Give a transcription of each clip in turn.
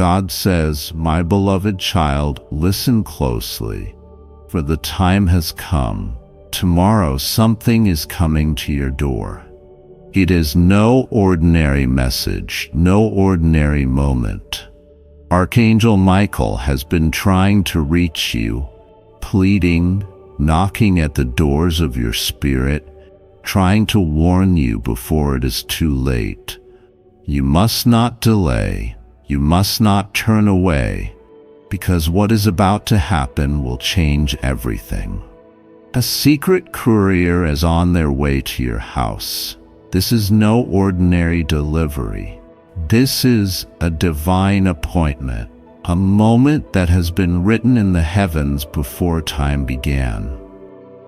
God says, "My beloved child, listen closely, for the time has come. Tomorrow something is coming to your door. It is no ordinary message, no ordinary moment. Archangel Michael has been trying to reach you, pleading, knocking at the doors of your spirit, trying to warn you before it is too late. You must not delay. You must not turn away, because what is about to happen will change everything. A secret courier is on their way to your house. This is no ordinary delivery. This is a divine appointment, a moment that has been written in the heavens before time began.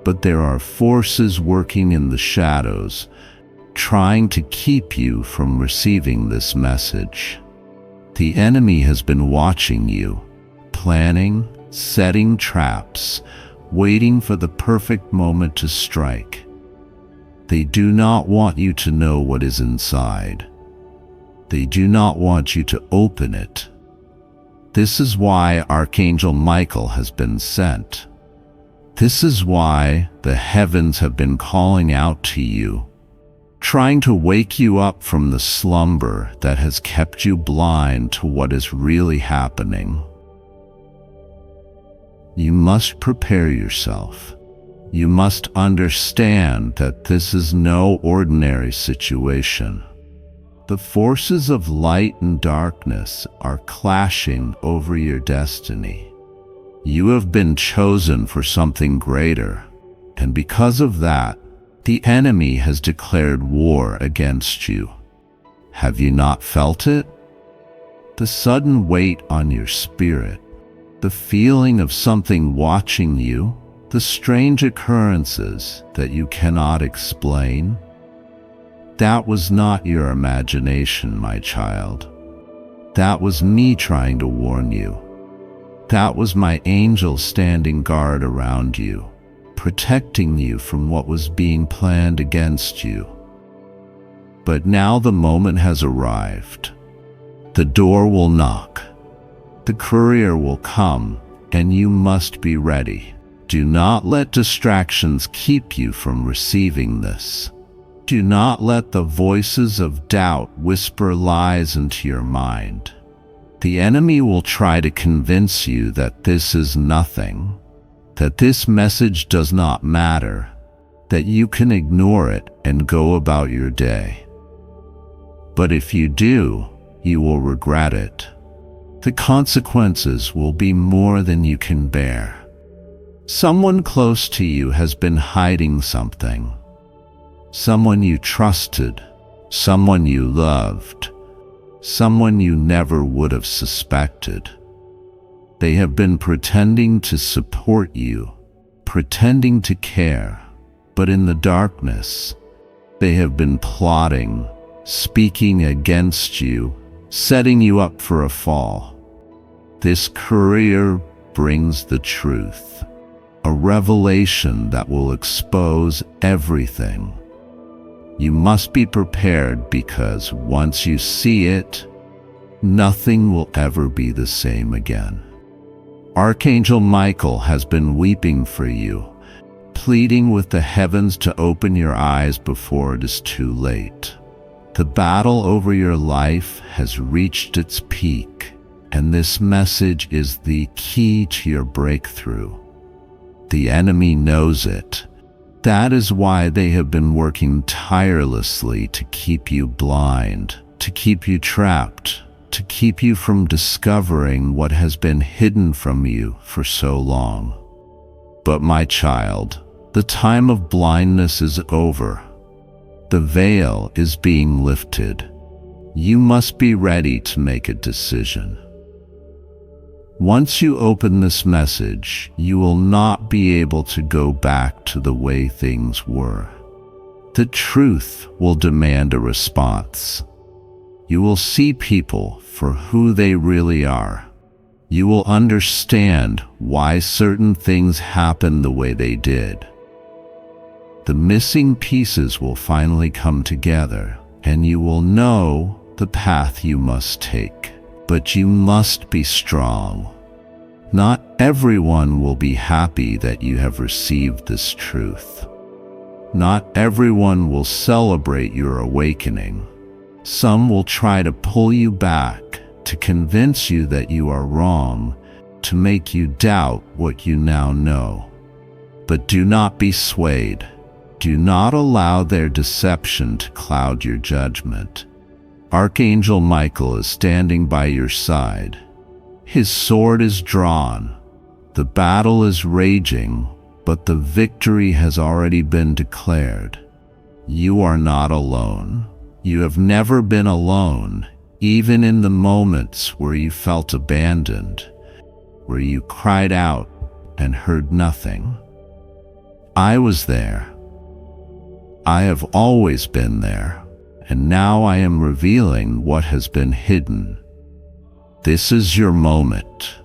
But there are forces working in the shadows, trying to keep you from receiving this message. The enemy has been watching you, planning, setting traps, waiting for the perfect moment to strike. They do not want you to know what is inside. They do not want you to open it. This is why Archangel Michael has been sent. This is why the heavens have been calling out to you, trying to wake you up from the slumber that has kept you blind to what is really happening. You must prepare yourself. You must understand that this is no ordinary situation. The forces of light and darkness are clashing over your destiny. You have been chosen for something greater, and because of that, the enemy has declared war against you. Have you not felt it? The sudden weight on your spirit, the feeling of something watching you, the strange occurrences that you cannot explain. That was not your imagination, my child. That was me trying to warn you. That was my angel standing guard around you, protecting you from what was being planned against you. But now the moment has arrived. The door will knock. The courier will come, and you must be ready. Do not let distractions keep you from receiving this. Do not let the voices of doubt whisper lies into your mind. The enemy will try to convince you that this is nothing, that this message does not matter, that you can ignore it and go about your day. But if you do, you will regret it. The consequences will be more than you can bear. Someone close to you has been hiding something. Someone you trusted, someone you loved, someone you never would have suspected. They have been pretending to support you, pretending to care, but in the darkness, they have been plotting, speaking against you, setting you up for a fall. This courier brings the truth, a revelation that will expose everything. You must be prepared, because once you see it, nothing will ever be the same again. Archangel Michael has been weeping for you, pleading with the heavens to open your eyes before it is too late. The battle over your life has reached its peak, and this message is the key to your breakthrough. The enemy knows it. That is why they have been working tirelessly to keep you blind, to keep you trapped, to keep you from discovering what has been hidden from you for so long. But my child, the time of blindness is over. The veil is being lifted. You must be ready to make a decision. Once you open this message, you will not be able to go back to the way things were. The truth will demand a response. You will see people for who they really are. You will understand why certain things happened the way they did. The missing pieces will finally come together, and you will know the path you must take. but you must be strong. Not everyone will be happy that you have received this truth. Not everyone will celebrate your awakening. Some will try to pull you back, to convince you that you are wrong, to make you doubt what you now know. But do not be swayed. Do not allow their deception to cloud your judgment. Archangel Michael is standing by your side. His sword is drawn. The battle is raging, but the victory has already been declared. You are not alone. You have never been alone, even in the moments where you felt abandoned, where you cried out and heard nothing. I was there. I have always been there, and now I am revealing what has been hidden. This is your moment.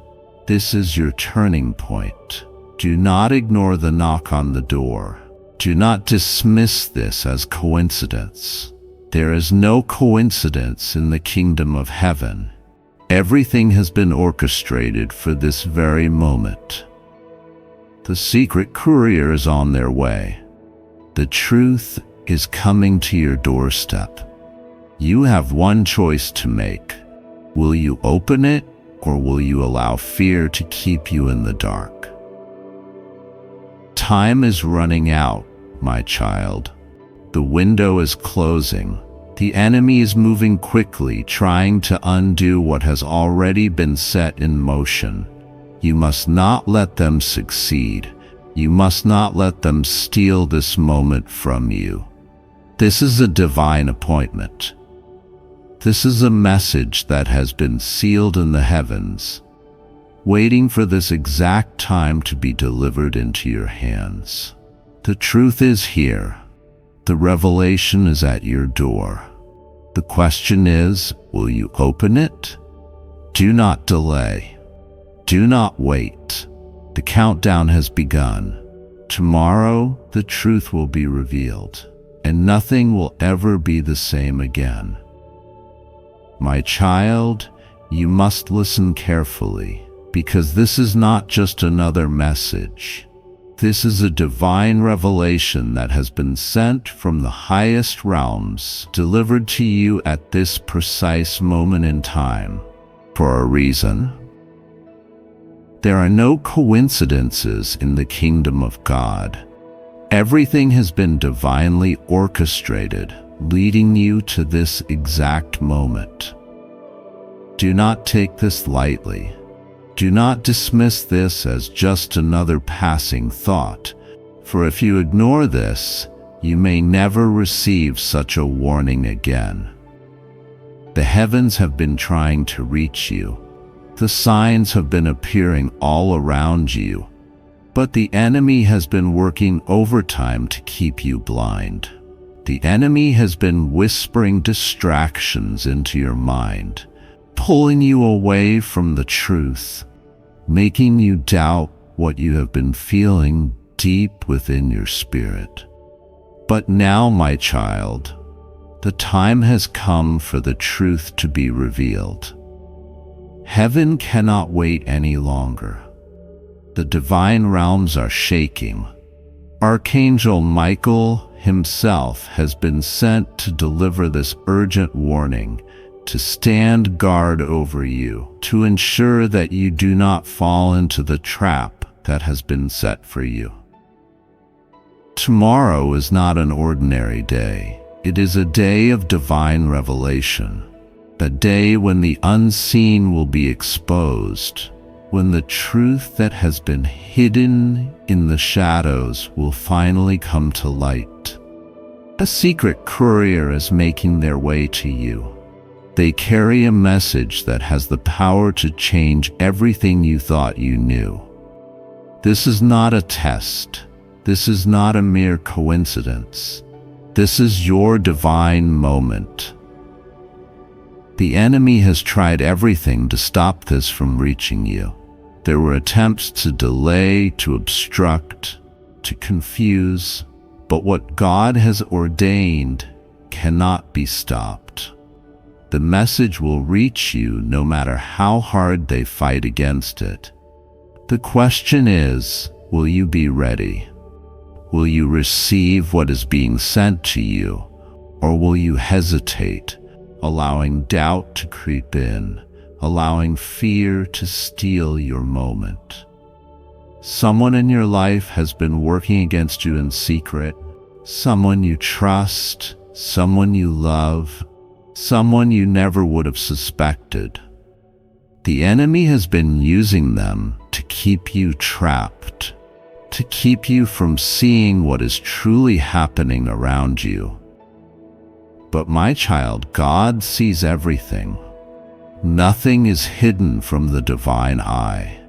This is your turning point. Do not ignore the knock on the door. Do not dismiss this as coincidence. There is no coincidence in the kingdom of heaven. Everything has been orchestrated for this very moment. The secret courier is on their way. The truth is coming to your doorstep. You have one choice to make. Will you open it, or will you allow fear to keep you in the dark? Time is running out, my child. The window is closing. The enemy is moving quickly, trying to undo what has already been set in motion. You must not let them succeed. You must not let them steal this moment from you. This is a divine appointment. This is a message that has been sealed in the heavens, waiting for this exact time to be delivered into your hands. The truth is here. The revelation is at your door. The question is, will you open it? Do not delay. Do not wait. The countdown has begun. Tomorrow, the truth will be revealed, and nothing will ever be the same again. My child, you must listen carefully, because this is not just another message. This is a divine revelation that has been sent from the highest realms, delivered to you at this precise moment in time, for a reason. There are no coincidences in the kingdom of God. Everything has been divinely orchestrated, leading you to this exact moment. Do not take this lightly. Do not dismiss this as just another passing thought, for if you ignore this, you may never receive such a warning again. The heavens have been trying to reach you. The signs have been appearing all around you, but the enemy has been working overtime to keep you blind. The enemy has been whispering distractions into your mind, pulling you away from the truth, making you doubt what you have been feeling deep within your spirit. But now, my child, the time has come for the truth to be revealed. Heaven cannot wait any longer. The divine realms are shaking. Archangel Michael himself has been sent to deliver this urgent warning, to stand guard over you, to ensure that you do not fall into the trap that has been set for you. Tomorrow is not an ordinary day. It is a day of divine revelation, a day when the unseen will be exposed, when the truth that has been hidden in the shadows will finally come to light. A secret courier is making their way to you. They carry a message that has the power to change everything you thought you knew. This is not a test. This is not a mere coincidence. This is your divine moment. The enemy has tried everything to stop this from reaching you. There were attempts to delay, to obstruct, to confuse, but what God has ordained cannot be stopped. The message will reach you no matter how hard they fight against it. The question is, will you be ready? Will you receive what is being sent to you, or will you hesitate, allowing doubt to creep in, allowing fear to steal your moment? Someone in your life has been working against you in secret, someone you trust, someone you love, someone you never would have suspected. The enemy has been using them to keep you trapped, to keep you from seeing what is truly happening around you. But my child, God sees everything. Nothing is hidden from the divine eye.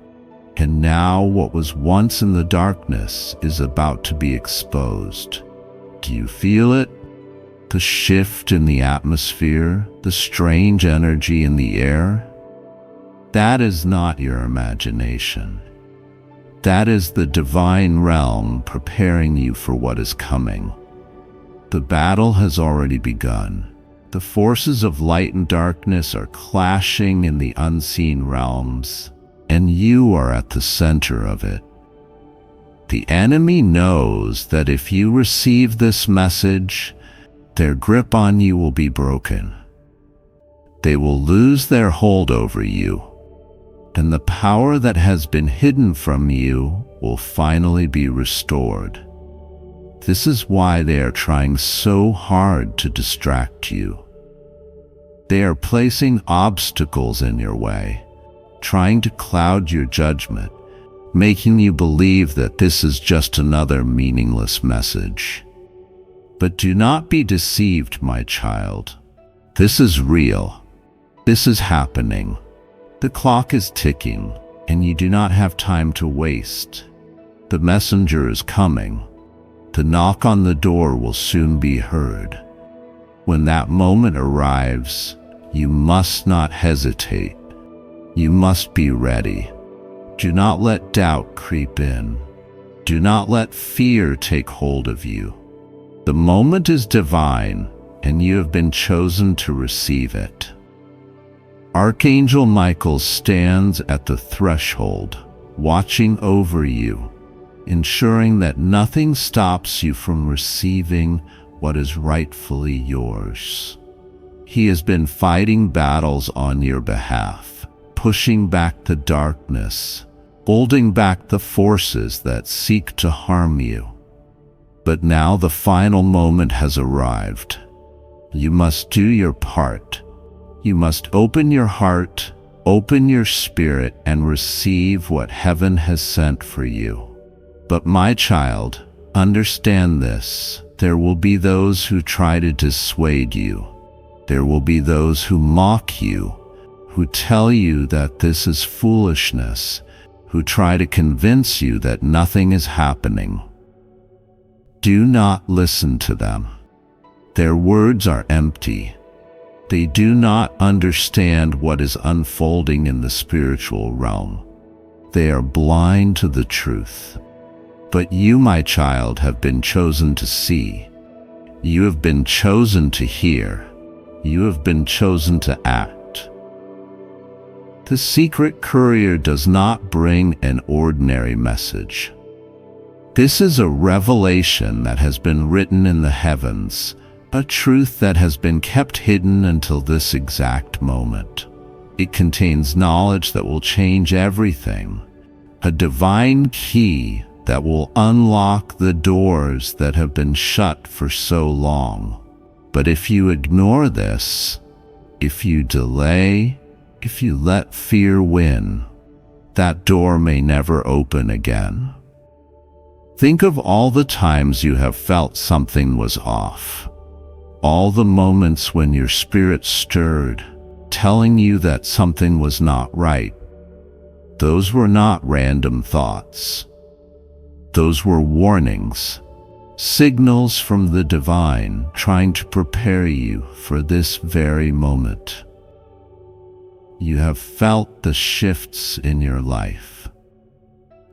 And now what was once in the darkness is about to be exposed. Do you feel it? The shift in the atmosphere, the strange energy in the air? That is not your imagination. That is the divine realm preparing you for what is coming. The battle has already begun. The forces of light and darkness are clashing in the unseen realms, and you are at the center of it. The enemy knows that if you receive this message, their grip on you will be broken. They will lose their hold over you, and the power that has been hidden from you will finally be restored. This is why they are trying so hard to distract you. They are placing obstacles in your way, trying to cloud your judgment, making you believe that this is just another meaningless message. But do not be deceived, my child. This is real. This is happening. The clock is ticking, and you do not have time to waste. The messenger is coming. The knock on the door will soon be heard. When that moment arrives, you must not hesitate. You must be ready. Do not let doubt creep in. Do not let fear take hold of you. The moment is divine, and you have been chosen to receive it. Archangel Michael stands at the threshold, watching over you, ensuring that nothing stops you from receiving what is rightfully yours. He has been fighting battles on your behalf, pushing back the darkness, holding back the forces that seek to harm you. But now the final moment has arrived. You must do your part. You must open your heart, open your spirit, and receive what heaven has sent for you. But my child, understand this. There will be those who try to dissuade you. There will be those who mock you, who tell you that this is foolishness, who try to convince you that nothing is happening. Do not listen to them. Their words are empty. They do not understand what is unfolding in the spiritual realm. They are blind to the truth. But you, my child, have been chosen to see. You have been chosen to hear. You have been chosen to act. The secret courier does not bring an ordinary message. This is a revelation that has been written in the heavens, a truth that has been kept hidden until this exact moment. It contains knowledge that will change everything, a divine key that will unlock the doors that have been shut for so long. But if you ignore this, if you delay, if you let fear win, that door may never open again. Think of all the times you have felt something was off. All the moments when your spirit stirred, telling you that something was not right. Those were not random thoughts. Those were warnings, signals from the divine trying to prepare you for this very moment. You have felt the shifts in your life.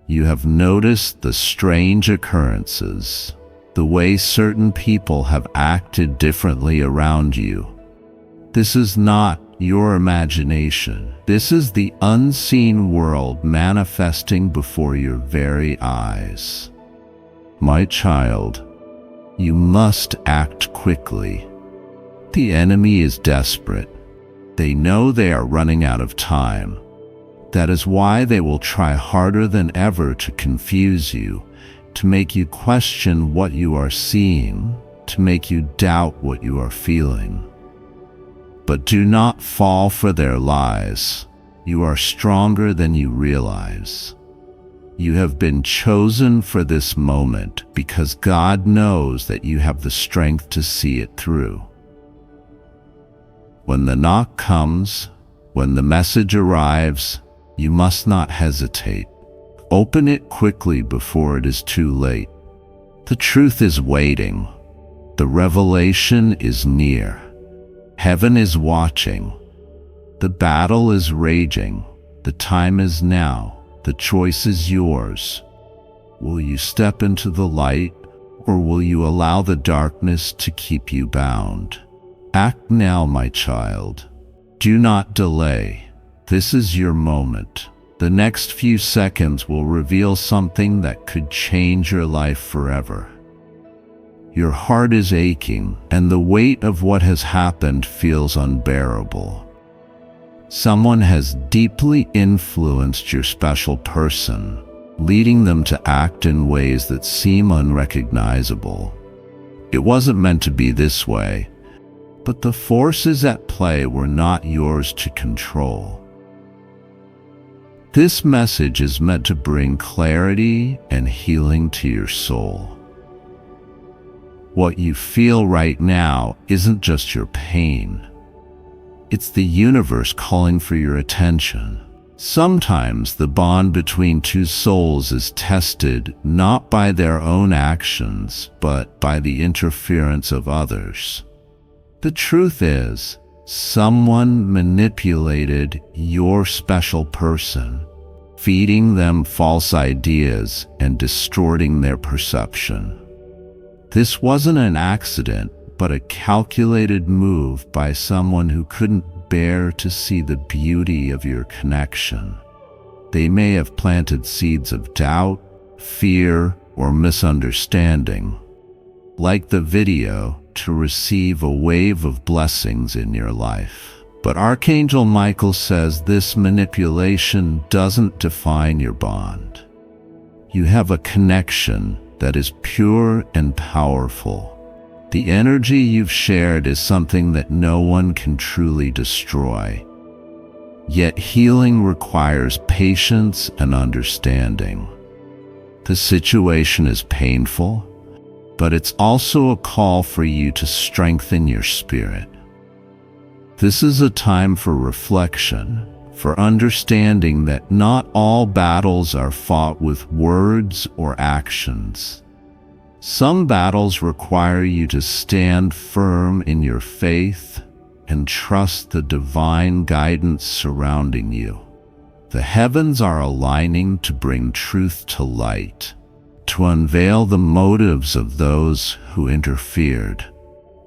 You have noticed the strange occurrences, the way certain people have acted differently around you. This is not your imagination. This is the unseen world manifesting before your very eyes. My child, you must act quickly. The enemy is desperate. They know they are running out of time. That is why they will try harder than ever to confuse you, to make you question what you are seeing, to make you doubt what you are feeling. But do not fall for their lies. You are stronger than you realize. You have been chosen for this moment because God knows that you have the strength to see it through. When the knock comes, when the message arrives, you must not hesitate. Open it quickly before it is too late. The truth is waiting. The revelation is near. Heaven is watching. The battle is raging. The time is now. The choice is yours. Will you step into the light, or will you allow the darkness to keep you bound? Act now, my child. Do not delay. This is your moment. The next few seconds will reveal something that could change your life forever. Your heart is aching, and the weight of what has happened feels unbearable. Someone has deeply influenced your special person, leading them to act in ways that seem unrecognizable. It wasn't meant to be this way, but the forces at play were not yours to control. This message is meant to bring clarity and healing to your soul. What you feel right now isn't just your pain. It's the universe calling for your attention. Sometimes the bond between two souls is tested not by their own actions, but by the interference of others. The truth is, someone manipulated your special person, feeding them false ideas and distorting their perception. This wasn't an accident, but a calculated move by someone who couldn't bear to see the beauty of your connection. They may have planted seeds of doubt, fear, or misunderstanding. Like the video, to receive a wave of blessings in your life. But Archangel Michael says this manipulation doesn't define your bond. You have a connection that is pure and powerful. The energy you've shared is something that no one can truly destroy. Yet healing requires patience and understanding. The situation is painful, but it's also a call for you to strengthen your spirit. This is a time for reflection, for understanding that not all battles are fought with words or actions. Some battles require you to stand firm in your faith and trust the divine guidance surrounding you. The heavens are aligning to bring truth to light, to unveil the motives of those who interfered.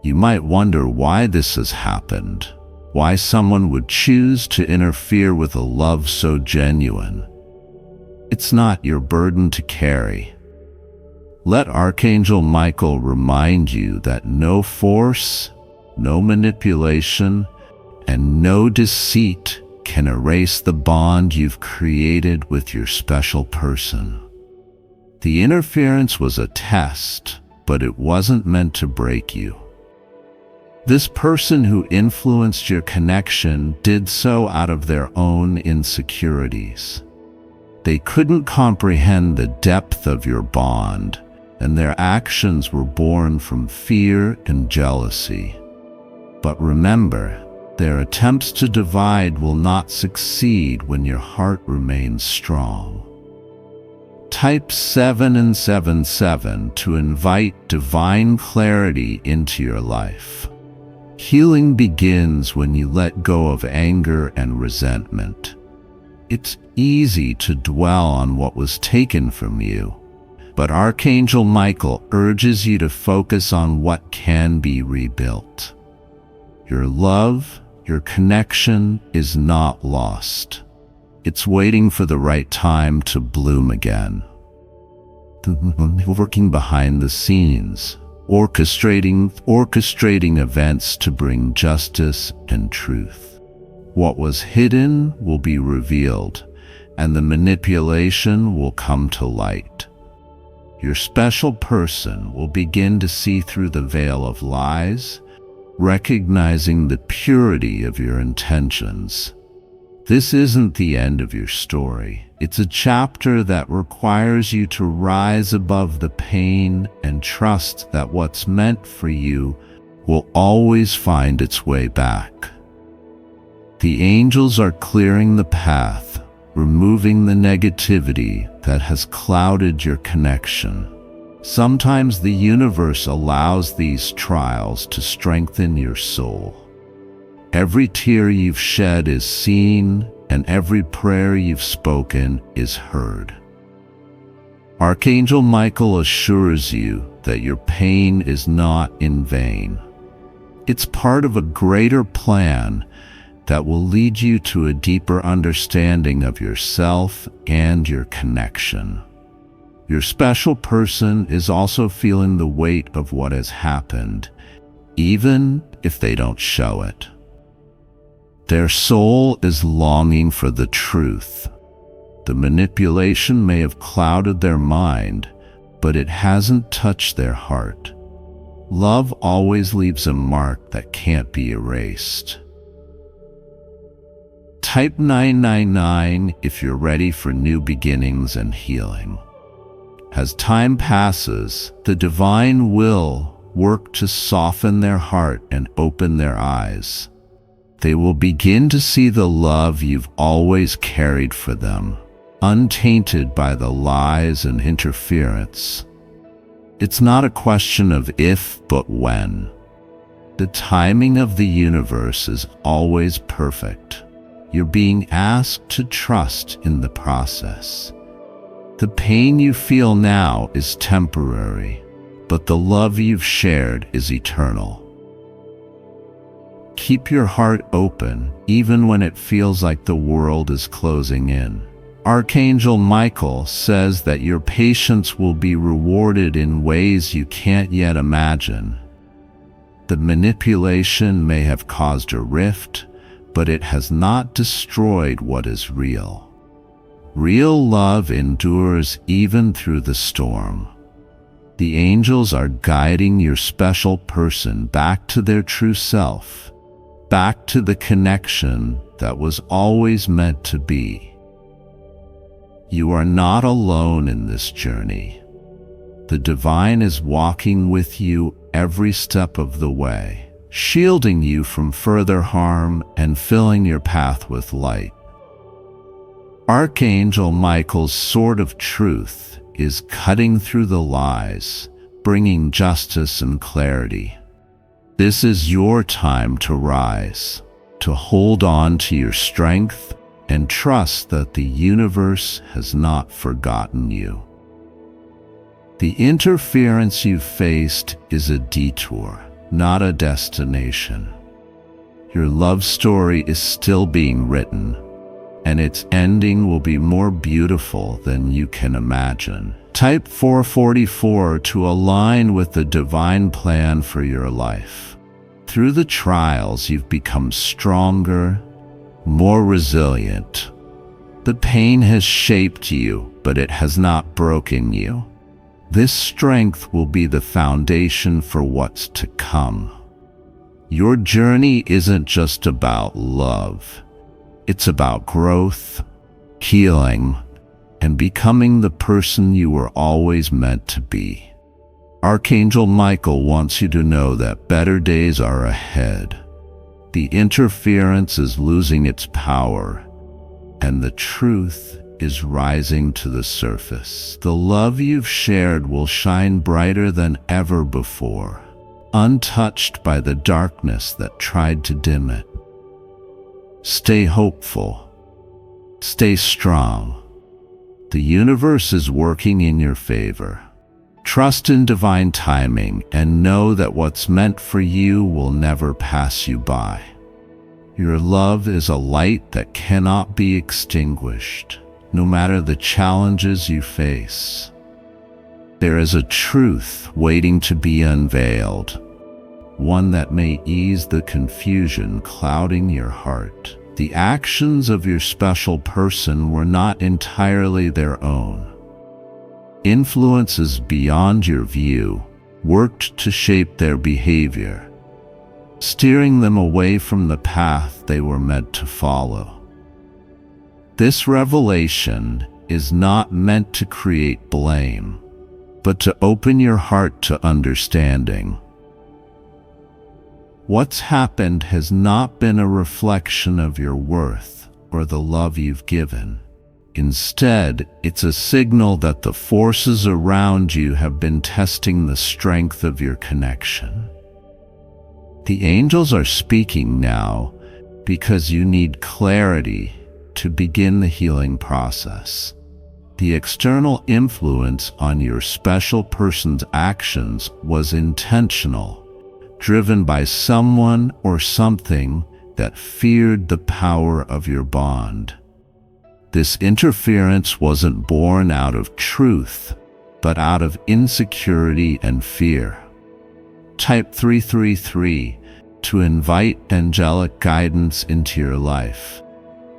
You might wonder why this has happened, why someone would choose to interfere with a love so genuine. It's not your burden to carry. Let Archangel Michael remind you that no force, no manipulation, and no deceit can erase the bond you've created with your special person. The interference was a test, but it wasn't meant to break you. This person who influenced your connection did so out of their own insecurities. They couldn't comprehend the depth of your bond, and their actions were born from fear and jealousy. But remember, their attempts to divide will not succeed when your heart remains strong. Type 777 to invite divine clarity into your life. Healing begins when you let go of anger and resentment. It's easy to dwell on what was taken from you, but Archangel Michael urges you to focus on what can be rebuilt. Your love, your connection is not lost. It's waiting for the right time to bloom again. Working behind the scenes, orchestrating events to bring justice and truth. What was hidden will be revealed, and the manipulation will come to light. Your special person will begin to see through the veil of lies, recognizing the purity of your intentions. This isn't the end of your story. It's a chapter that requires you to rise above the pain and trust that what's meant for you will always find its way back. The angels are clearing the path, removing the negativity that has clouded your connection. Sometimes the universe allows these trials to strengthen your soul. Every tear you've shed is seen, and every prayer you've spoken is heard. Archangel Michael assures you that your pain is not in vain. It's part of a greater plan that will lead you to a deeper understanding of yourself and your connection. Your special person is also feeling the weight of what has happened, even if they don't show it. Their soul is longing for the truth. The manipulation may have clouded their mind, but it hasn't touched their heart. Love always leaves a mark that can't be erased. Type 999 if you're ready for new beginnings and healing. As time passes, the divine will work to soften their heart and open their eyes. They will begin to see the love you've always carried for them, untainted by the lies and interference. It's not a question of if, but when. The timing of the universe is always perfect. You're being asked to trust in the process. The pain you feel now is temporary, but the love you've shared is eternal. Keep your heart open, even when it feels like the world is closing in. Archangel Michael says that your patience will be rewarded in ways you can't yet imagine. The manipulation may have caused a rift, but it has not destroyed what is real. Real love endures even through the storm. The angels are guiding your special person back to their true self, back to the connection that was always meant to be. You are not alone in this journey. The divine is walking with you every step of the way, shielding you from further harm and filling your path with light. Archangel Michael's sword of truth is cutting through the lies, bringing justice and clarity. This is your time to rise, to hold on to your strength and trust that the universe has not forgotten you. The interference you faced is a detour, not a destination. Your love story is still being written, and its ending will be more beautiful than you can imagine. Type 444 to align with the divine plan for your life. Through the trials, you've become stronger, more resilient. The pain has shaped you, but it has not broken you. This strength will be the foundation for what's to come. Your journey isn't just about love. It's about growth, healing, and becoming the person you were always meant to be. Archangel Michael wants you to know that better days are ahead. The interference is losing its power, and the truth is rising to the surface. The love you've shared will shine brighter than ever before, untouched by the darkness that tried to dim it. Stay hopeful. Stay strong. The universe is working in your favor. Trust in divine timing and know that what's meant for you will never pass you by. Your love is a light that cannot be extinguished, no matter the challenges you face. There is a truth waiting to be unveiled, one that may ease the confusion clouding your heart. The actions of your special person were not entirely their own. Influences beyond your view worked to shape their behavior, steering them away from the path they were meant to follow. This revelation is not meant to create blame, but to open your heart to understanding. What's happened has not been a reflection of your worth or the love you've given. Instead, it's a signal that the forces around you have been testing the strength of your connection. The angels are speaking now because you need clarity to begin the healing process. The external influence on your special person's actions was intentional, driven by someone or something that feared the power of your bond. This interference wasn't born out of truth, but out of insecurity and fear. Type 333 to invite angelic guidance into your life.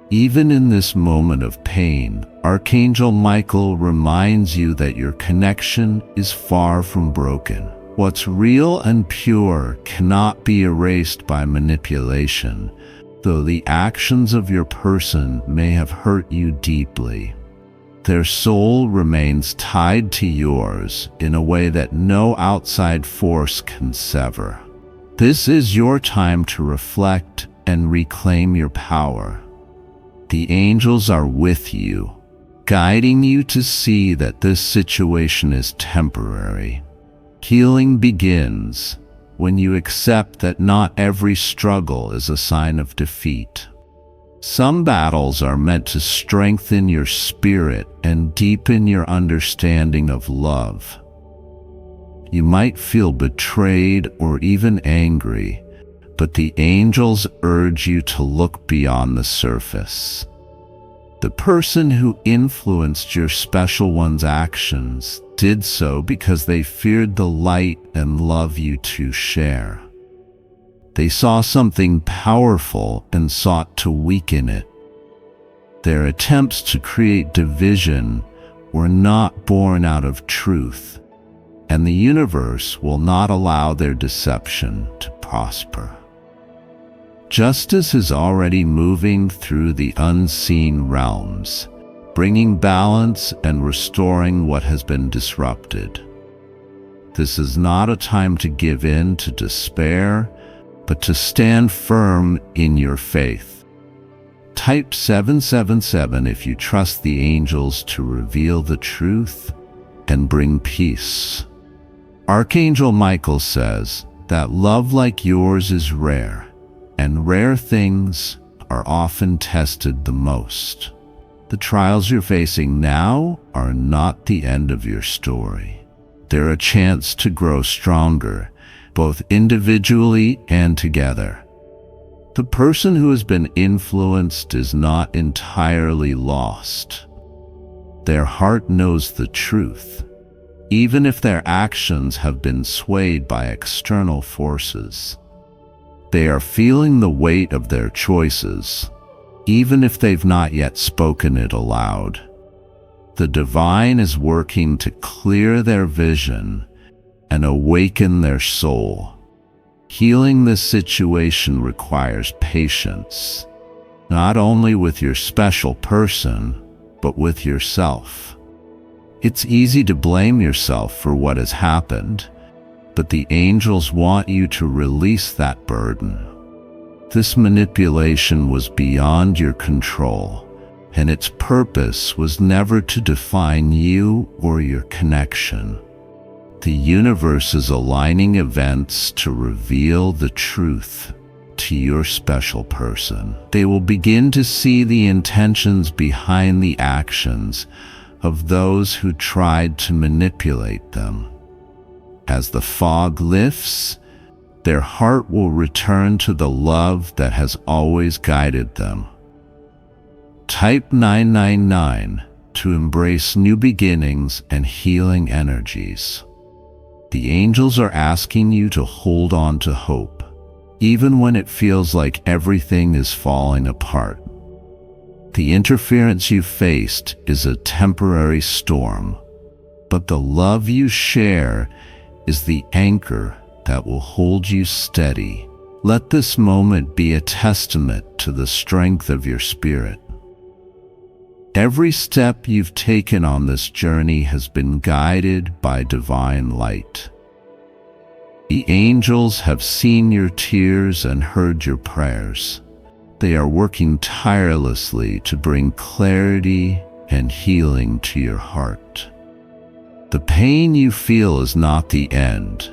Even in this moment of pain, Archangel Michael reminds you that your connection is far from broken. What's real and pure cannot be erased by manipulation, though the actions of your person may have hurt you deeply. Their soul remains tied to yours in a way that no outside force can sever. This is your time to reflect and reclaim your power. The angels are with you, guiding you to see that this situation is temporary. Healing begins when you accept that not every struggle is a sign of defeat. Some battles are meant to strengthen your spirit and deepen your understanding of love. You might feel betrayed or even angry, but the angels urge you to look beyond the surface. The person who influenced your special one's actions did so because they feared the light and love you two share. They saw something powerful and sought to weaken it. Their attempts to create division were not born out of truth, and the universe will not allow their deception to prosper. Justice is already moving through the unseen realms, bringing balance and restoring what has been disrupted. This is not a time to give in to despair, but to stand firm in your faith. Type 777 if you trust the angels to reveal the truth and bring peace. Archangel Michael says that love like yours is rare, and rare things are often tested the most. The trials you're facing now are not the end of your story. They're a chance to grow stronger, both individually and together. The person who has been influenced is not entirely lost. Their heart knows the truth, even if their actions have been swayed by external forces. They are feeling the weight of their choices, even if they've not yet spoken it aloud. The divine is working to clear their vision and awaken their soul. Healing this situation requires patience, not only with your special person, but with yourself. It's easy to blame yourself for what has happened, but the angels want you to release that burden. This manipulation was beyond your control, and its purpose was never to define you or your connection. The universe is aligning events to reveal the truth to your special person. They will begin to see the intentions behind the actions of those who tried to manipulate them. as the fog lifts, their heart will return to the love that has always guided them. Type 999 to embrace new beginnings and healing energies. The angels are asking you to hold on to hope, even when it feels like everything is falling apart. The interference you faced is a temporary storm, but the love you share is the anchor that will hold you steady. Let this moment be a testament to the strength of your spirit. Every step you've taken on this journey has been guided by divine light. The angels have seen your tears and heard your prayers. They are working tirelessly to bring clarity and healing to your heart. The pain you feel is not the end,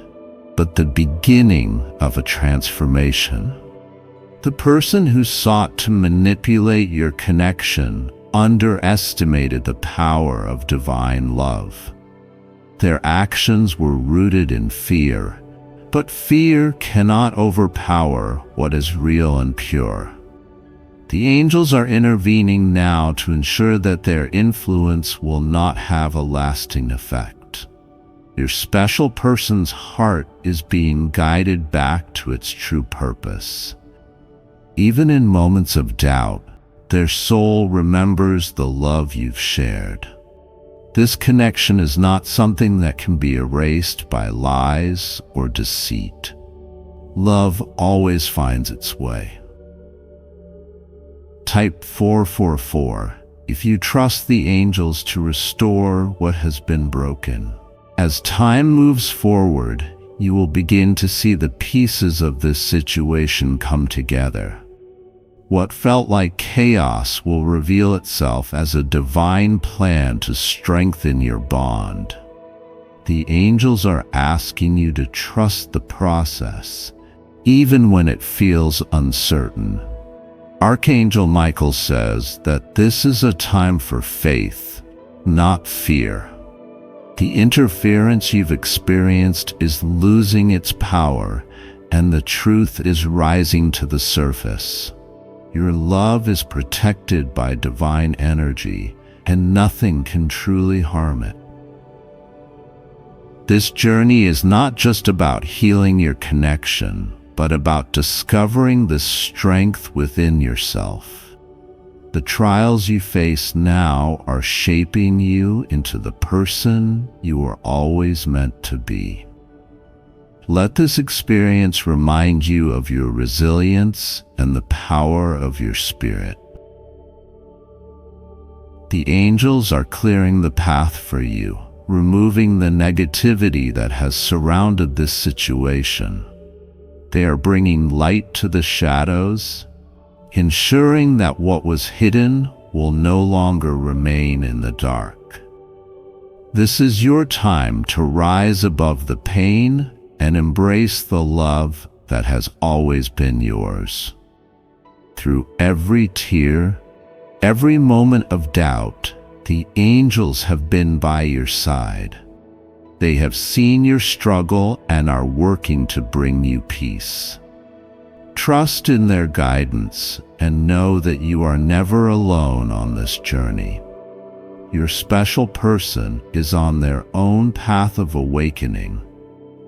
but the beginning of a transformation. The person who sought to manipulate your connection underestimated the power of divine love. Their actions were rooted in fear, but fear cannot overpower what is real and pure. The angels are intervening now to ensure that their influence will not have a lasting effect. Your special person's heart is being guided back to its true purpose. Even in moments of doubt, their soul remembers the love you've shared. This connection is not something that can be erased by lies or deceit. Love always finds its way. Type 444 if you trust the angels to restore what has been broken. As time moves forward, you will begin to see the pieces of this situation come together. What felt like chaos will reveal itself as a divine plan to strengthen your bond. The angels are asking you to trust the process, even when it feels uncertain. Archangel Michael says that this is a time for faith, not fear. The interference you've experienced is losing its power, and the truth is rising to the surface. Your love is protected by divine energy, and nothing can truly harm it. This journey is not just about healing your connection, but about discovering the strength within yourself. The trials you face now are shaping you into the person you were always meant to be. Let this experience remind you of your resilience and the power of your spirit. The angels are clearing the path for you, removing the negativity that has surrounded this situation. They are bringing light to the shadows, ensuring that what was hidden will no longer remain in the dark. This is your time to rise above the pain and embrace the love that has always been yours. Through every tear, every moment of doubt, the angels have been by your side. They have seen your struggle and are working to bring you peace. Trust in their guidance and know that you are never alone on this journey. Your special person is on their own path of awakening,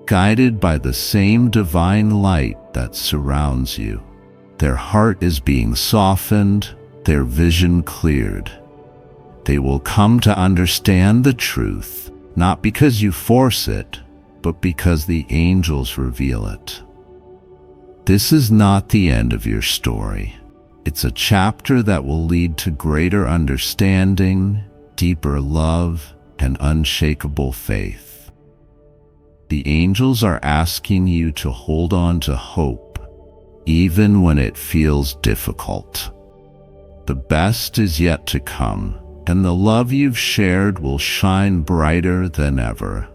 guided by the same divine light that surrounds you. Their heart is being softened, their vision cleared. They will come to understand the truth, not because you force it, but because the angels reveal it. This is not the end of your story. It's a chapter that will lead to greater understanding, deeper love, and unshakable faith. The angels are asking you to hold on to hope, even when it feels difficult. The best is yet to come, and the love you've shared will shine brighter than ever.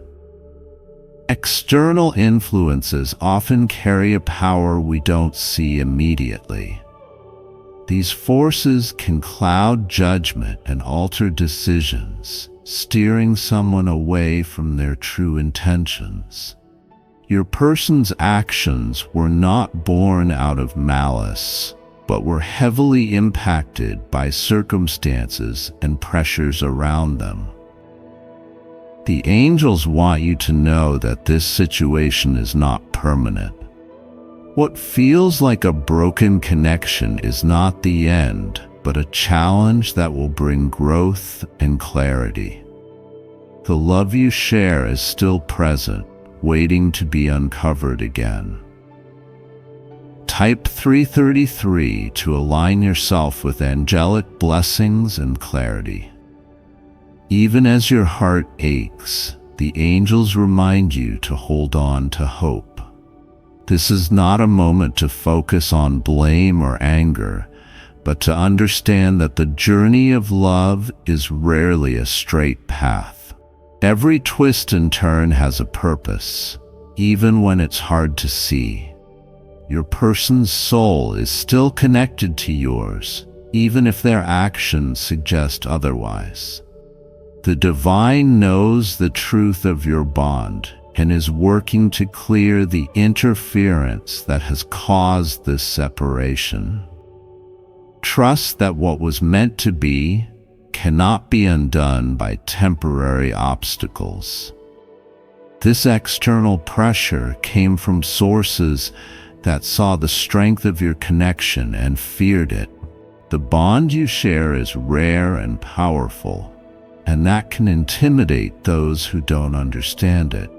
External influences often carry a power we don't see immediately. These forces can cloud judgment and alter decisions, steering someone away from their true intentions. Your person's actions were not born out of malice, but were heavily impacted by circumstances and pressures around them. The angels want you to know that this situation is not permanent. What feels like a broken connection is not the end, but a challenge that will bring growth and clarity. The love you share is still present, waiting to be uncovered again. Type 333 to align yourself with angelic blessings and clarity. Even as your heart aches, the angels remind you to hold on to hope. This is not a moment to focus on blame or anger, but to understand that the journey of love is rarely a straight path. Every twist and turn has a purpose, even when it's hard to see. Your person's soul is still connected to yours, even if their actions suggest otherwise. The divine knows the truth of your bond and is working to clear the interference that has caused this separation. Trust that what was meant to be cannot be undone by temporary obstacles. This external pressure came from sources that saw the strength of your connection and feared it. The bond you share is rare and powerful, and that can intimidate those who don't understand it.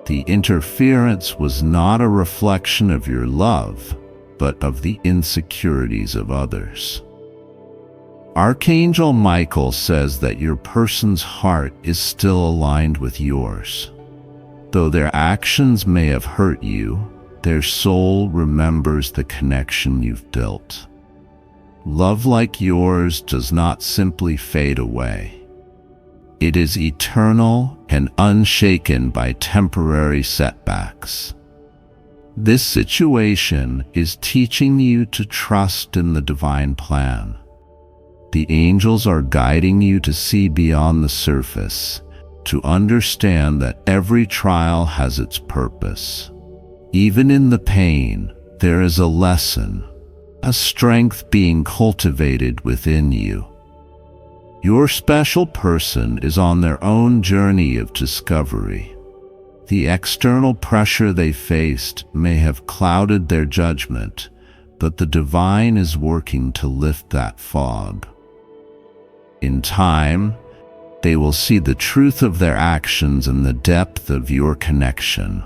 The interference was not a reflection of your love, but of the insecurities of others. Archangel Michael says that your person's heart is still aligned with yours. Though their actions may have hurt you, their soul remembers the connection you've built. Love like yours does not simply fade away. It is eternal and unshaken by temporary setbacks. This situation is teaching you to trust in the divine plan. The angels are guiding you to see beyond the surface, to understand that every trial has its purpose. Even in the pain, there is a lesson, a strength being cultivated within you. Your special person is on their own journey of discovery. The external pressure they faced may have clouded their judgment, but the divine is working to lift that fog. In time, they will see the truth of their actions and the depth of your connection.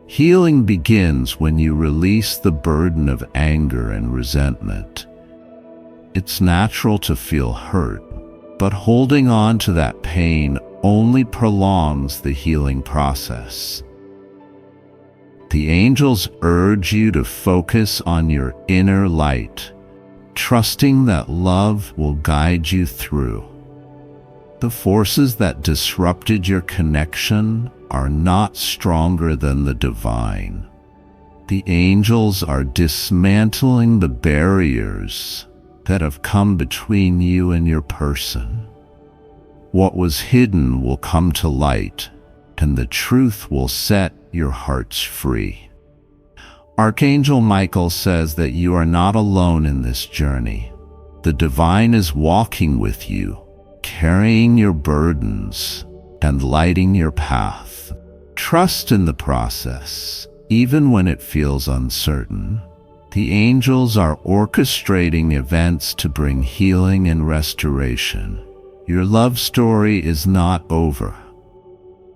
Healing begins when you release the burden of anger and resentment. It's natural to feel hurt, but holding on to that pain only prolongs the healing process. The angels urge you to focus on your inner light, trusting that love will guide you through. The forces that disrupted your connection are not stronger than the divine. The angels are dismantling the barriers that have come between you and your person. What was hidden will come to light, and the truth will set your hearts free. Archangel Michael says that you are not alone in this journey. The divine is walking with you, carrying your burdens and lighting your path. Trust in the process, even when it feels uncertain. The angels are orchestrating events to bring healing and restoration. Your love story is not over.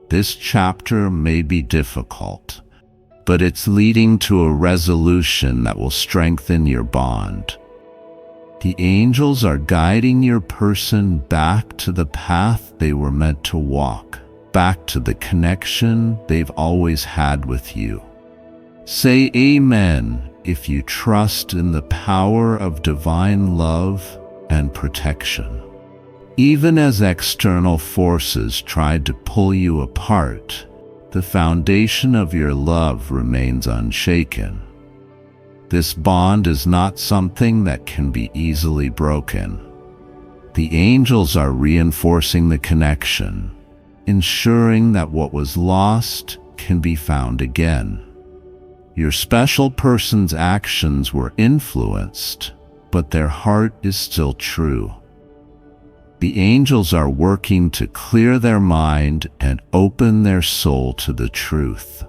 This chapter may be difficult, but it's leading to a resolution that will strengthen your bond. The angels are guiding your person back to the path they were meant to walk, back to the connection they've always had with you. Say amen if you trust in the power of divine love and protection. Even as external forces tried to pull you apart, the foundation of your love remains unshaken. This bond is not something that can be easily broken. The angels are reinforcing the connection, ensuring that what was lost can be found again. Your special person's actions were influenced, but their heart is still true. The angels are working to clear their mind and open their soul to the truth.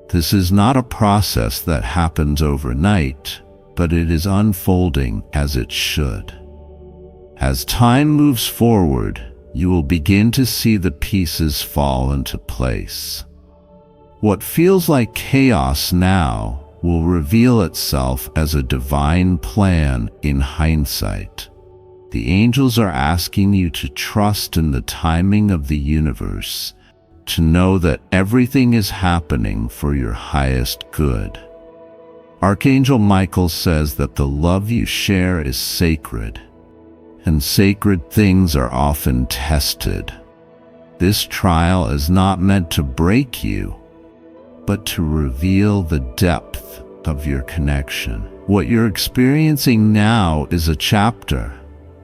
This is not a process that happens overnight, but it is unfolding as it should. As time moves forward, you will begin to see the pieces fall into place. What feels like chaos now will reveal itself as a divine plan in hindsight. The angels are asking you to trust in the timing of the universe, to know that everything is happening for your highest good. Archangel Michael says that the love you share is sacred, and sacred things are often tested. This trial is not meant to break you, but to reveal the depth of your connection. What you're experiencing now is a chapter,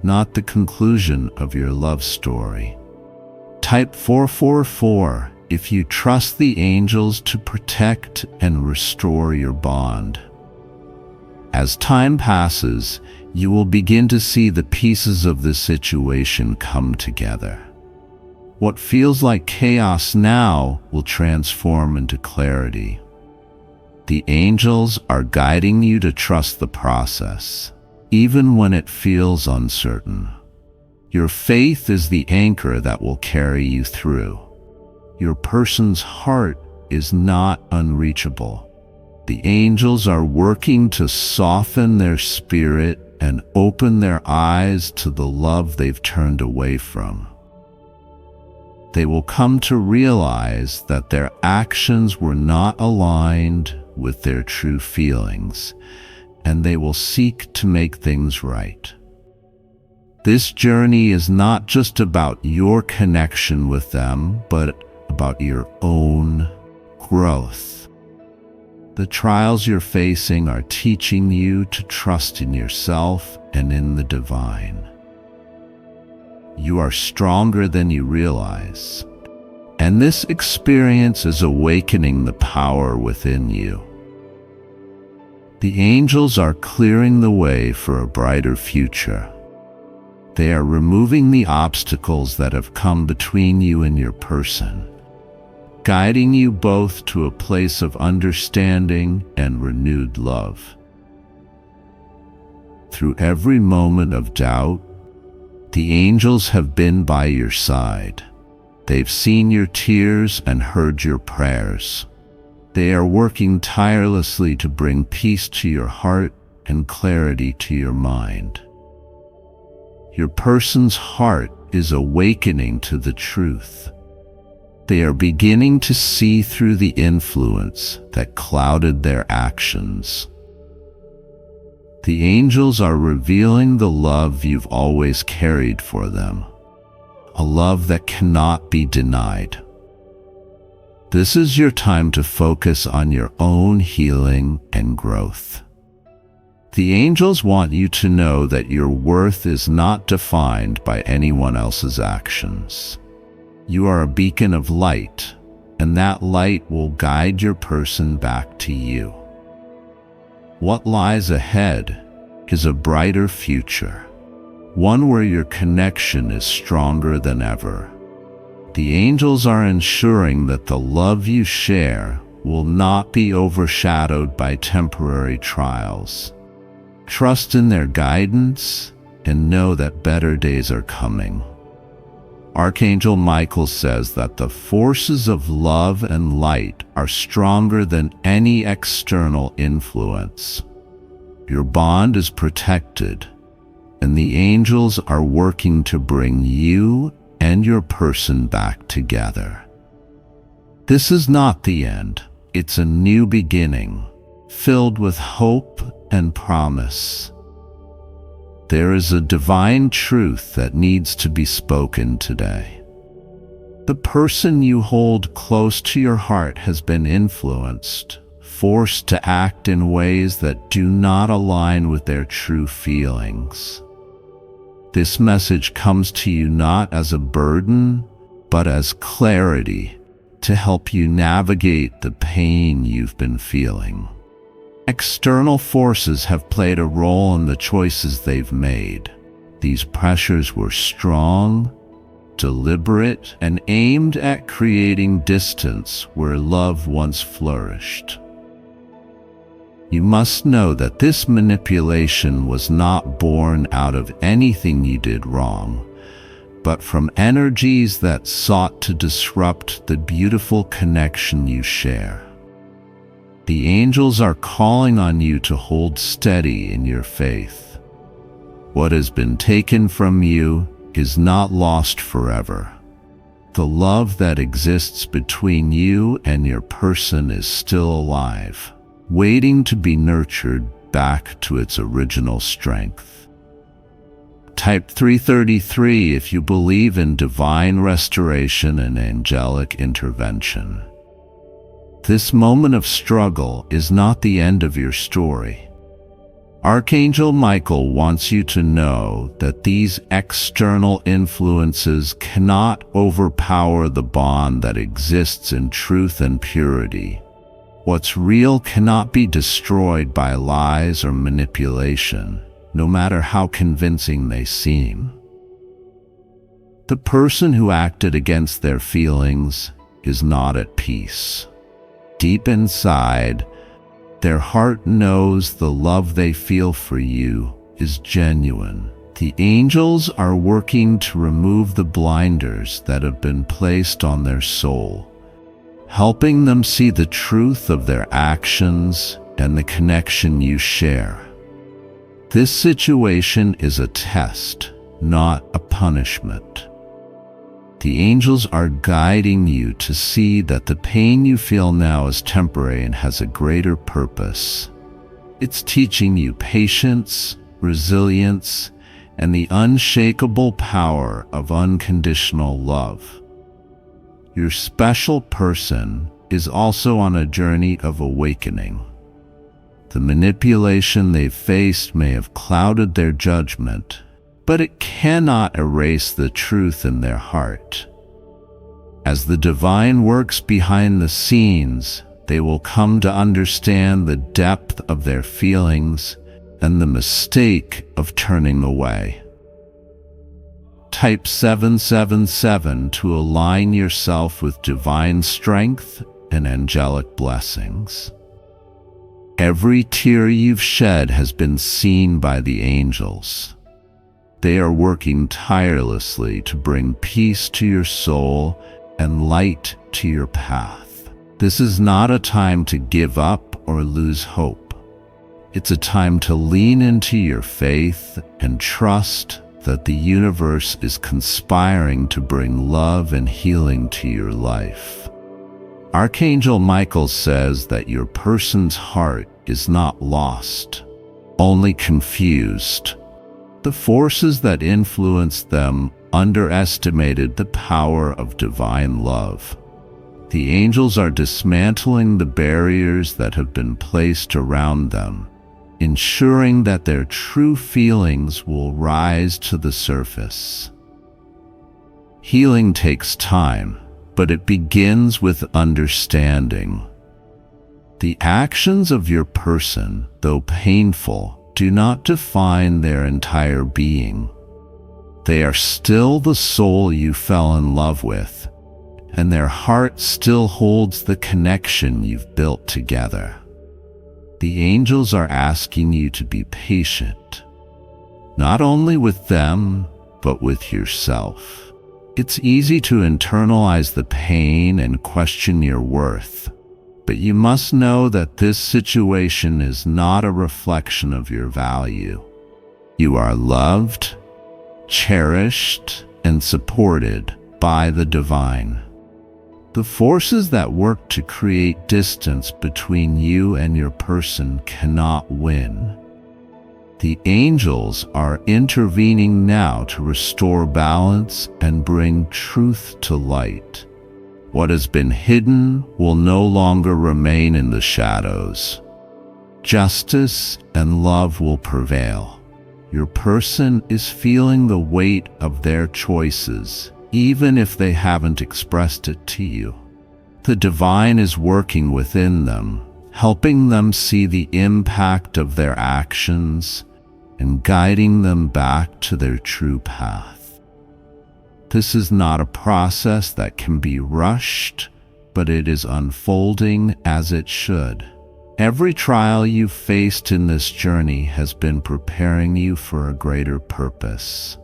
not the conclusion of your love story. Type 444 if you trust the angels to protect and restore your bond. As time passes, you will begin to see the pieces of the situation come together. What feels like chaos now will transform into clarity. The angels are guiding you to trust the process, even when it feels uncertain. Your faith is the anchor that will carry you through. Your person's heart is not unreachable. The angels are working to soften their spirit and open their eyes to the love they've turned away from. They will come to realize that their actions were not aligned with their true feelings, and they will seek to make things right. This journey is not just about your connection with them, but about your own growth. The trials you're facing are teaching you to trust in yourself and in the divine. You are stronger than you realize, and this experience is awakening the power within you. The angels are clearing the way for a brighter future. They are removing the obstacles that have come between you and your person, guiding you both to a place of understanding and renewed love. Through every moment of doubt, the angels have been by your side. They've seen your tears and heard your prayers. They are working tirelessly to bring peace to your heart and clarity to your mind. Your person's heart is awakening to the truth. They are beginning to see through the influence that clouded their actions. The angels are revealing the love you've always carried for them, a love that cannot be denied. This is your time to focus on your own healing and growth. The angels want you to know that your worth is not defined by anyone else's actions. You are a beacon of light, and that light will guide your person back to you. What lies ahead is a brighter future, one where your connection is stronger than ever. The angels are ensuring that the love you share will not be overshadowed by temporary trials. Trust in their guidance and know that better days are coming. Archangel Michael says that the forces of love and light are stronger than any external influence. Your bond is protected, and the angels are working to bring you and your person back together. This is not the end. It's a new beginning, filled with hope and promise. There is a divine truth that needs to be spoken today. The person you hold close to your heart has been influenced, forced to act in ways that do not align with their true feelings. This message comes to you not as a burden, but as clarity, to help you navigate the pain you've been feeling. External forces have played a role in the choices they've made. These pressures were strong, deliberate, and aimed at creating distance where love once flourished. You must know that this manipulation was not born out of anything you did wrong, but from energies that sought to disrupt the beautiful connection you share. The angels are calling on you to hold steady in your faith. What has been taken from you is not lost forever. The love that exists between you and your person is still alive, waiting to be nurtured back to its original strength. Type 333 if you believe in divine restoration and angelic intervention. This moment of struggle is not the end of your story. Archangel Michael wants you to know that these external influences cannot overpower the bond that exists in truth and purity. What's real cannot be destroyed by lies or manipulation, no matter how convincing they seem. The person who acted against their feelings is not at peace. Deep inside, their heart knows the love they feel for you is genuine. The angels are working to remove the blinders that have been placed on their soul, helping them see the truth of their actions and the connection you share. This situation is a test, not a punishment. The angels are guiding you to see that the pain you feel now is temporary and has a greater purpose. It's teaching you patience, resilience, and the unshakable power of unconditional love. Your special person is also on a journey of awakening. The manipulation they've faced may have clouded their judgment, but it cannot erase the truth in their heart. As the divine works behind the scenes, they will come to understand the depth of their feelings and the mistake of turning away. Type 777 to align yourself with divine strength and angelic blessings. Every tear you've shed has been seen by the angels. They are working tirelessly to bring peace to your soul and light to your path. This is not a time to give up or lose hope. It's a time to lean into your faith and trust that the universe is conspiring to bring love and healing to your life. Archangel Michael says that your person's heart is not lost, only confused. The forces that influenced them underestimated the power of divine love. The angels are dismantling the barriers that have been placed around them, ensuring that their true feelings will rise to the surface. Healing takes time, but it begins with understanding. The actions of your person, though painful, do not define their entire being. They are still the soul you fell in love with, and their heart still holds the connection you've built together. The angels are asking you to be patient, not only with them, but with yourself. It's easy to internalize the pain and question your worth, but you must know that this situation is not a reflection of your value. You are loved, cherished, and supported by the divine. The forces that work to create distance between you and your person cannot win. The angels are intervening now to restore balance and bring truth to light. What has been hidden will no longer remain in the shadows. Justice and love will prevail. Your person is feeling the weight of their choices, even if they haven't expressed it to you. the divine is working within them, helping them see the impact of their actions and guiding them back to their true path. This is not a process that can be rushed, but it is unfolding as it should. Every trial you've faced in this journey has been preparing you for a greater purpose.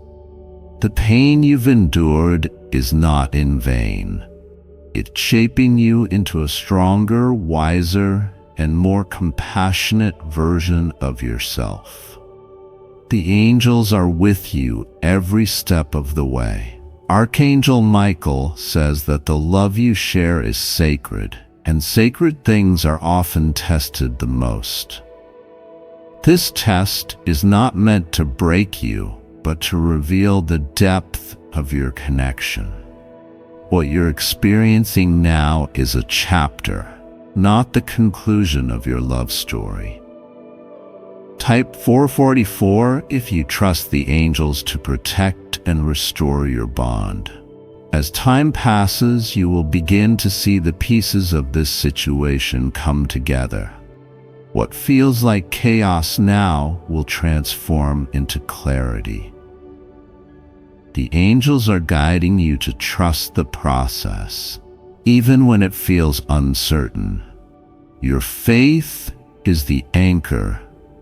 The pain you've endured is not in vain. It's shaping you into a stronger, wiser, and more compassionate version of yourself. The angels are with you every step of the way. Archangel Michael says that the love you share is sacred, and sacred things are often tested the most. This test is not meant to break you, but to reveal the depth of your connection. What you're experiencing now is a chapter, not the conclusion of your love story. Type 444 if you trust the angels to protect and restore your bond. As time passes, you will begin to see the pieces of this situation come together. What feels like chaos now will transform into clarity. The angels are guiding you to trust the process, even when it feels uncertain. Your faith is the anchor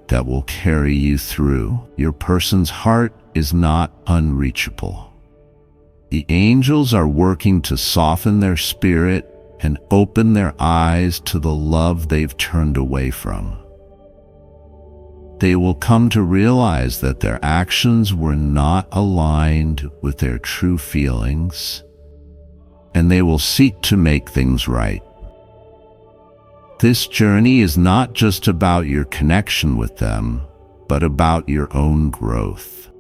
that will carry you through. Your person's heart is not unreachable. The angels are working to soften their spirit and open their eyes to the love they've turned away from. They will come to realize that their actions were not aligned with their true feelings, and they will seek to make things right. This journey is not just about your connection with them, but about your own growth.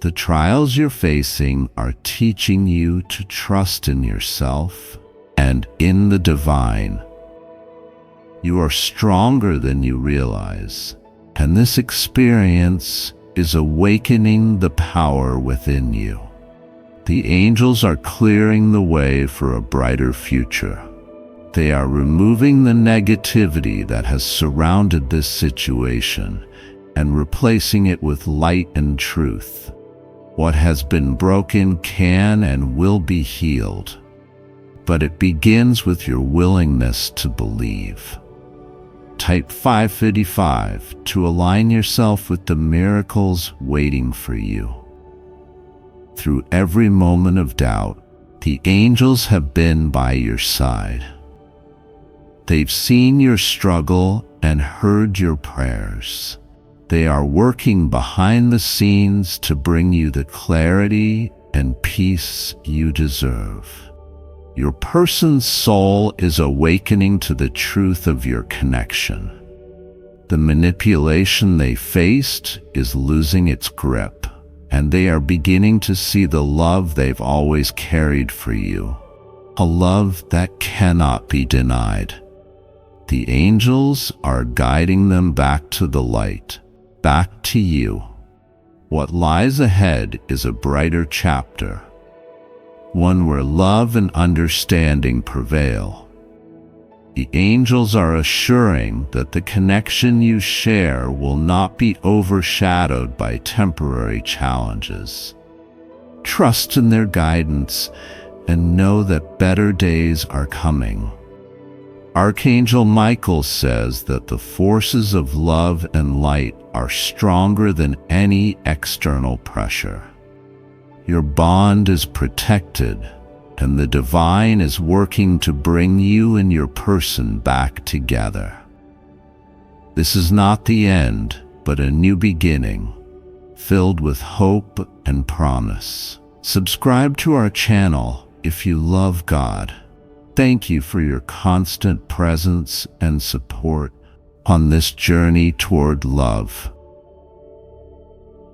The trials you're facing are teaching you to trust in yourself and in the divine. You are stronger than you realize, and this experience is awakening the power within you. The angels are clearing the way for a brighter future. They are removing the negativity that has surrounded this situation and replacing it with light and truth. What has been broken can and will be healed, but it begins with your willingness to believe. Type 555 to align yourself with the miracles waiting for you. Through every moment of doubt, the angels have been by your side. They've seen your struggle and heard your prayers. They are working behind the scenes to bring you the clarity and peace you deserve. Your person's soul is awakening to the truth of your connection. The manipulation they faced is losing its grip, and they are beginning to see the love they've always carried for you, a love that cannot be denied. The angels are guiding them back to the light, back to you. What lies ahead is a brighter chapter, one where love and understanding prevail. The angels are assuring that the connection you share will not be overshadowed by temporary challenges. Trust in their guidance and know that better days are coming. Archangel Michael says that the forces of love and light are stronger than any external pressure. Your bond is protected, and the divine is working to bring you and your person back together. This is not the end, but a new beginning, filled with hope and promise. Subscribe to our channel if you love God. Thank you for your constant presence and support on this journey toward love.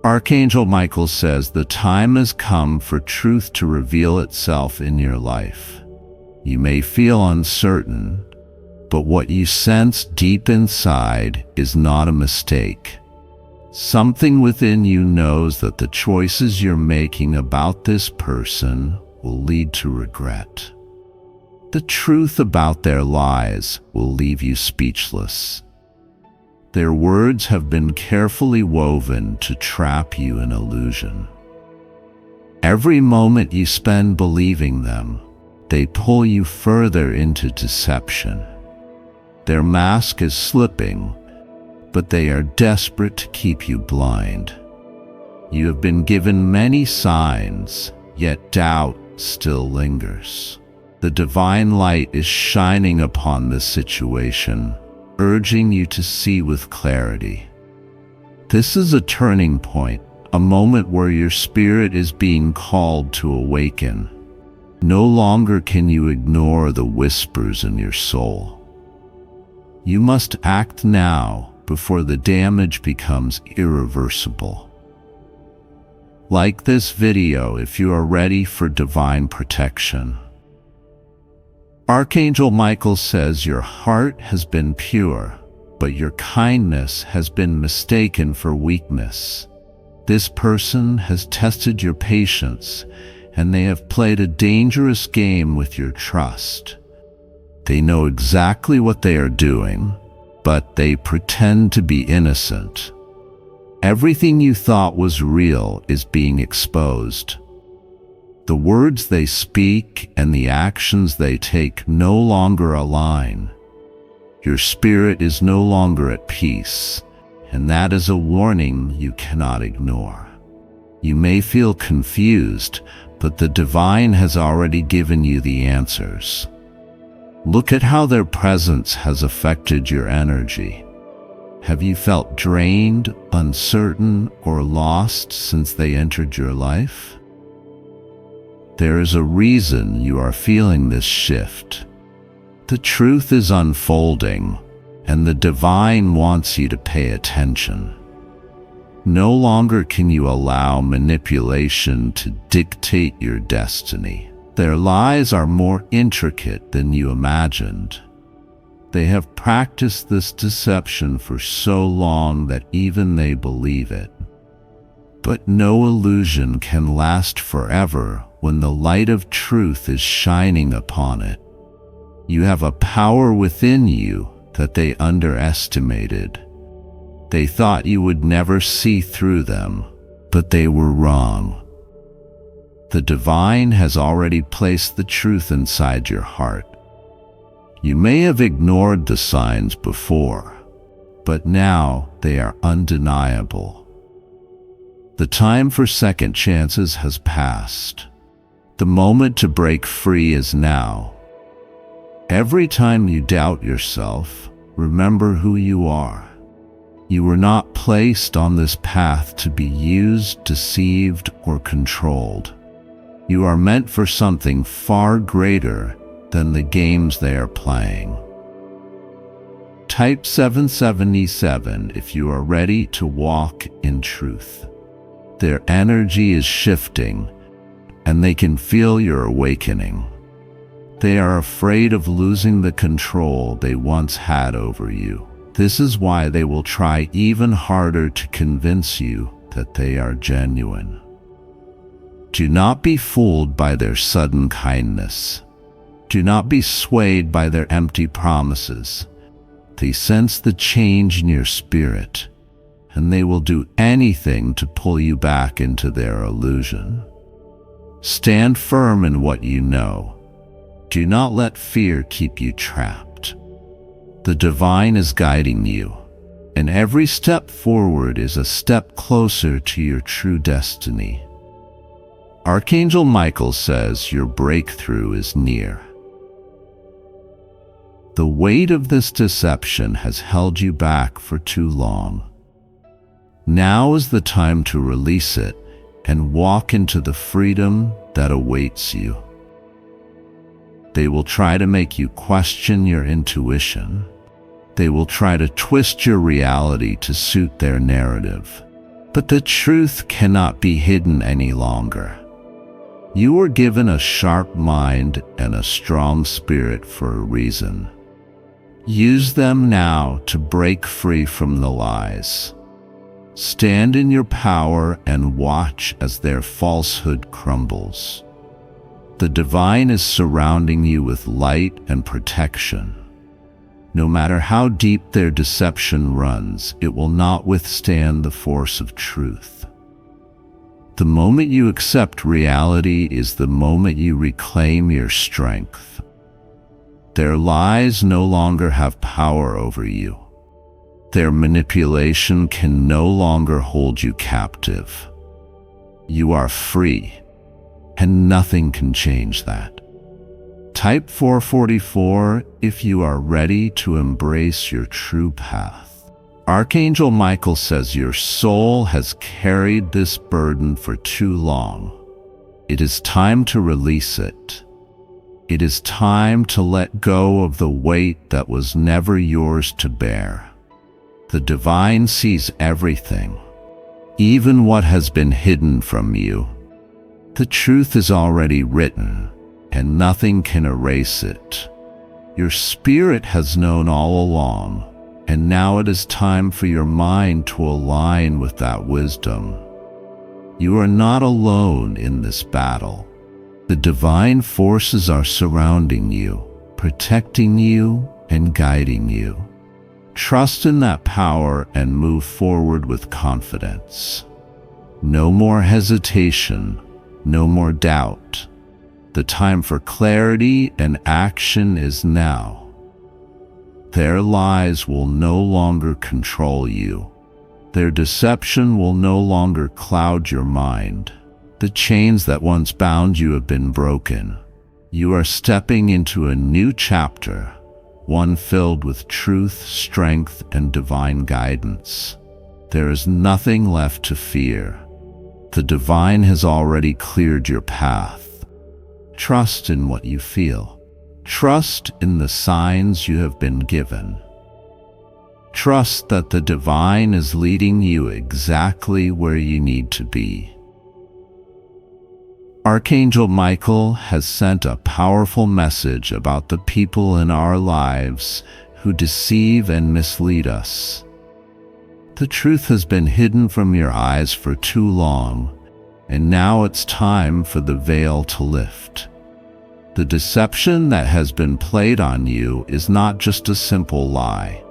Archangel Michael says the time has come for truth to reveal itself in your life. You may feel uncertain, but what you sense deep inside is not a mistake. Something within you knows that the choices you're making about this person will lead to regret. The truth about their lies will leave you speechless. Their words have been carefully woven to trap you in illusion. Every moment you spend believing them, they pull you further into deception. Their mask is slipping, but they are desperate to keep you blind. You have been given many signs, yet doubt still lingers. The divine light is shining upon this situation, urging you to see with clarity. This is a turning point, a moment where your spirit is being called to awaken. No longer can you ignore the whispers in your soul. You must act now before the damage becomes irreversible. Like this video if you are ready for divine protection. Archangel Michael says your heart has been pure, but your kindness has been mistaken for weakness. This person has tested your patience, and they have played a dangerous game with your trust. They know exactly what they are doing, but they pretend to be innocent. Everything you thought was real is being exposed. The words they speak and the actions they take no longer align. Your spirit is no longer at peace, and that is a warning you cannot ignore. You may feel confused, but the divine has already given you the answers. Look at how their presence has affected your energy. Have you felt drained, uncertain, or lost since they entered your life? There is a reason you are feeling this shift. The truth is unfolding, and the divine wants you to pay attention. No longer can you allow manipulation to dictate your destiny. Their lies are more intricate than you imagined. They have practiced this deception for so long that even they believe it. But no illusion can last forever when the light of truth is shining upon it. You have a power within you that they underestimated. They thought you would never see through them, but they were wrong. The divine has already placed the truth inside your heart. You may have ignored the signs before, but now they are undeniable. The time for second chances has passed. The moment to break free is now. Every time you doubt yourself, remember who you are. You were not placed on this path to be used, deceived, or controlled. You are meant for something far greater than the games they are playing. Type 777 if you are ready to walk in truth. Their energy is shifting, and they can feel your awakening. They are afraid of losing the control they once had over you. This is why they will try even harder to convince you that they are genuine. Do not be fooled by their sudden kindness. Do not be swayed by their empty promises. They sense the change in your spirit, and they will do anything to pull you back into their illusion. Stand firm in what you know. Do not let fear keep you trapped. The divine is guiding you, and every step forward is a step closer to your true destiny. Archangel Michael says your breakthrough is near. The weight of this deception has held you back for too long. Now is the time to release it and walk into the freedom that awaits you. They will try to make you question your intuition. They will try to twist your reality to suit their narrative. But the truth cannot be hidden any longer. You were given a sharp mind and a strong spirit for a reason. Use them now to break free from the lies. Stand in your power and watch as their falsehood crumbles. The divine is surrounding you with light and protection. No matter how deep their deception runs, it will not withstand the force of truth. The moment you accept reality is the moment you reclaim your strength. Their lies no longer have power over you. Their manipulation can no longer hold you captive. You are free, and nothing can change that. Type 444 if you are ready to embrace your true path. Archangel Michael says your soul has carried this burden for too long. It is time to release it. It is time to let go of the weight that was never yours to bear. The divine sees everything, even what has been hidden from you. The truth is already written, and nothing can erase it. Your spirit has known all along, and now it is time for your mind to align with that wisdom. You are not alone in this battle. The divine forces are surrounding you, protecting you, and guiding you. Trust in that power and move forward with confidence. No more hesitation, no more doubt. The time for clarity and action is now. Their lies will no longer control you. Their deception will no longer cloud your mind. The chains that once bound you have been broken. You are stepping into a new chapter, one filled with truth, strength, and divine guidance. There is nothing left to fear. The divine has already cleared your path. Trust in what you feel. Trust in the signs you have been given. Trust that the divine is leading you exactly where you need to be. Archangel Michael has sent a powerful message about the people in our lives who deceive and mislead us. The truth has been hidden from your eyes for too long, and now it's time for the veil to lift. The deception that has been played on you is not just a simple lie.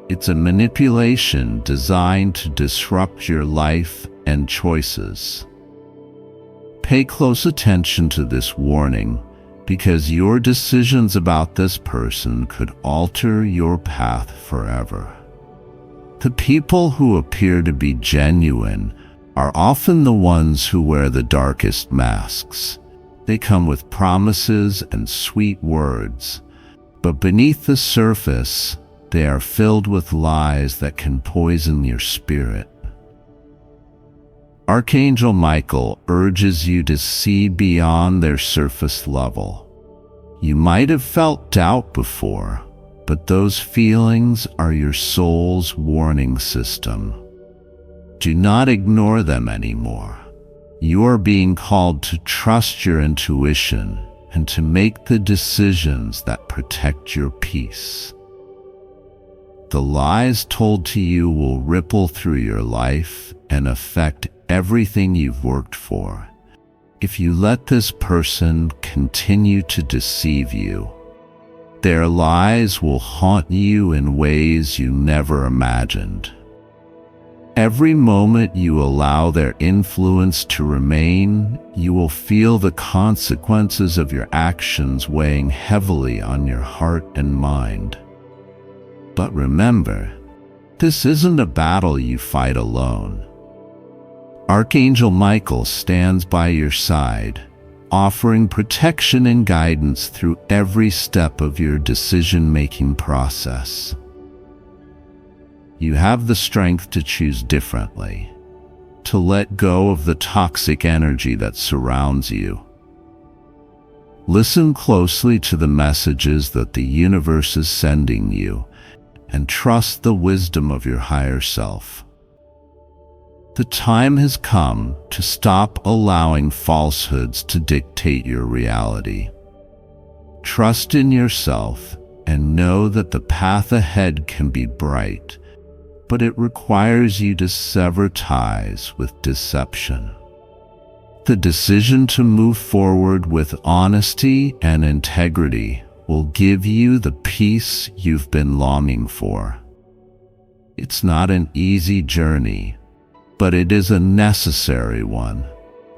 It's a manipulation designed to disrupt your life and choices. Pay close attention to this warning, because your decisions about this person could alter your path forever. The people who appear to be genuine are often the ones who wear the darkest masks. They come with promises and sweet words, but beneath the surface, they are filled with lies that can poison your spirit. Archangel Michael urges you to see beyond their surface level. You might have felt doubt before, but those feelings are your soul's warning system. Do not ignore them anymore. You are being called to trust your intuition and to make the decisions that protect your peace. The lies told to you will ripple through your life and affect everything you've worked for. If you let this person continue to deceive you, their lies will haunt you in ways you never imagined. Every moment you allow their influence to remain, you will feel the consequences of your actions weighing heavily on your heart and mind. But remember, this isn't a battle you fight alone. Archangel Michael stands by your side, offering protection and guidance through every step of your decision-making process. You have the strength to choose differently, to let go of the toxic energy that surrounds you. Listen closely to the messages that the universe is sending you, and trust the wisdom of your higher self. The time has come to stop allowing falsehoods to dictate your reality. Trust in yourself and know that the path ahead can be bright, but it requires you to sever ties with deception. The decision to move forward with honesty and integrity will give you the peace you've been longing for. It's not an easy journey, but it is a necessary one.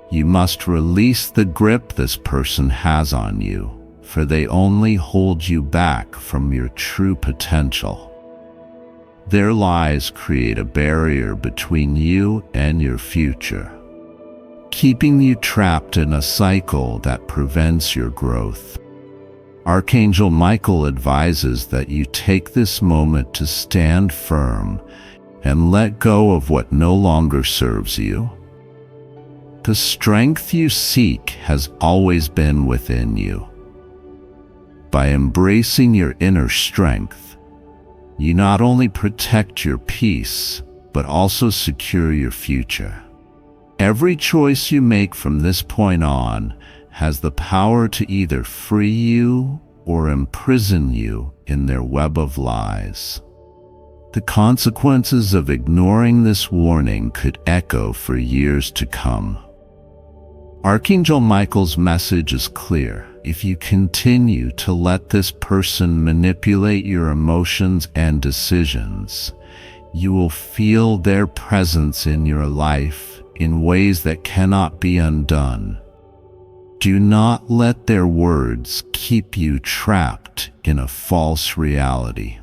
You must release the grip this person has on you, for they only hold you back from your true potential. Their lies create a barrier between you and your future, keeping you trapped in a cycle that prevents your growth. Archangel Michael advises that you take this moment to stand firm and let go of what no longer serves you. The strength you seek has always been within you. By embracing your inner strength, you not only protect your peace, but also secure your future. Every choice you make from this point on has the power to either free you or imprison you in their web of lies. The consequences of ignoring this warning could echo for years to come. Archangel Michael's message is clear. If you continue to let this person manipulate your emotions and decisions, you will feel their presence in your life in ways that cannot be undone. Do not let their words keep you trapped in a false reality.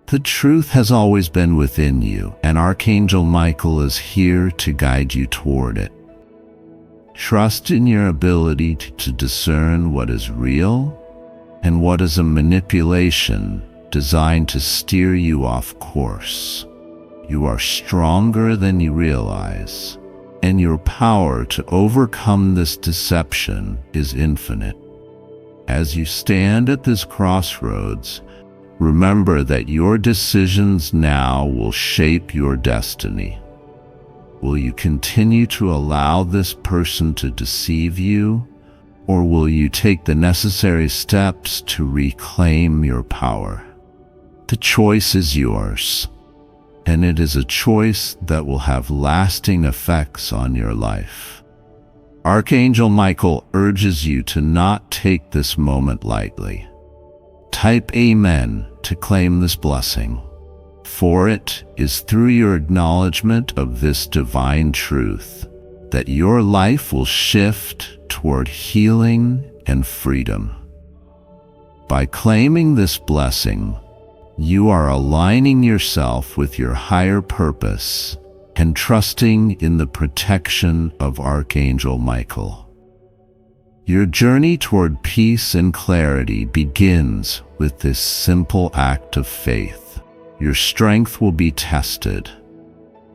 The truth has always been within you, and Archangel Michael is here to guide you toward it. Trust in your ability to discern what is real and what is a manipulation designed to steer you off course. You are stronger than you realize, and your power to overcome this deception is infinite. As you stand at this crossroads, remember that your decisions now will shape your destiny. Will you continue to allow this person to deceive you, or will you take the necessary steps to reclaim your power? The choice is yours, and it is a choice that will have lasting effects on your life. Archangel Michael urges you to not take this moment lightly. Type Amen to claim this blessing, for it is through your acknowledgement of this divine truth that your life will shift toward healing and freedom. By claiming this blessing, you are aligning yourself with your higher purpose and trusting in the protection of Archangel Michael. Your journey toward peace and clarity begins with this simple act of faith. Your strength will be tested,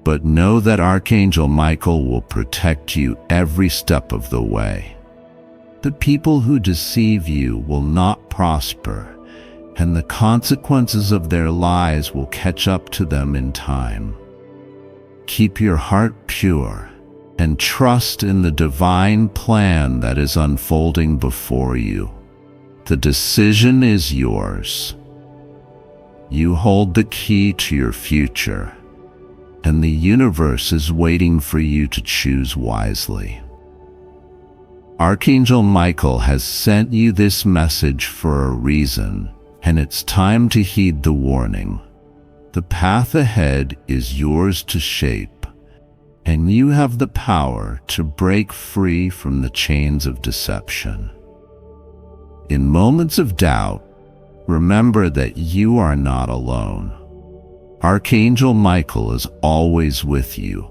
but know that Archangel Michael will protect you every step of the way. The people who deceive you will not prosper, and the consequences of their lies will catch up to them in time. Keep your heart pure and trust in the divine plan that is unfolding before you. The decision is yours. You hold the key to your future, and the universe is waiting for you to choose wisely. Archangel Michael has sent you this message for a reason, and it's time to heed the warning. The path ahead is yours to shape, and you have the power to break free from the chains of deception. In moments of doubt, remember that you are not alone. Archangel Michael is always with you,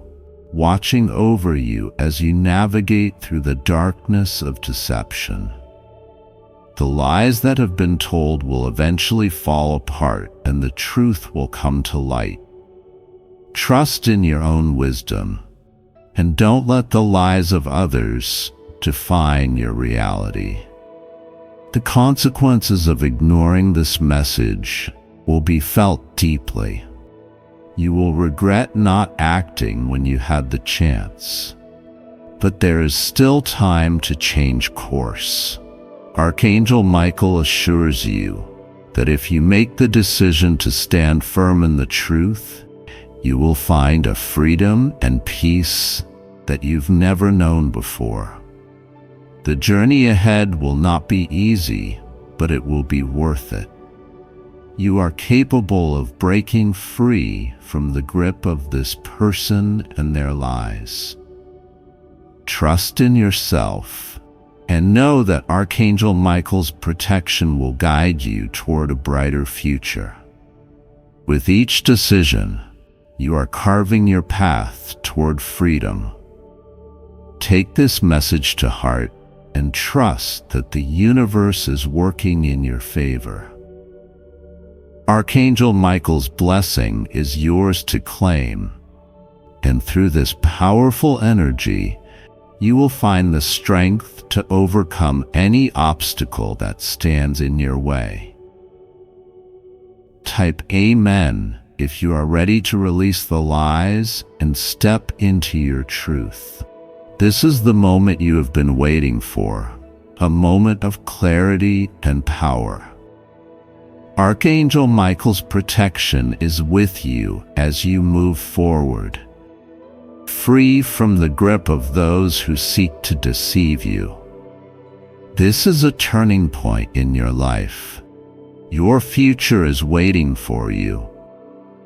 watching over you as you navigate through the darkness of deception. The lies that have been told will eventually fall apart, and the truth will come to light. Trust in your own wisdom, and don't let the lies of others define your reality. The consequences of ignoring this message will be felt deeply. You will regret not acting when you had the chance, but there is still time to change course. Archangel Michael assures you that if you make the decision to stand firm in the truth, you will find a freedom and peace that you've never known before. The journey ahead will not be easy, but it will be worth it. You are capable of breaking free from the grip of this person and their lies. Trust in yourself and know that Archangel Michael's protection will guide you toward a brighter future. With each decision, you are carving your path toward freedom. Take this message to heart and trust that the universe is working in your favor. Archangel Michael's blessing is yours to claim, and through this powerful energy, you will find the strength to overcome any obstacle that stands in your way. Type Amen if you are ready to release the lies and step into your truth. This is the moment you have been waiting for, a moment of clarity and power. Archangel Michael's protection is with you as you move forward, free from the grip of those who seek to deceive you. This is a turning point in your life. Your future is waiting for you,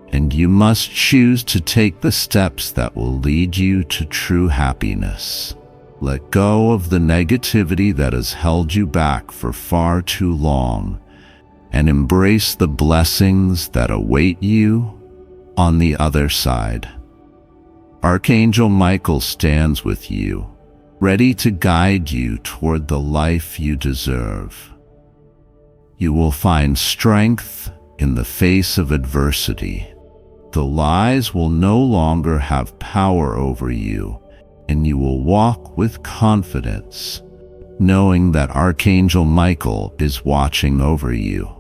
and you must choose to take the steps that will lead you to true happiness. Let go of the negativity that has held you back for far too long, and embrace the blessings that await you on the other side. Archangel Michael stands with you, ready to guide you toward the life you deserve. You will find strength in the face of adversity. The lies will no longer have power over you, and you will walk with confidence, knowing that Archangel Michael is watching over you.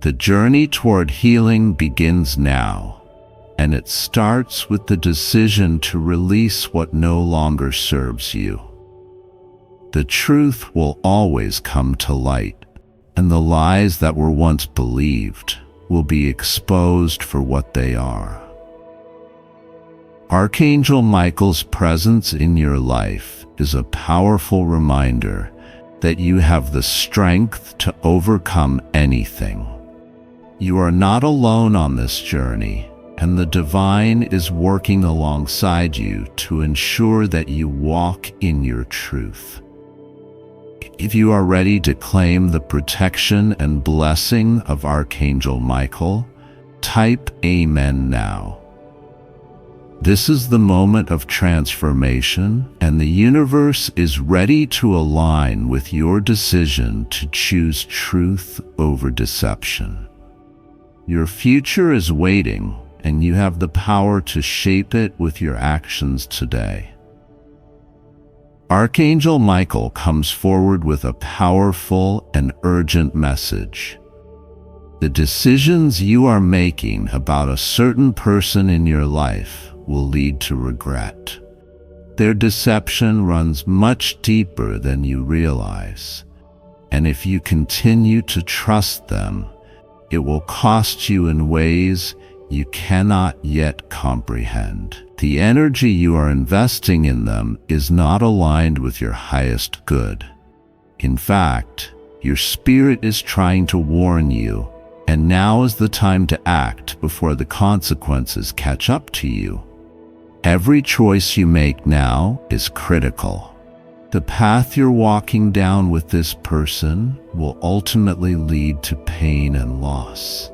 The journey toward healing begins now, and it starts with the decision to release what no longer serves you. The truth will always come to light, and the lies that were once believed will be exposed for what they are. Archangel Michael's presence in your life is a powerful reminder that you have the strength to overcome anything. You are not alone on this journey, and the divine is working alongside you to ensure that you walk in your truth. If you are ready to claim the protection and blessing of Archangel Michael, type Amen now. This is the moment of transformation, and the universe is ready to align with your decision to choose truth over deception. Your future is waiting, and you have the power to shape it with your actions today. Archangel Michael comes forward with a powerful and urgent message. The decisions you are making about a certain person in your life will lead to regret. Their deception runs much deeper than you realize, and if you continue to trust them, it will cost you in ways you cannot yet comprehend. The energy you are investing in them is not aligned with your highest good. In fact, your spirit is trying to warn you, and now is the time to act before the consequences catch up to you. Every choice you make now is critical. The path you're walking down with this person will ultimately lead to pain and loss.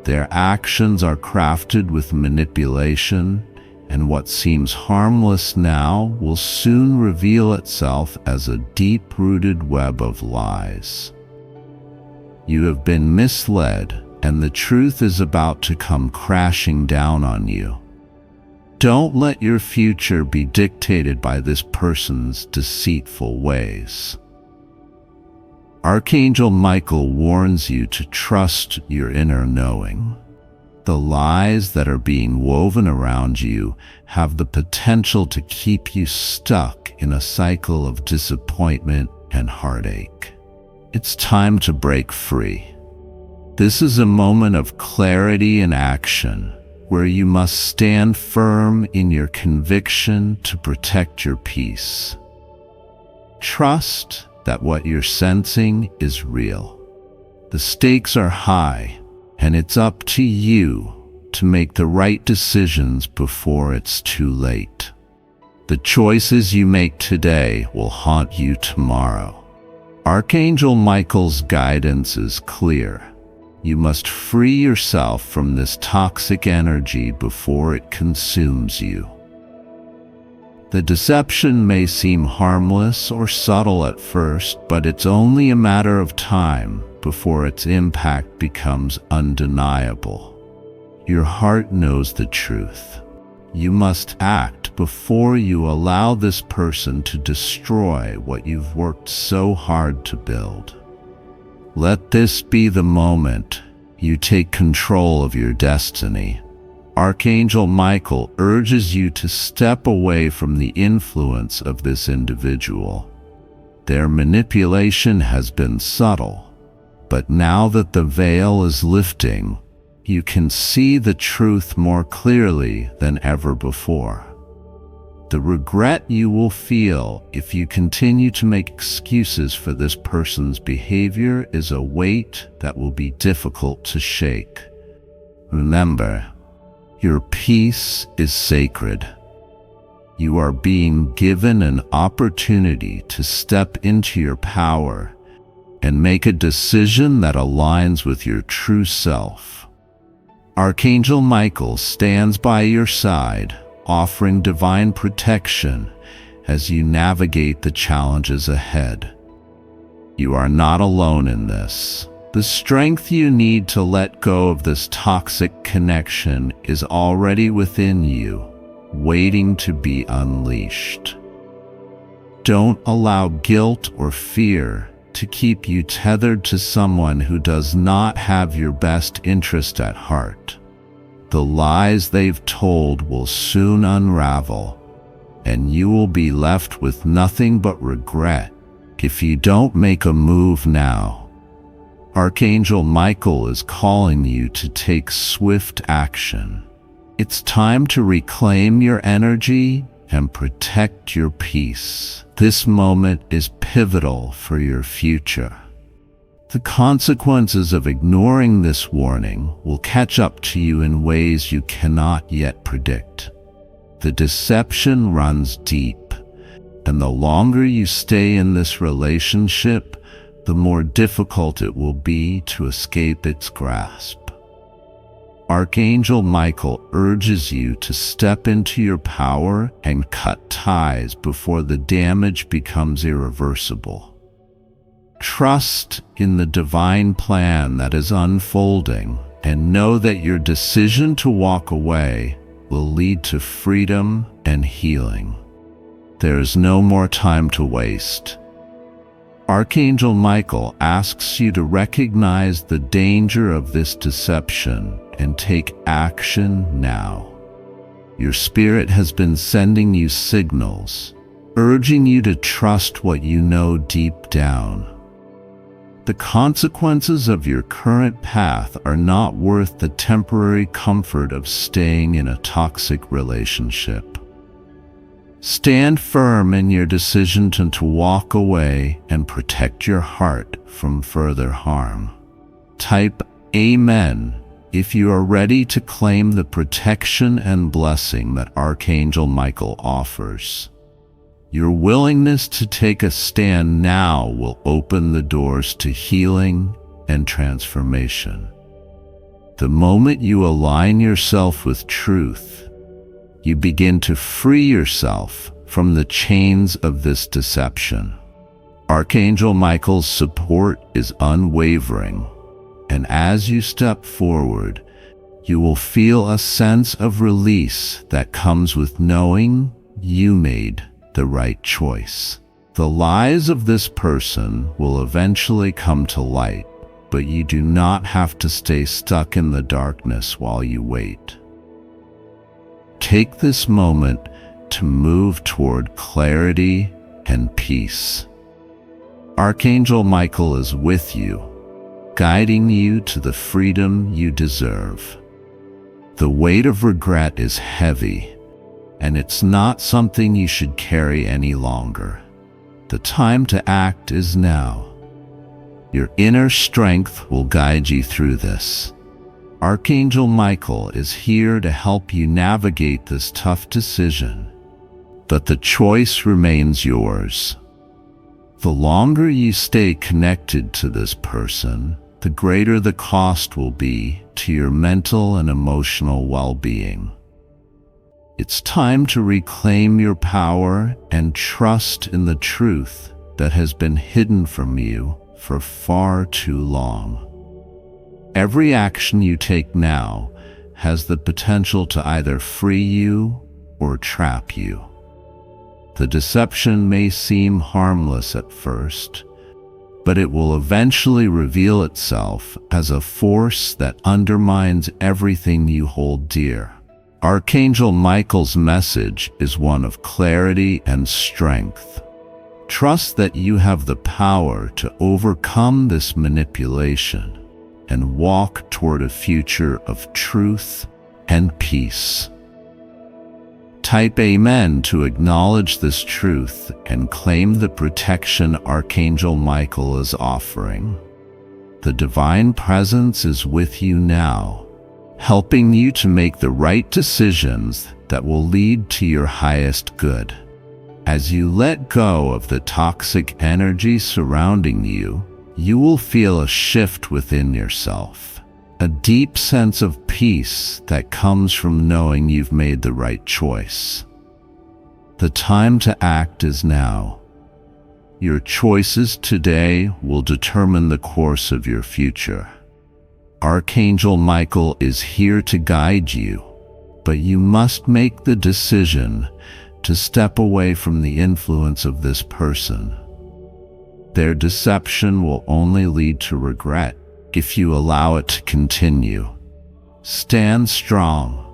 Their actions are crafted with manipulation, and what seems harmless now will soon reveal itself as a deep-rooted web of lies. You have been misled, and the truth is about to come crashing down on you. Don't let your future be dictated by this person's deceitful ways. Archangel Michael warns you to trust your inner knowing. The lies that are being woven around you have the potential to keep you stuck in a cycle of disappointment and heartache. It's time to break free. This is a moment of clarity and action, where you must stand firm in your conviction to protect your peace. Trust that what you're sensing is real. The stakes are high, and it's up to you to make the right decisions before it's too late. The choices you make today will haunt you tomorrow. Archangel Michael's guidance is clear. You must free yourself from this toxic energy before it consumes you. The deception may seem harmless or subtle at first, but it's only a matter of time before its impact becomes undeniable. Your heart knows the truth. You must act before you allow this person to destroy what you've worked so hard to build. Let this be the moment you take control of your destiny. Archangel Michael urges you to step away from the influence of this individual. Their manipulation has been subtle, but now that the veil is lifting, you can see the truth more clearly than ever before. The regret you will feel if you continue to make excuses for this person's behavior is a weight that will be difficult to shake. Remember, your peace is sacred. You are being given an opportunity to step into your power and make a decision that aligns with your true self. Archangel Michael stands by your side, offering divine protection as you navigate the challenges ahead. You are not alone in this. The strength you need to let go of this toxic connection is already within you, waiting to be unleashed. Don't allow guilt or fear to keep you tethered to someone who does not have your best interest at heart. The lies they've told will soon unravel, and you will be left with nothing but regret if you don't make a move now. Archangel Michael is calling you to take swift action. It's time to reclaim your energy and protect your peace. This moment is pivotal for your future. The consequences of ignoring this warning will catch up to you in ways you cannot yet predict. The deception runs deep, and the longer you stay in this relationship, the more difficult it will be to escape its grasp. Archangel Michael urges you to step into your power and cut ties before the damage becomes irreversible. Trust in the divine plan that is unfolding, and know that your decision to walk away will lead to freedom and healing. There is no more time to waste. Archangel Michael asks you to recognize the danger of this deception and take action now. Your spirit has been sending you signals, urging you to trust what you know deep down. The consequences of your current path are not worth the temporary comfort of staying in a toxic relationship. Stand firm in your decision to walk away and protect your heart from further harm. Type Amen if you are ready to claim the protection and blessing that Archangel Michael offers. Your willingness to take a stand now will open the doors to healing and transformation. The moment you align yourself with truth, you begin to free yourself from the chains of this deception. Archangel Michael's support is unwavering, and as you step forward, you will feel a sense of release that comes with knowing you made the right choice. The lies of this person will eventually come to light, but you do not have to stay stuck in the darkness while you wait. Take this moment to move toward clarity and peace. Archangel Michael is with you, guiding you to the freedom you deserve. The weight of regret is heavy, and it's not something you should carry any longer. The time to act is now. Your inner strength will guide you through this. Archangel Michael is here to help you navigate this tough decision, but the choice remains yours. The longer you stay connected to this person, the greater the cost will be to your mental and emotional well-being. It's time to reclaim your power and trust in the truth that has been hidden from you for far too long. Every action you take now has the potential to either free you or trap you. The deception may seem harmless at first, but it will eventually reveal itself as a force that undermines everything you hold dear. Archangel Michael's message is one of clarity and strength. Trust that you have the power to overcome this manipulation and walk toward a future of truth and peace. Type Amen to acknowledge this truth and claim the protection Archangel Michael is offering. The divine presence is with you now, helping you to make the right decisions that will lead to your highest good. As you let go of the toxic energy surrounding you, you will feel a shift within yourself, a deep sense of peace that comes from knowing you've made the right choice. The time to act is now. Your choices today will determine the course of your future. Archangel Michael is here to guide you, but you must make the decision to step away from the influence of this person. Their deception will only lead to regret if you allow it to continue. Stand strong,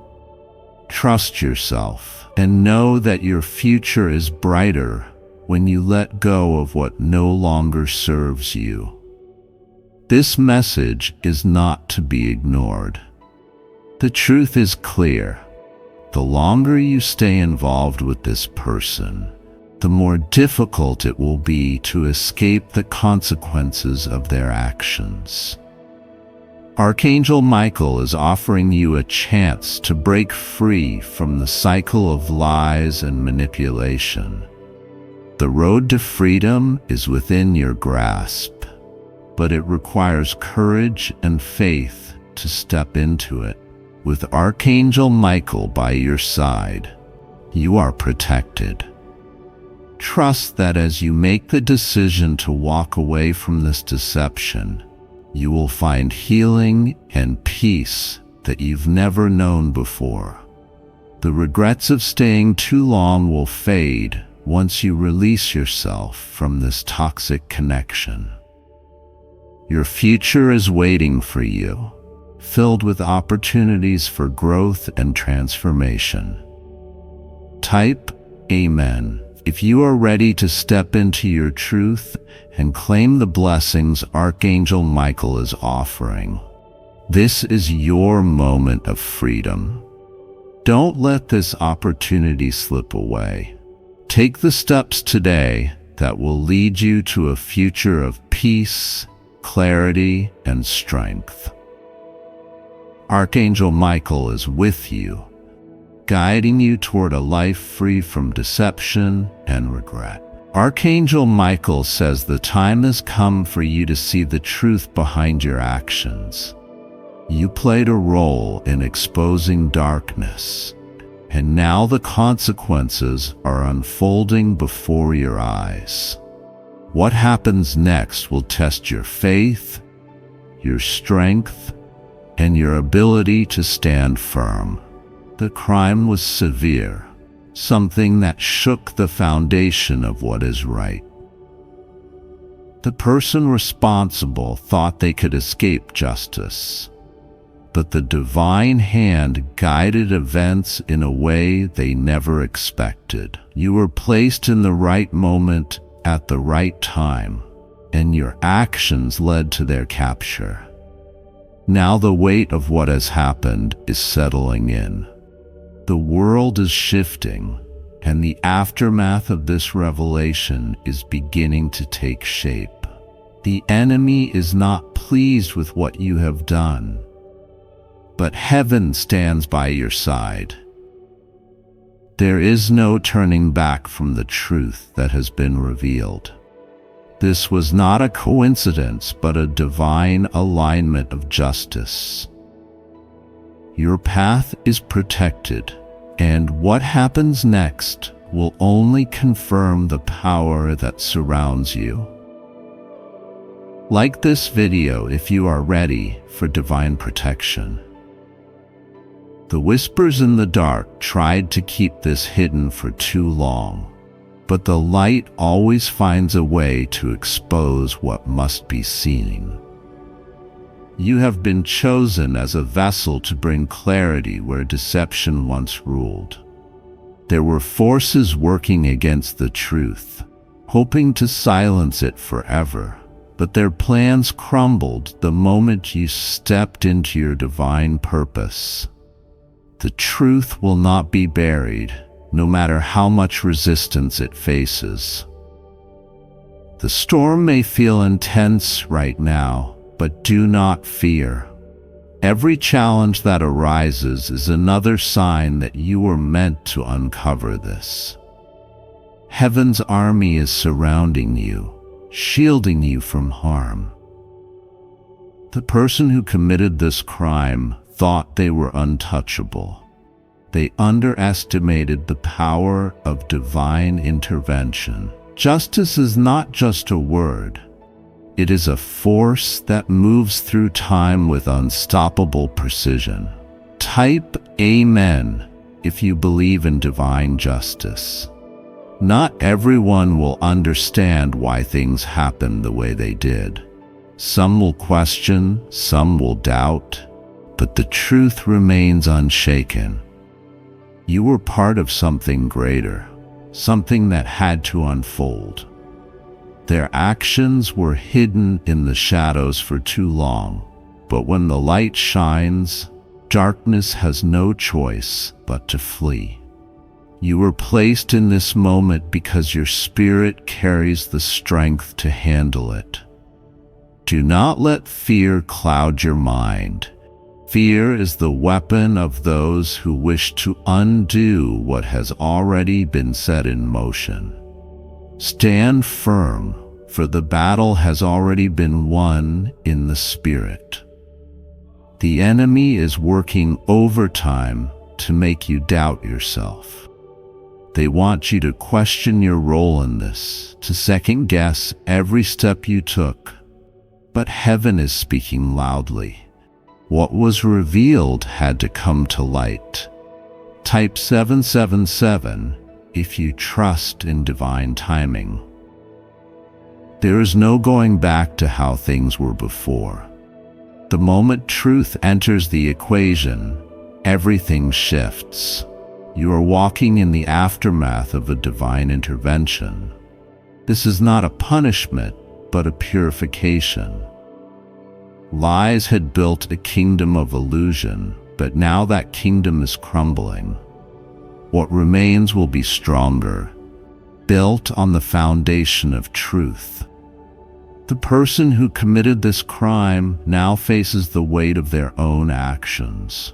trust yourself, and know that your future is brighter when you let go of what no longer serves you. This message is not to be ignored. The truth is clear. The longer you stay involved with this person, the more difficult it will be to escape the consequences of their actions. Archangel Michael is offering you a chance to break free from the cycle of lies and manipulation. The road to freedom is within your grasp, but it requires courage and faith to step into it. With Archangel Michael by your side, you are protected. Trust that as you make the decision to walk away from this deception, you will find healing and peace that you've never known before. The regrets of staying too long will fade once you release yourself from this toxic connection. Your future is waiting for you, filled with opportunities for growth and transformation. Type Amen if you are ready to step into your truth and claim the blessings Archangel Michael is offering. This is your moment of freedom. Don't let this opportunity slip away. Take the steps today that will lead you to a future of peace, clarity, and strength. Archangel Michael is with you, guiding you toward a life free from deception and regret. Archangel Michael says the time has come for you to see the truth behind your actions. You played a role in exposing darkness, and now the consequences are unfolding before your eyes. What happens next will test your faith, your strength, and your ability to stand firm. The crime was severe, something that shook the foundation of what is right. The person responsible thought they could escape justice, but the divine hand guided events in a way they never expected. You were placed in the right moment at the right time, and your actions led to their capture. Now the weight of what has happened is settling in. The world is shifting, and the aftermath of this revelation is beginning to take shape. The enemy is not pleased with what you have done, but heaven stands by your side. There is no turning back from the truth that has been revealed. This was not a coincidence, but a divine alignment of justice. Your path is protected, and what happens next will only confirm the power that surrounds you. Like this video if you are ready for divine protection. The whispers in the dark tried to keep this hidden for too long, but the light always finds a way to expose what must be seen. You have been chosen as a vessel to bring clarity where deception once ruled. There were forces working against the truth, hoping to silence it forever, but their plans crumbled the moment you stepped into your divine purpose. The truth will not be buried, no matter how much resistance it faces. The storm may feel intense right now, but do not fear. Every challenge that arises is another sign that you were meant to uncover this. Heaven's army is surrounding you, shielding you from harm. The person who committed this crime thought they were untouchable. They underestimated the power of divine intervention. Justice is not just a word. It is a force that moves through time with unstoppable precision. Type Amen if you believe in divine justice. Not everyone will understand why things happened the way they did. Some will question, some will doubt, but the truth remains unshaken. You were part of something greater, something that had to unfold. Their actions were hidden in the shadows for too long, but when the light shines, darkness has no choice but to flee. You were placed in this moment because your spirit carries the strength to handle it. Do not let fear cloud your mind. Fear is the weapon of those who wish to undo what has already been set in motion. Stand firm, for the battle has already been won in the spirit. The enemy is working overtime to make you doubt yourself. They want you to question your role in this, to second-guess every step you took. But heaven is speaking loudly. What was revealed had to come to light. Type 777 if you trust in divine timing. There is no going back to how things were before. The moment truth enters the equation, everything shifts. You are walking in the aftermath of a divine intervention. This is not a punishment, but a purification. Lies had built a kingdom of illusion, but now that kingdom is crumbling. What remains will be stronger, built on the foundation of truth. The person who committed this crime now faces the weight of their own actions.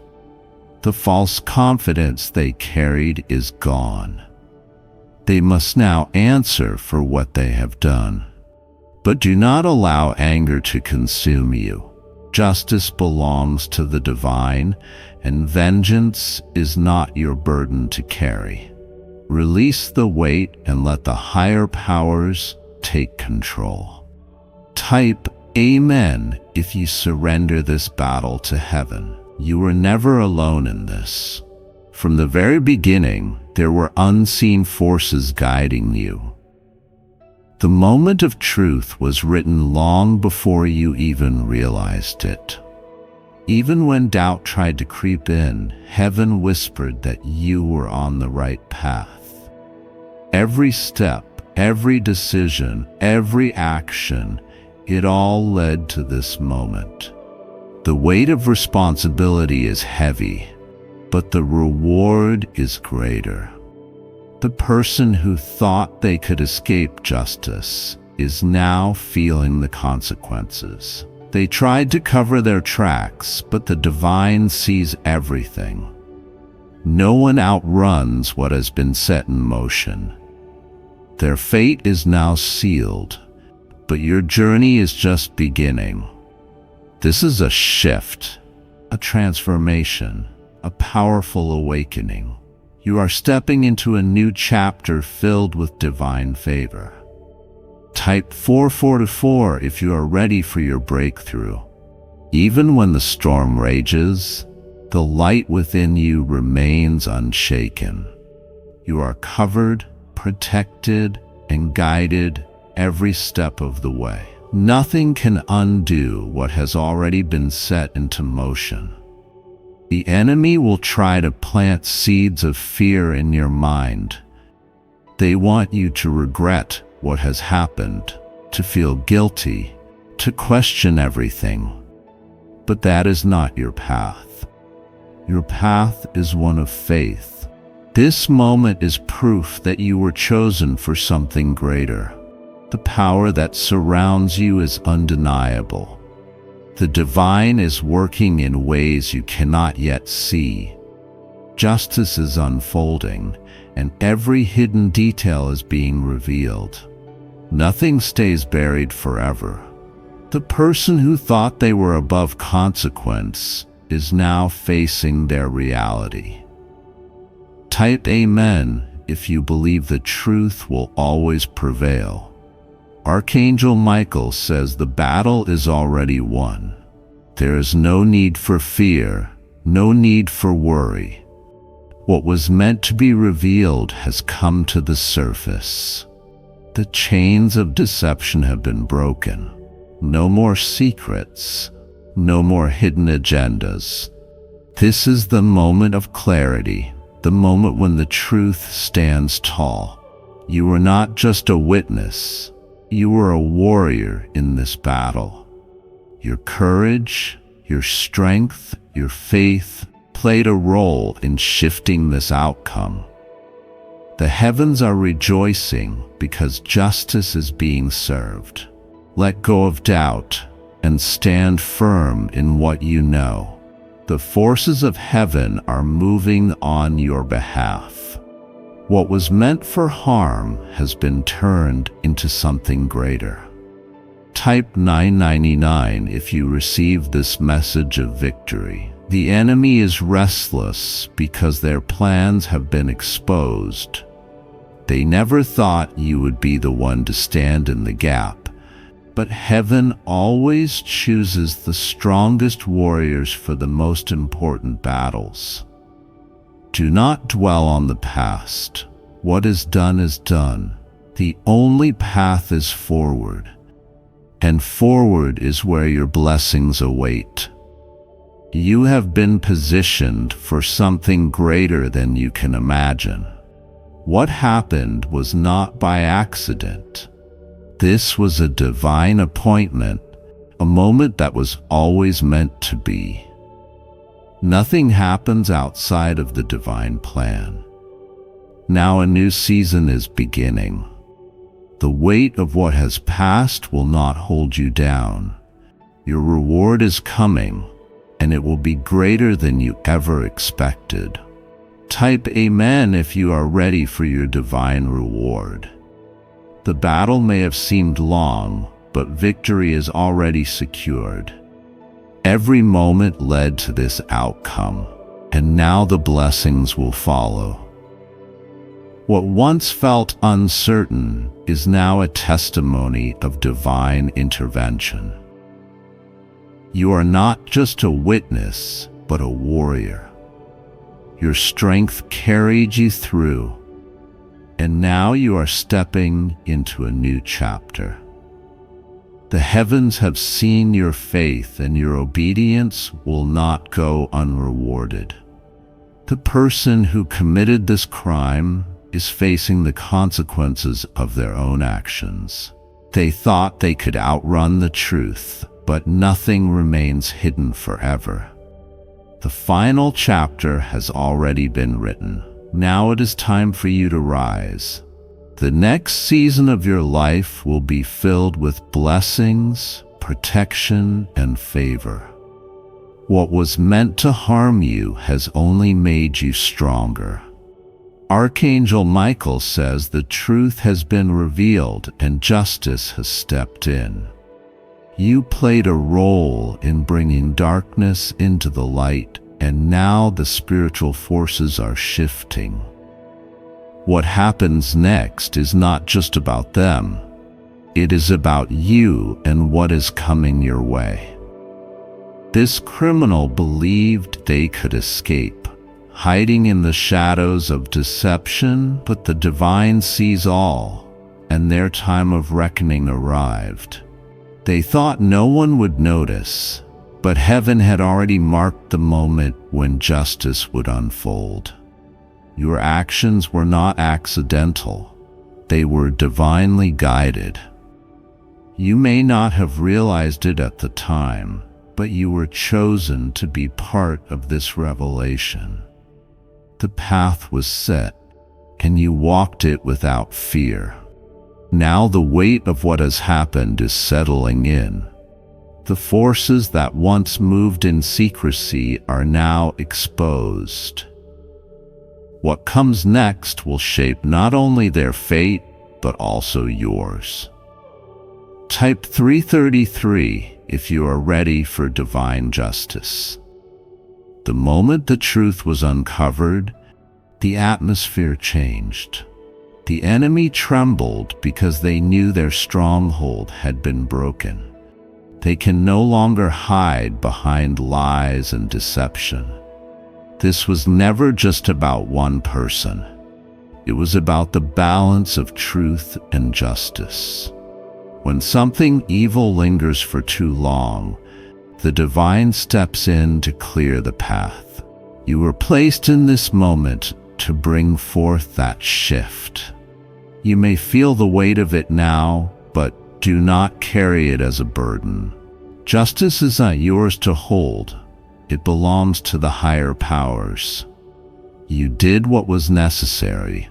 The false confidence they carried is gone. They must now answer for what they have done. But do not allow anger to consume you. Justice belongs to the divine, and vengeance is not your burden to carry. Release the weight and let the higher powers take control. Type Amen if you surrender this battle to heaven. You were never alone in this. From the very beginning, there were unseen forces guiding you. The moment of truth was written long before you even realized it. Even when doubt tried to creep in, heaven whispered that you were on the right path. Every step, every decision, every action, it all led to this moment. The weight of responsibility is heavy, but the reward is greater. The person who thought they could escape justice is now feeling the consequences. They tried to cover their tracks, but the divine sees everything. No one outruns what has been set in motion. Their fate is now sealed, but your journey is just beginning. This is a shift, a transformation, a powerful awakening. You are stepping into a new chapter filled with divine favor. Type 444 if you are ready for your breakthrough. Even when the storm rages, the light within you remains unshaken. You are covered, protected, and guided every step of the way. Nothing can undo what has already been set into motion. The enemy will try to plant seeds of fear in your mind. They want you to regret what has happened, to feel guilty, to question everything. But that is not your path. Your path is one of faith. This moment is proof that you were chosen for something greater. The power that surrounds you is undeniable. The divine is working in ways you cannot yet see. Justice is unfolding, and every hidden detail is being revealed. Nothing stays buried forever. The person who thought they were above consequence is now facing their reality. Type Amen if you believe the truth will always prevail. Archangel Michael says the battle is already won. There is no need for fear, no need for worry. What was meant to be revealed has come to the surface. The chains of deception have been broken. No more secrets, no more hidden agendas. This is the moment of clarity, the moment when the truth stands tall. You are not just a witness, you are a warrior in this battle. Your courage, your strength, your faith played a role in shifting this outcome. The heavens are rejoicing because justice is being served. Let go of doubt and stand firm in what you know. The forces of heaven are moving on your behalf. What was meant for harm has been turned into something greater. Type 999 if you receive this message of victory. The enemy is restless because their plans have been exposed. They never thought you would be the one to stand in the gap, but heaven always chooses the strongest warriors for the most important battles. Do not dwell on the past. What is done is done. The only path is forward, and forward is where your blessings await. You have been positioned for something greater than you can imagine. What happened was not by accident. This was a divine appointment, a moment that was always meant to be. Nothing happens outside of the divine plan. Now a new season is beginning. The weight of what has passed will not hold you down. Your reward is coming, and it will be greater than you ever expected. Type Amen if you are ready for your divine reward. The battle may have seemed long, but victory is already secured. Every moment led to this outcome, and now the blessings will follow. What once felt uncertain is now a testimony of divine intervention. You are not just a witness, but a warrior. Your strength carried you through, and now you are stepping into a new chapter. The heavens have seen your faith, and your obedience will not go unrewarded. The person who committed this crime is facing the consequences of their own actions. They thought they could outrun the truth, but nothing remains hidden forever. The final chapter has already been written. Now it is time for you to rise. The next season of your life will be filled with blessings, protection, and favor. What was meant to harm you has only made you stronger. Archangel Michael says the truth has been revealed and justice has stepped in. You played a role in bringing darkness into the light, and now the spiritual forces are shifting. What happens next is not just about them. It is about you and what is coming your way. This criminal believed they could escape, hiding in the shadows of deception, but the divine sees all, and their time of reckoning arrived. They thought no one would notice, but heaven had already marked the moment when justice would unfold. Your actions were not accidental. They were divinely guided. You may not have realized it at the time, but you were chosen to be part of this revelation. The path was set, and you walked it without fear. Now the weight of what has happened is settling in. The forces that once moved in secrecy are now exposed. What comes next will shape not only their fate, but also yours. Type 333 if you are ready for divine justice. The moment the truth was uncovered, the atmosphere changed. The enemy trembled because they knew their stronghold had been broken. They can no longer hide behind lies and deception. This was never just about one person. It was about the balance of truth and justice. When something evil lingers for too long, the divine steps in to clear the path. You were placed in this moment to bring forth that shift. You may feel the weight of it now, but do not carry it as a burden. Justice is not yours to hold. It belongs to the higher powers. You did what was necessary,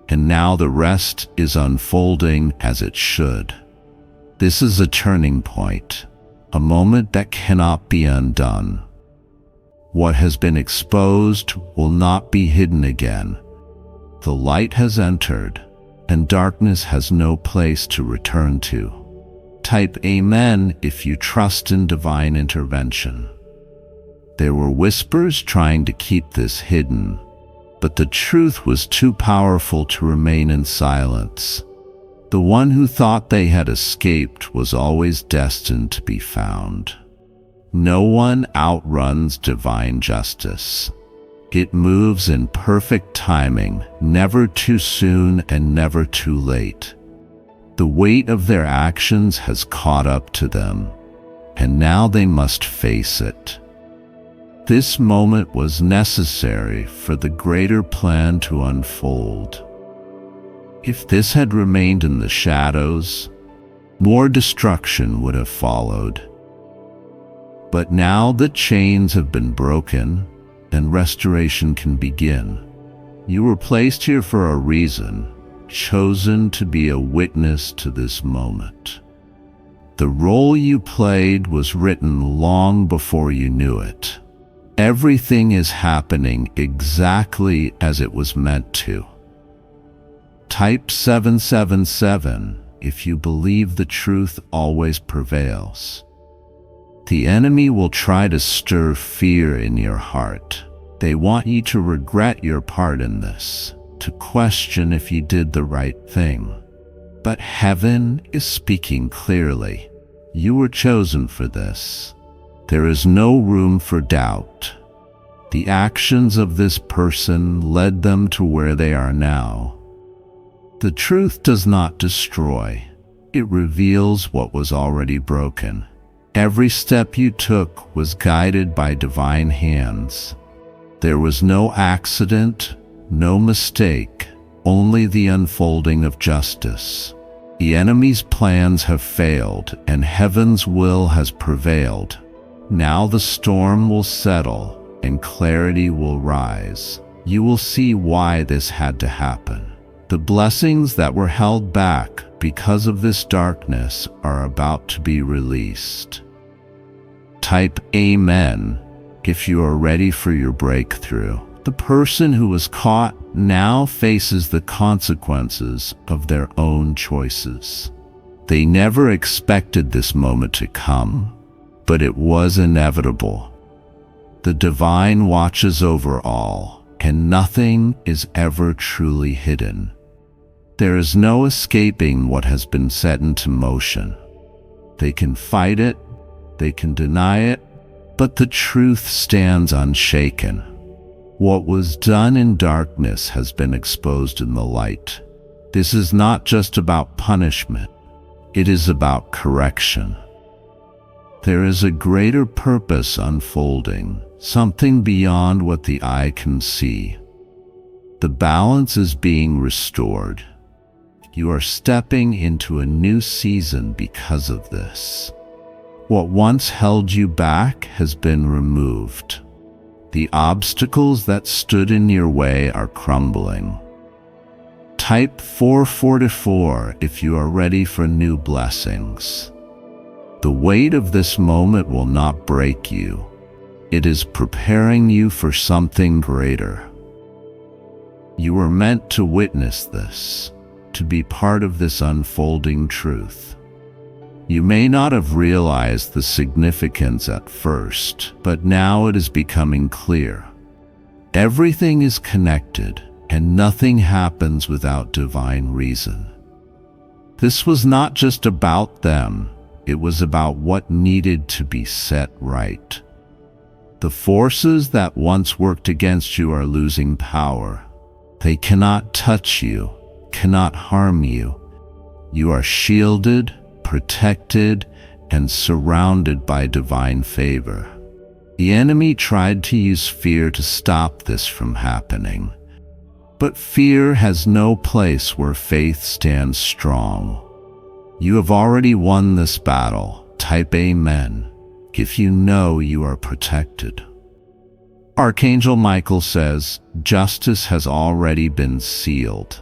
and now the rest is unfolding as it should. This is a turning point, a moment that cannot be undone. What has been exposed will not be hidden again. The light has entered, and darkness has no place to return to. Type Amen if you trust in divine intervention. There were whispers trying to keep this hidden, but the truth was too powerful to remain in silence. The one who thought they had escaped was always destined to be found. No one outruns divine justice. It moves in perfect timing, never too soon and never too late. The weight of their actions has caught up to them, and now they must face it. This moment was necessary for the greater plan to unfold. If this had remained in the shadows, more destruction would have followed. But now the chains have been broken, and restoration can begin. You were placed here for a reason, chosen to be a witness to this moment. The role you played was written long before you knew it. Everything is happening exactly as it was meant to. Type 777 if you believe the truth always prevails. The enemy will try to stir fear in your heart. They want you to regret your part in this, to question if you did the right thing. But heaven is speaking clearly. You were chosen for this. There is no room for doubt. The actions of this person led them to where they are now. The truth does not destroy. It reveals what was already broken. Every step you took was guided by divine hands. There was no accident, no mistake, only the unfolding of justice. The enemy's plans have failed, and heaven's will has prevailed. Now the storm will settle, and clarity will rise. You will see why this had to happen. The blessings that were held back because of this darkness are about to be released. Type Amen if you are ready for your breakthrough. The person who was caught now faces the consequences of their own choices. They never expected this moment to come, but it was inevitable. The divine watches over all, and nothing is ever truly hidden. There is no escaping what has been set into motion. They can fight it, they can deny it, but the truth stands unshaken. What was done in darkness has been exposed in the light. This is not just about punishment, it is about correction. There is a greater purpose unfolding, something beyond what the eye can see. The balance is being restored. You are stepping into a new season because of this. What once held you back has been removed. The obstacles that stood in your way are crumbling. Type 444 if you are ready for new blessings. The weight of this moment will not break you. It is preparing you for something greater. You were meant to witness this, to be part of this unfolding truth. You may not have realized the significance at first, but now it is becoming clear. Everything is connected, and nothing happens without divine reason. This was not just about them, it was about what needed to be set right. The forces that once worked against you are losing power. They cannot touch you, cannot harm you. You are shielded, protected, and surrounded by divine favor. The enemy tried to use fear to stop this from happening. But fear has no place where faith stands strong. You have already won this battle. Type Amen if you know you are protected. Archangel Michael says, justice has already been sealed.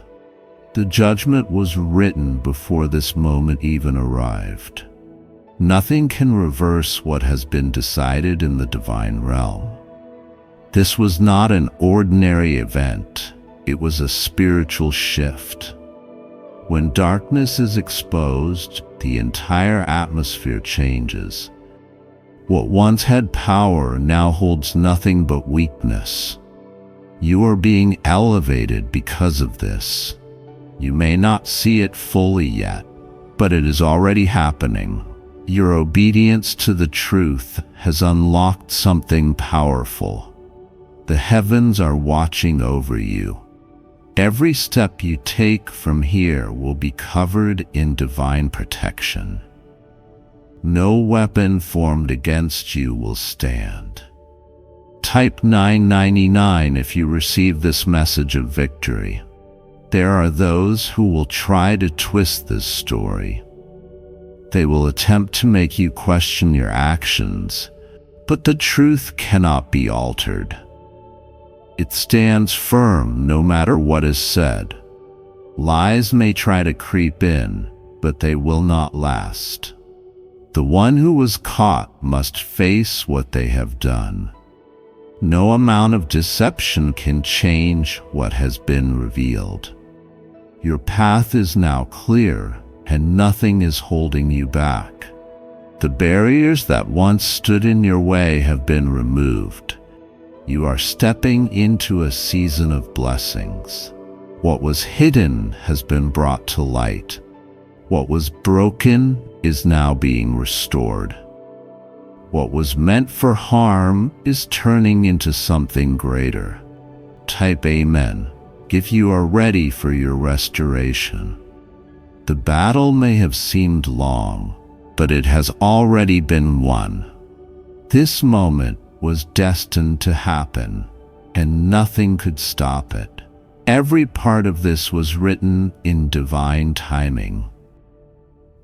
The judgment was written before this moment even arrived. Nothing can reverse what has been decided in the divine realm. This was not an ordinary event, it was a spiritual shift. When darkness is exposed, the entire atmosphere changes. What once had power now holds nothing but weakness. You are being elevated because of this. You may not see it fully yet, but it is already happening. Your obedience to the truth has unlocked something powerful. The heavens are watching over you. Every step you take from here will be covered in divine protection. No weapon formed against you will stand. Type 999 if you receive this message of victory. There are those who will try to twist this story. They will attempt to make you question your actions, but the truth cannot be altered. It stands firm no matter what is said. Lies may try to creep in, but they will not last. The one who was caught must face what they have done. No amount of deception can change what has been revealed. Your path is now clear, and nothing is holding you back. The barriers that once stood in your way have been removed. You are stepping into a season of blessings. What was hidden has been brought to light. What was broken is now being restored. What was meant for harm is turning into something greater. Type Amen if you are ready for your restoration. The battle may have seemed long, but it has already been won. This moment was destined to happen, and nothing could stop it. Every part of this was written in divine timing.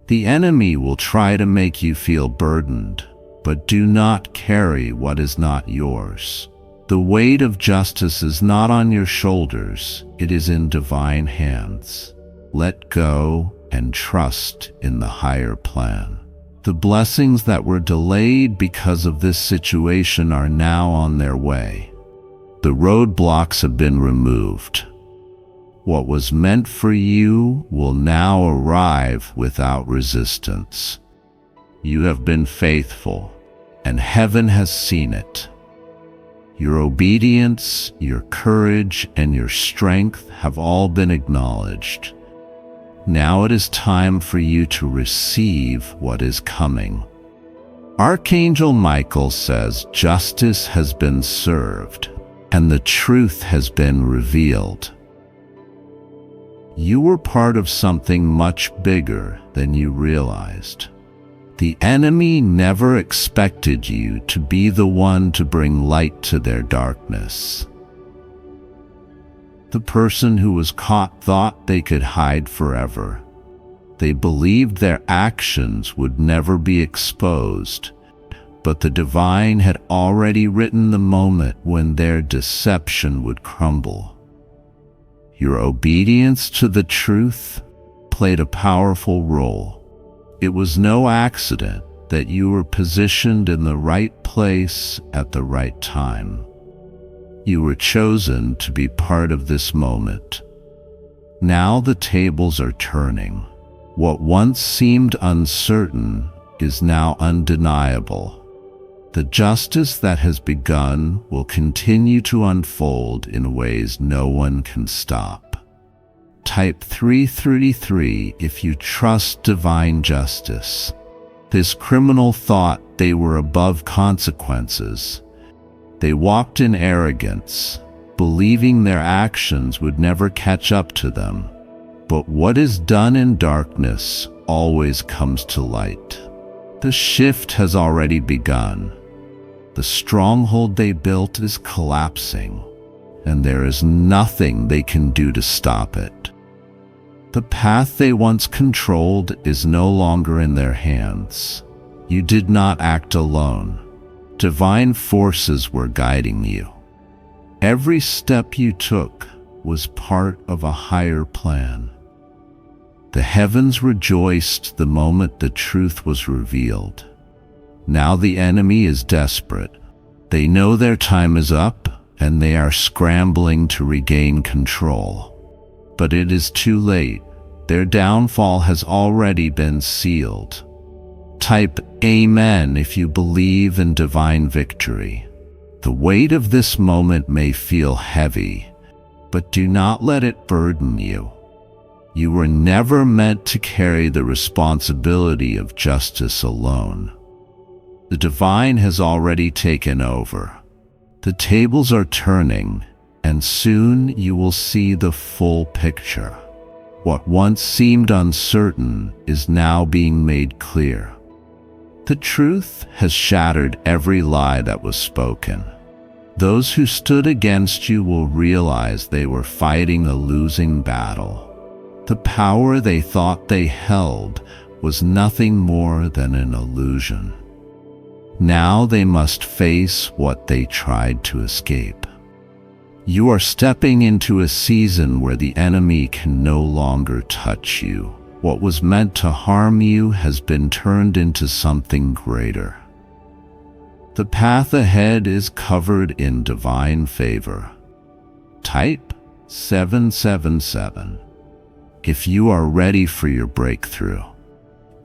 The enemy will try to make you feel burdened, but do not carry what is not yours. The weight of justice is not on your shoulders, it is in divine hands. Let go and trust in the higher plan. The blessings that were delayed because of this situation are now on their way. The roadblocks have been removed. What was meant for you will now arrive without resistance. You have been faithful, and heaven has seen it. Your obedience, your courage, and your strength have all been acknowledged. Now it is time for you to receive what is coming. Archangel Michael says justice has been served, and the truth has been revealed. You were part of something much bigger than you realized. The enemy never expected you to be the one to bring light to their darkness. The person who was caught thought they could hide forever. They believed their actions would never be exposed, but the divine had already written the moment when their deception would crumble. Your obedience to the truth played a powerful role. It was no accident that you were positioned in the right place at the right time. You were chosen to be part of this moment. Now the tables are turning. What once seemed uncertain is now undeniable. The justice that has begun will continue to unfold in ways no one can stop. Type 333 if you trust divine justice. This criminal thought they were above consequences. They walked in arrogance, believing their actions would never catch up to them. But what is done in darkness always comes to light. The shift has already begun. The stronghold they built is collapsing, and there is nothing they can do to stop it. The path they once controlled is no longer in their hands. You did not act alone. Divine forces were guiding you. Every step you took was part of a higher plan. The heavens rejoiced the moment the truth was revealed. Now the enemy is desperate. They know their time is up, and they are scrambling to regain control. But it is too late. Their downfall has already been sealed. Type Amen if you believe in divine victory. The weight of this moment may feel heavy, but do not let it burden you. You were never meant to carry the responsibility of justice alone. The divine has already taken over. The tables are turning, and soon you will see the full picture. What once seemed uncertain is now being made clear. The truth has shattered every lie that was spoken. Those who stood against you will realize they were fighting a losing battle. The power they thought they held was nothing more than an illusion. Now they must face what they tried to escape. You are stepping into a season where the enemy can no longer touch you. What was meant to harm you has been turned into something greater. The path ahead is covered in divine favor. Type 777 if you are ready for your breakthrough.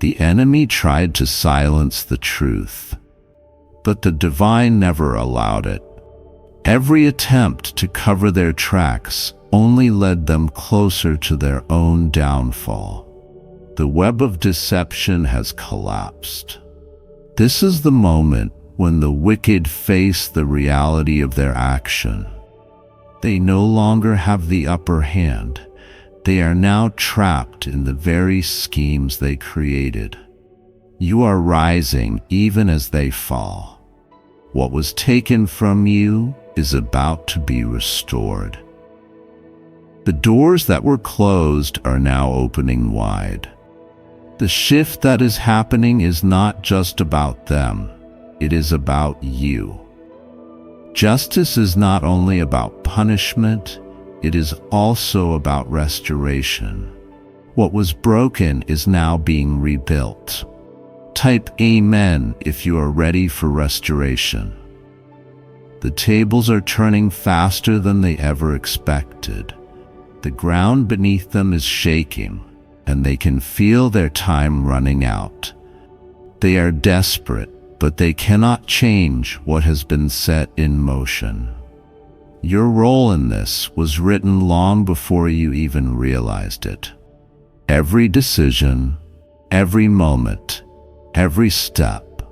The enemy tried to silence the truth, but the divine never allowed it. Every attempt to cover their tracks only led them closer to their own downfall. The web of deception has collapsed. This is the moment when the wicked face the reality of their action. They no longer have the upper hand. They are now trapped in the very schemes they created. You are rising even as they fall. What was taken from you is about to be restored. The doors that were closed are now opening wide. The shift that is happening is not just about them, it is about you. Justice is not only about punishment, it is also about restoration. What was broken is now being rebuilt. Type Amen if you are ready for restoration. The tables are turning faster than they ever expected. The ground beneath them is shaking, and they can feel their time running out. They are desperate, but they cannot change what has been set in motion. Your role in this was written long before you even realized it. Every decision, every moment, every step,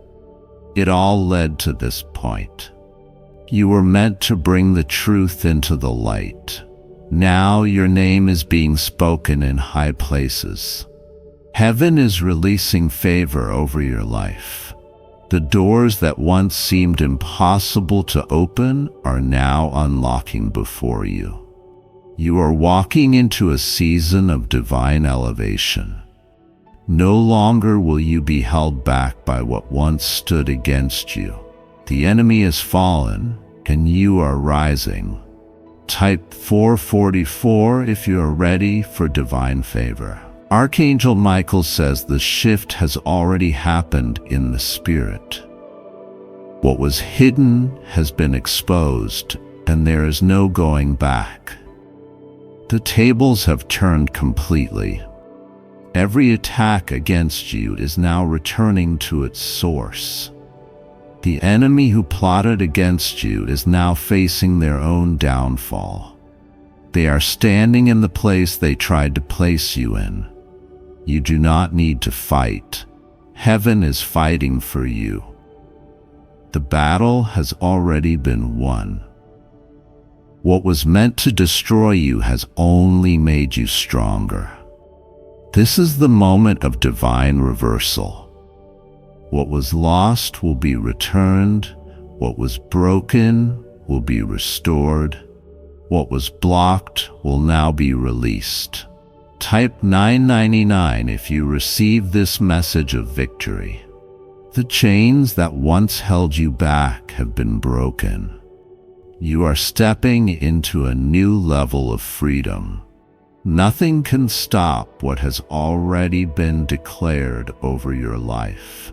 it all led to this point. You were meant to bring the truth into the light. Now your name is being spoken in high places. Heaven is releasing favor over your life. The doors that once seemed impossible to open are now unlocking before you. You are walking into a season of divine elevation. No longer will you be held back by what once stood against you. The enemy is fallen, and you are rising. Type 444 if you are ready for divine favor. Archangel Michael says the shift has already happened in the spirit. What was hidden has been exposed, and there is no going back. The tables have turned completely. Every attack against you is now returning to its source. The enemy who plotted against you is now facing their own downfall. They are standing in the place they tried to place you in. You do not need to fight. Heaven is fighting for you. The battle has already been won. What was meant to destroy you has only made you stronger. This is the moment of divine reversal. What was lost will be returned. What was broken will be restored. What was blocked will now be released. Type 999 if you receive this message of victory. The chains that once held you back have been broken. You are stepping into a new level of freedom. Nothing can stop what has already been declared over your life.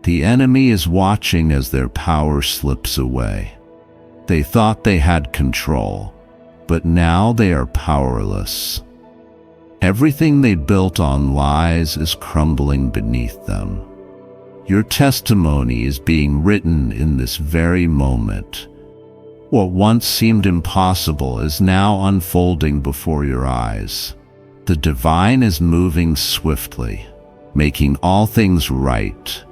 The enemy is watching as their power slips away. They thought they had control, but now they are powerless. Everything they built on lies is crumbling beneath them. Your testimony is being written in this very moment. What once seemed impossible is now unfolding before your eyes. The divine is moving swiftly, making all things right.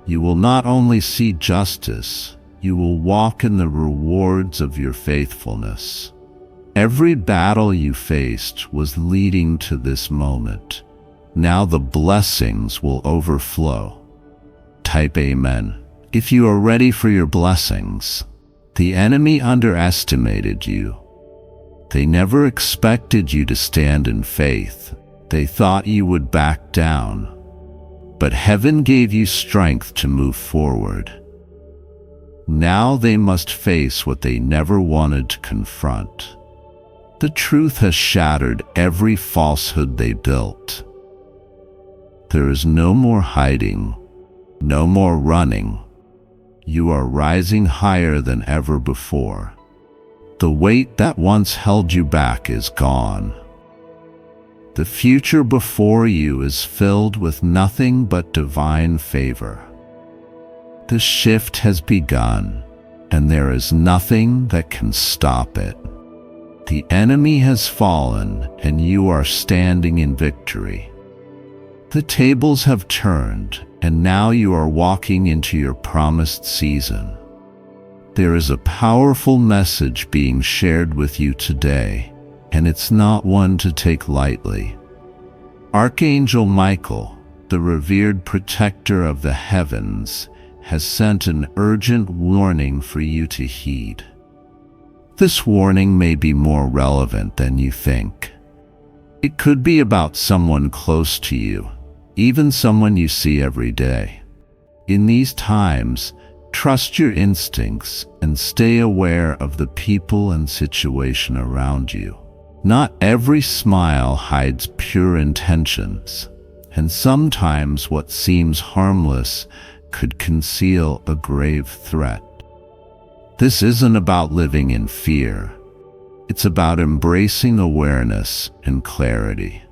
You will not only see justice, you will walk in the rewards of your faithfulness. Every battle you faced was leading to this moment. Now the blessings will overflow. Type Amen if you are ready for your blessings. The enemy underestimated you. They never expected you to stand in faith. They thought you would back down. But heaven gave you strength to move forward. Now they must face what they never wanted to confront. The truth has shattered every falsehood they built. There is no more hiding, no more running. You are rising higher than ever before. The weight that once held you back is gone. The future before you is filled with nothing but divine favor. The shift has begun, and there is nothing that can stop it. The enemy has fallen, and you are standing in victory. The tables have turned, and now you are walking into your promised season. There is a powerful message being shared with you today, and it's not one to take lightly. Archangel Michael, the revered protector of the heavens, has sent an urgent warning for you to heed. This warning may be more relevant than you think. It could be about someone close to you, even someone you see every day. In these times, trust your instincts and stay aware of the people and situation around you. Not every smile hides pure intentions, and sometimes what seems harmless could conceal a grave threat. This isn't about living in fear. It's about embracing awareness and clarity.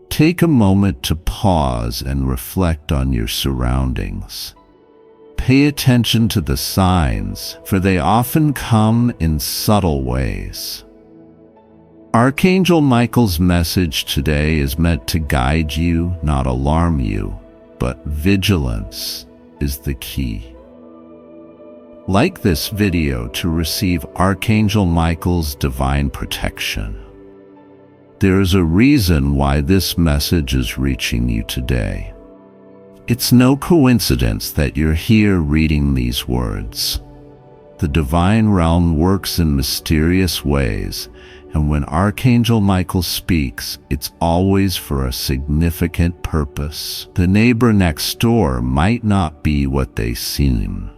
Take a moment to pause and reflect on your surroundings. Pay attention to the signs, for they often come in subtle ways. Archangel Michael's message today is meant to guide you, not alarm you, but vigilance is the key. Like this video to receive Archangel Michael's divine protection. There is a reason why this message is reaching you today. It's no coincidence that you're here reading these words. The divine realm works in mysterious ways, and when Archangel Michael speaks, it's always for a significant purpose. The neighbor next door might not be what they seem.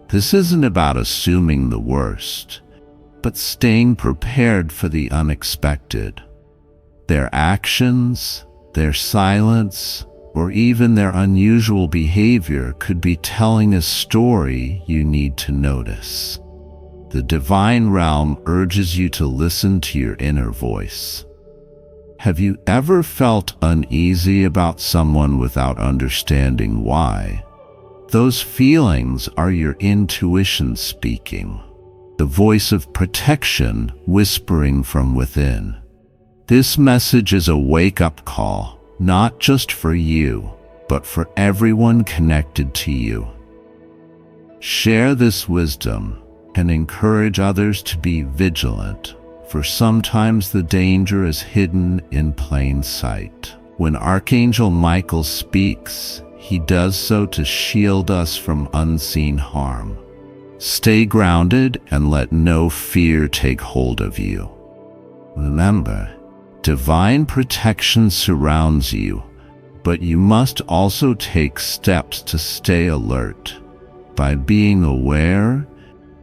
This isn't about assuming the worst, but staying prepared for the unexpected. Their actions, their silence, or even their unusual behavior could be telling a story you need to notice. The divine realm urges you to listen to your inner voice. Have you ever felt uneasy about someone without understanding why? Those feelings are your intuition speaking, the voice of protection whispering from within. This message is a wake-up call, not just for you, but for everyone connected to you. Share this wisdom and encourage others to be vigilant, for sometimes the danger is hidden in plain sight. When Archangel Michael speaks, he does so to shield us from unseen harm. Stay grounded and let no fear take hold of you. Remember, divine protection surrounds you, but you must also take steps to stay alert. By being aware,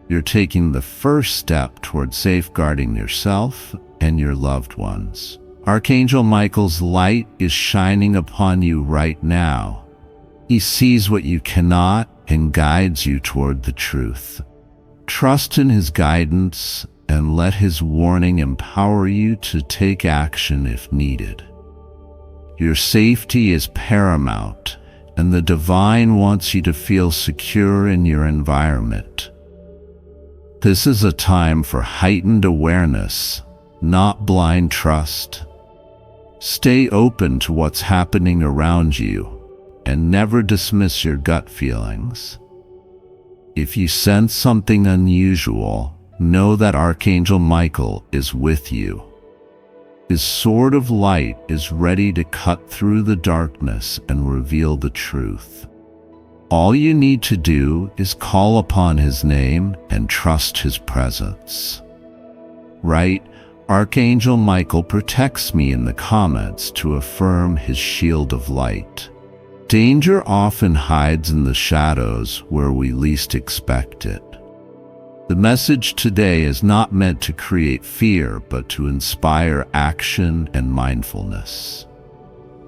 you're taking the first step toward safeguarding yourself and your loved ones. Archangel Michael's light is shining upon you right now. He sees what you cannot and guides you toward the truth. Trust in his guidance and let his warning empower you to take action if needed. Your safety is paramount, and the divine wants you to feel secure in your environment. This is a time for heightened awareness, not blind trust. Stay open to what's happening around you and never dismiss your gut feelings. If you sense something unusual, know that Archangel Michael is with you. His sword of light is ready to cut through the darkness and reveal the truth. All you need to do is call upon his name and trust his presence. Write, Archangel Michael protects me in the comments to affirm his shield of light. Danger often hides in the shadows where we least expect it. The message today is not meant to create fear, but to inspire action and mindfulness.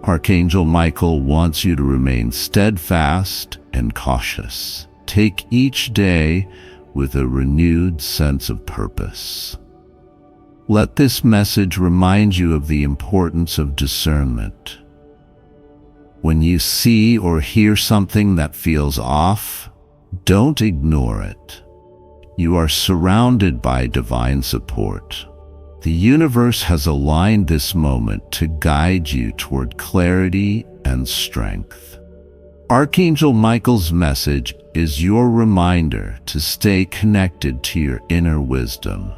Archangel Michael wants you to remain steadfast and cautious. Take each day with a renewed sense of purpose. Let this message remind you of the importance of discernment. When you see or hear something that feels off, don't ignore it. You are surrounded by divine support. The universe has aligned this moment to guide you toward clarity and strength. Archangel Michael's message is your reminder to stay connected to your inner wisdom.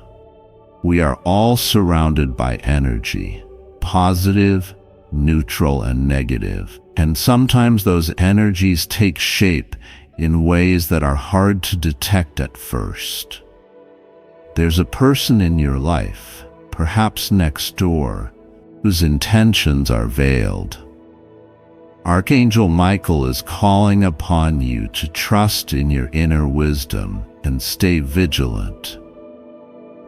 We are all surrounded by energy, positive, neutral, and negative, and sometimes those energies take shape in ways that are hard to detect at first. There's a person in your life, perhaps next door, whose intentions are veiled. Archangel Michael is calling upon you to trust in your inner wisdom and stay vigilant.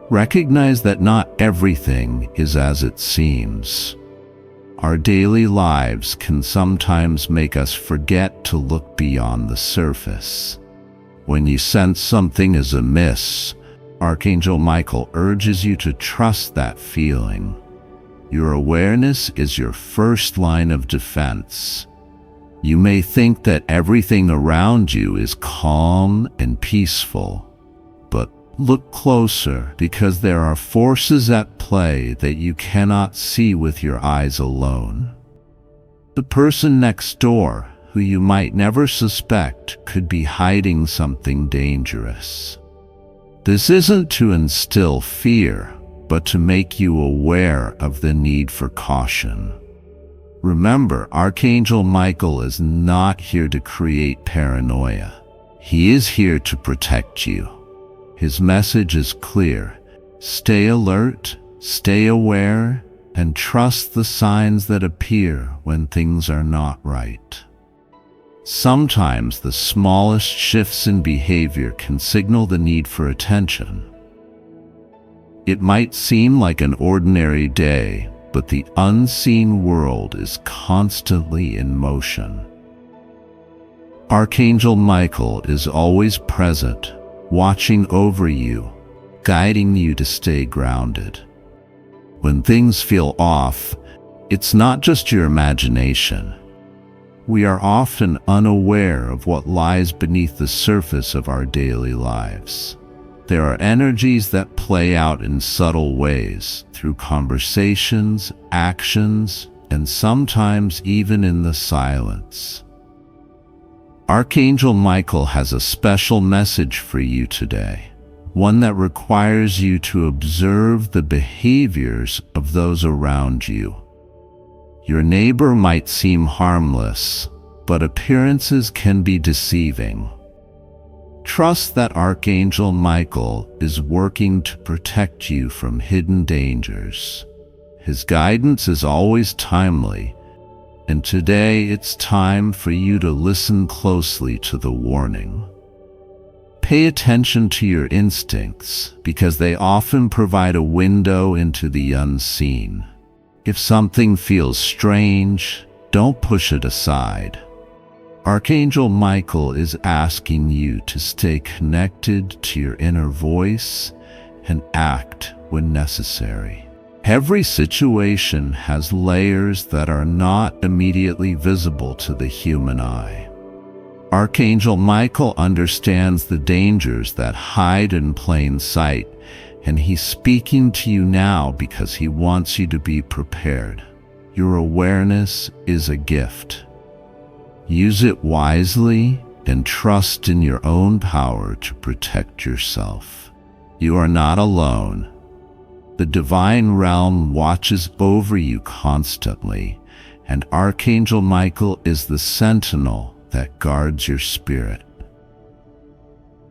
Recognize that not everything is as it seems. Our daily lives can sometimes make us forget to look beyond the surface. When you sense something is amiss, Archangel Michael urges you to trust that feeling. Your awareness is your first line of defense. You may think that everything around you is calm and peaceful, but look closer, because there are forces at play that you cannot see with your eyes alone. The person next door, who you might never suspect, could be hiding something dangerous. This isn't to instill fear, but to make you aware of the need for caution. Remember, Archangel Michael is not here to create paranoia. He is here to protect you. His message is clear: stay alert, stay aware, and trust the signs that appear when things are not right. Sometimes the smallest shifts in behavior can signal the need for attention. It might seem like an ordinary day, but the unseen world is constantly in motion. Archangel Michael is always present, watching over you, guiding you to stay grounded. When things feel off, it's not just your imagination. We are often unaware of what lies beneath the surface of our daily lives. There are energies that play out in subtle ways, through conversations, actions, and sometimes even in the silence. Archangel Michael has a special message for you today, one that requires you to observe the behaviors of those around you. Your neighbor might seem harmless, but appearances can be deceiving. Trust that Archangel Michael is working to protect you from hidden dangers. His guidance is always timely, and today it's time for you to listen closely to the warning. Pay attention to your instincts, because they often provide a window into the unseen. If something feels strange, don't push it aside. Archangel Michael is asking you to stay connected to your inner voice and act when necessary. Every situation has layers that are not immediately visible to the human eye. Archangel Michael understands the dangers that hide in plain sight, and he's speaking to you now because he wants you to be prepared. Your awareness is a gift. Use it wisely and trust in your own power to protect yourself. You are not alone. The divine realm watches over you constantly, and Archangel Michael is the sentinel that guards your spirit.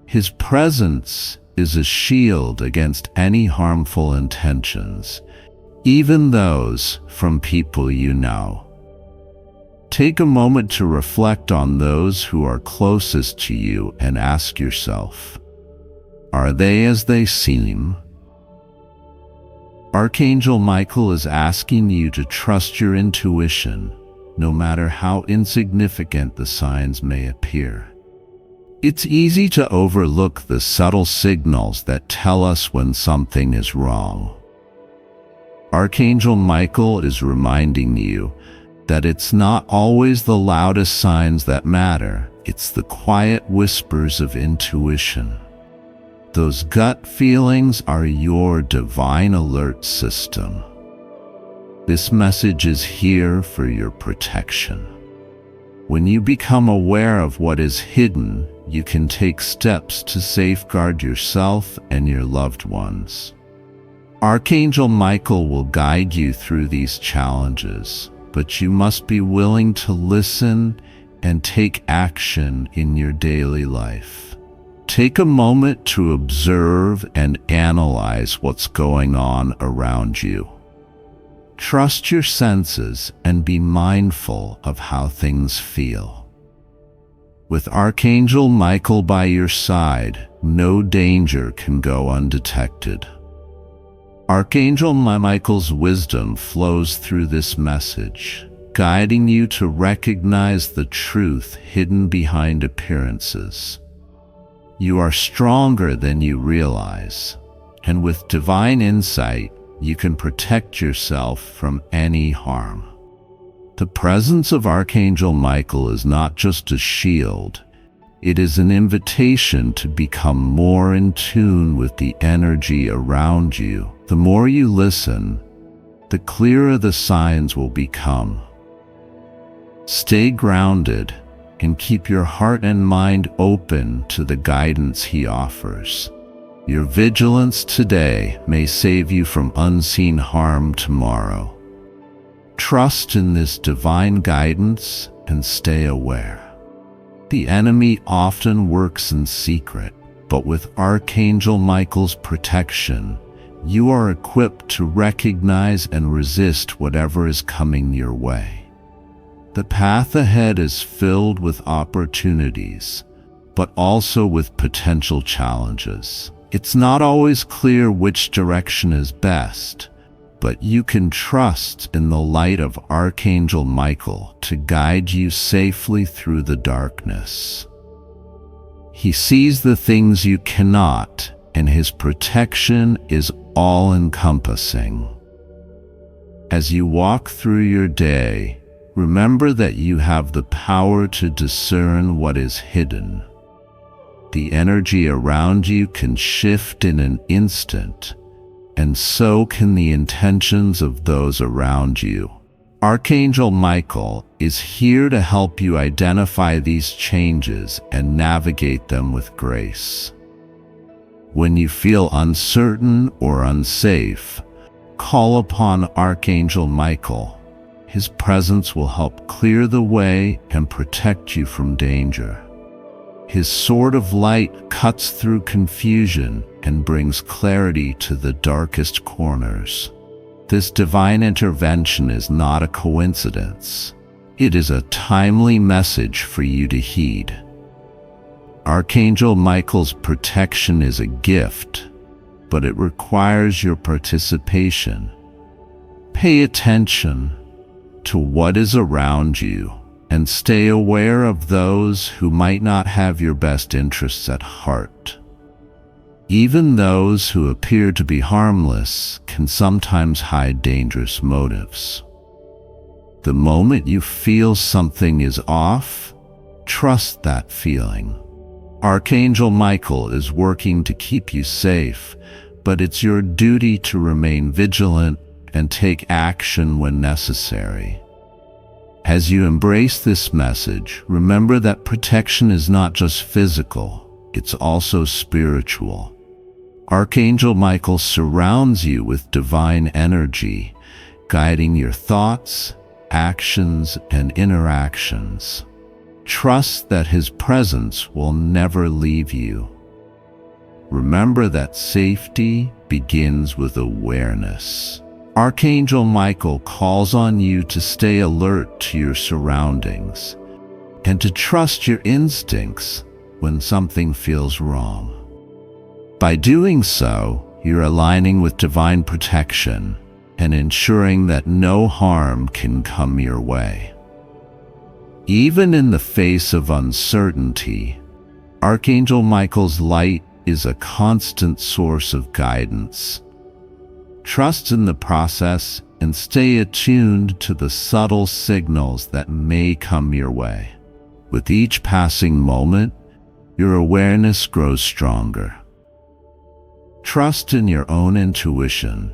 His presence is a shield against any harmful intentions, even those from people you know. Take a moment to reflect on those who are closest to you and ask yourself, are they as they seem? Archangel Michael is asking you to trust your intuition, no matter how insignificant the signs may appear. It's easy to overlook the subtle signals that tell us when something is wrong. Archangel Michael is reminding you that it's not always the loudest signs that matter, it's the quiet whispers of intuition. Those gut feelings are your divine alert system. This message is here for your protection. When you become aware of what is hidden, you can take steps to safeguard yourself and your loved ones. Archangel Michael will guide you through these challenges, but you must be willing to listen and take action in your daily life. Take a moment to observe and analyze what's going on around you. Trust your senses and be mindful of how things feel. With Archangel Michael by your side, no danger can go undetected. Archangel Michael's wisdom flows through this message, guiding you to recognize the truth hidden behind appearances. You are stronger than you realize, and with divine insight, you can protect yourself from any harm. The presence of Archangel Michael is not just a shield, it is an invitation to become more in tune with the energy around you. The more you listen, the clearer the signs will become. Stay grounded and keep your heart and mind open to the guidance he offers. Your vigilance today may save you from unseen harm tomorrow. Trust in this divine guidance and stay aware. The enemy often works in secret, but with Archangel Michael's protection, you are equipped to recognize and resist whatever is coming your way. The path ahead is filled with opportunities, but also with potential challenges. It's not always clear which direction is best, but you can trust in the light of Archangel Michael to guide you safely through the darkness. He sees the things you cannot, and his protection is all-encompassing. As you walk through your day, remember that you have the power to discern what is hidden. The energy around you can shift in an instant, and so can the intentions of those around you. Archangel Michael is here to help you identify these changes and navigate them with grace. When you feel uncertain or unsafe, call upon Archangel Michael. His presence will help clear the way and protect you from danger. His sword of light cuts through confusion and brings clarity to the darkest corners. This divine intervention is not a coincidence. It is a timely message for you to heed. Archangel Michael's protection is a gift, but it requires your participation. Pay attention to what is around you and stay aware of those who might not have your best interests at heart. Even those who appear to be harmless can sometimes hide dangerous motives. The moment you feel something is off, trust that feeling. Archangel Michael is working to keep you safe, but it's your duty to remain vigilant and take action when necessary. As you embrace this message, remember that protection is not just physical, it's also spiritual. Archangel Michael surrounds you with divine energy, guiding your thoughts, actions, and interactions. Trust that his presence will never leave you. Remember that safety begins with awareness. Archangel Michael calls on you to stay alert to your surroundings and to trust your instincts when something feels wrong. By doing so, you're aligning with divine protection and ensuring that no harm can come your way. Even in the face of uncertainty, Archangel Michael's light is a constant source of guidance. Trust in the process and stay attuned to the subtle signals that may come your way. With each passing moment, your awareness grows stronger. Trust in your own intuition.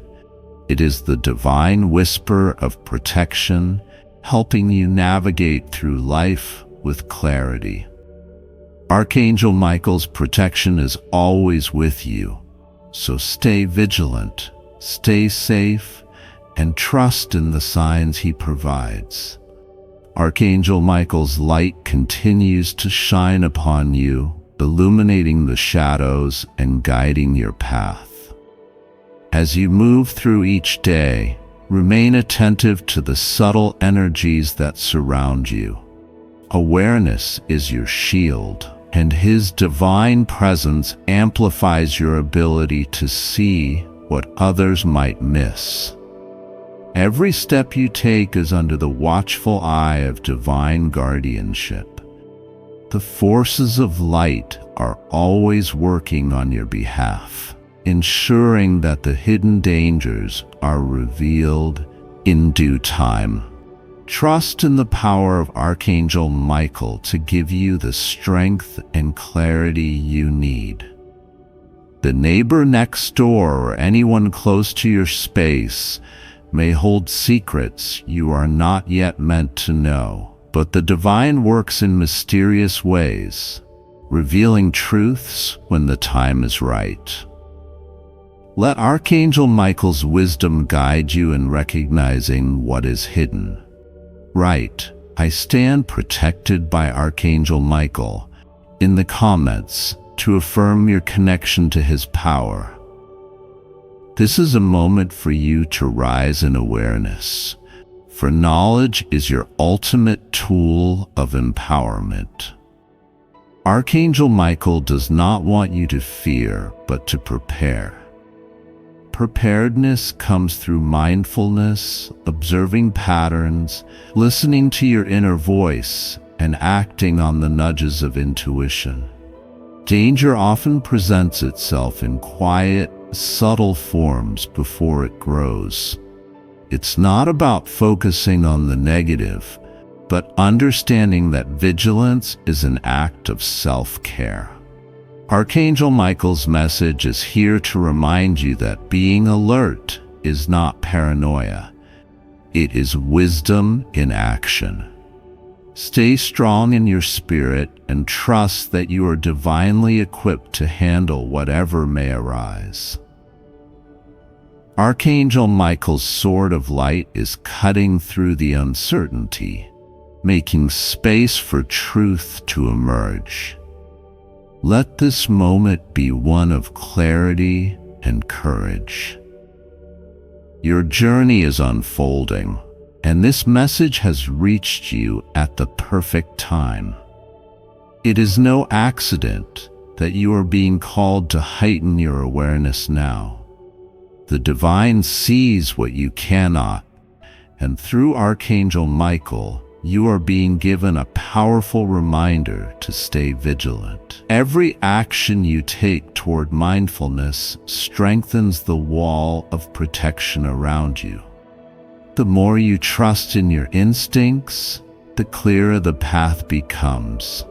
It is the divine whisper of protection, helping you navigate through life with clarity. Archangel Michael's protection is always with you, so stay vigilant, stay safe, and trust in the signs he provides. Archangel Michael's light continues to shine upon you, illuminating the shadows and guiding your path. As you move through each day, Remain attentive to the subtle energies that surround you. Awareness is your shield, and His divine presence amplifies your ability to see what others might miss. Every step you take is under the watchful eye of divine guardianship. The forces of light are always working on your behalf, ensuring that the hidden dangers are revealed in due time. Trust in the power of Archangel Michael to give you the strength and clarity you need. The neighbor next door or anyone close to your space may hold secrets you are not yet meant to know, but the divine works in mysterious ways, revealing truths when the time is right. Let Archangel Michael's wisdom guide you in recognizing what is hidden. Write, "I stand protected by Archangel Michael," in the comments to affirm your connection to his power. This is a moment for you to rise in awareness, for knowledge is your ultimate tool of empowerment. Archangel Michael does not want you to fear, but to prepare. Preparedness comes through mindfulness, observing patterns, listening to your inner voice, and acting on the nudges of intuition. Danger often presents itself in quiet, subtle forms before it grows. It's not about focusing on the negative, but understanding that vigilance is an act of self-care. Archangel Michael's message is here to remind you that being alert is not paranoia. It is wisdom in action. Stay strong in your spirit and trust that you are divinely equipped to handle whatever may arise. Archangel Michael's sword of light is cutting through the uncertainty, making space for truth to emerge. Let this moment be one of clarity and courage. Your journey is unfolding, and this message has reached you at the perfect time. It is no accident that you are being called to heighten your awareness now. The divine sees what you cannot, and through Archangel Michael, you are being given a powerful reminder to stay vigilant. Every action you take toward mindfulness strengthens the wall of protection around you. The more you trust in your instincts, the clearer the path becomes.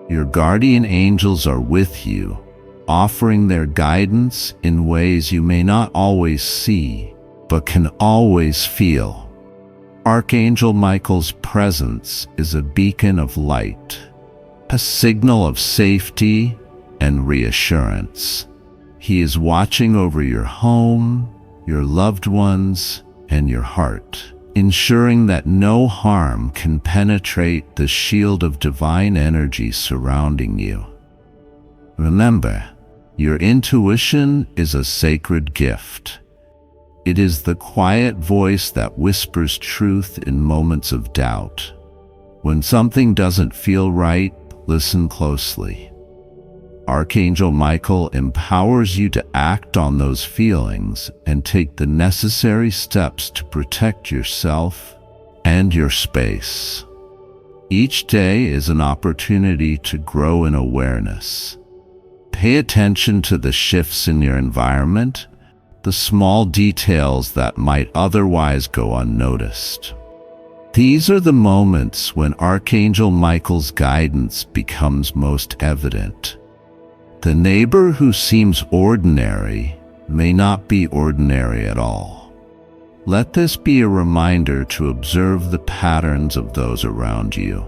Your guardian angels are with you, offering their guidance in ways you may not always see, but can always feel. Archangel Michael's presence is a beacon of light, a signal of safety and reassurance. He is watching over your home, your loved ones, and your heart, ensuring that no harm can penetrate the shield of divine energy surrounding you. Remember, your intuition is a sacred gift. It is the quiet voice that whispers truth in moments of doubt. When something doesn't feel right, listen closely. Archangel Michael empowers you to act on those feelings and take the necessary steps to protect yourself and your space. Each day is an opportunity to grow in awareness. Pay attention to the shifts in your environment, the small details that might otherwise go unnoticed. These are the moments when Archangel Michael's guidance becomes most evident. The neighbor who seems ordinary may not be ordinary at all. Let this be a reminder to observe the patterns of those around you.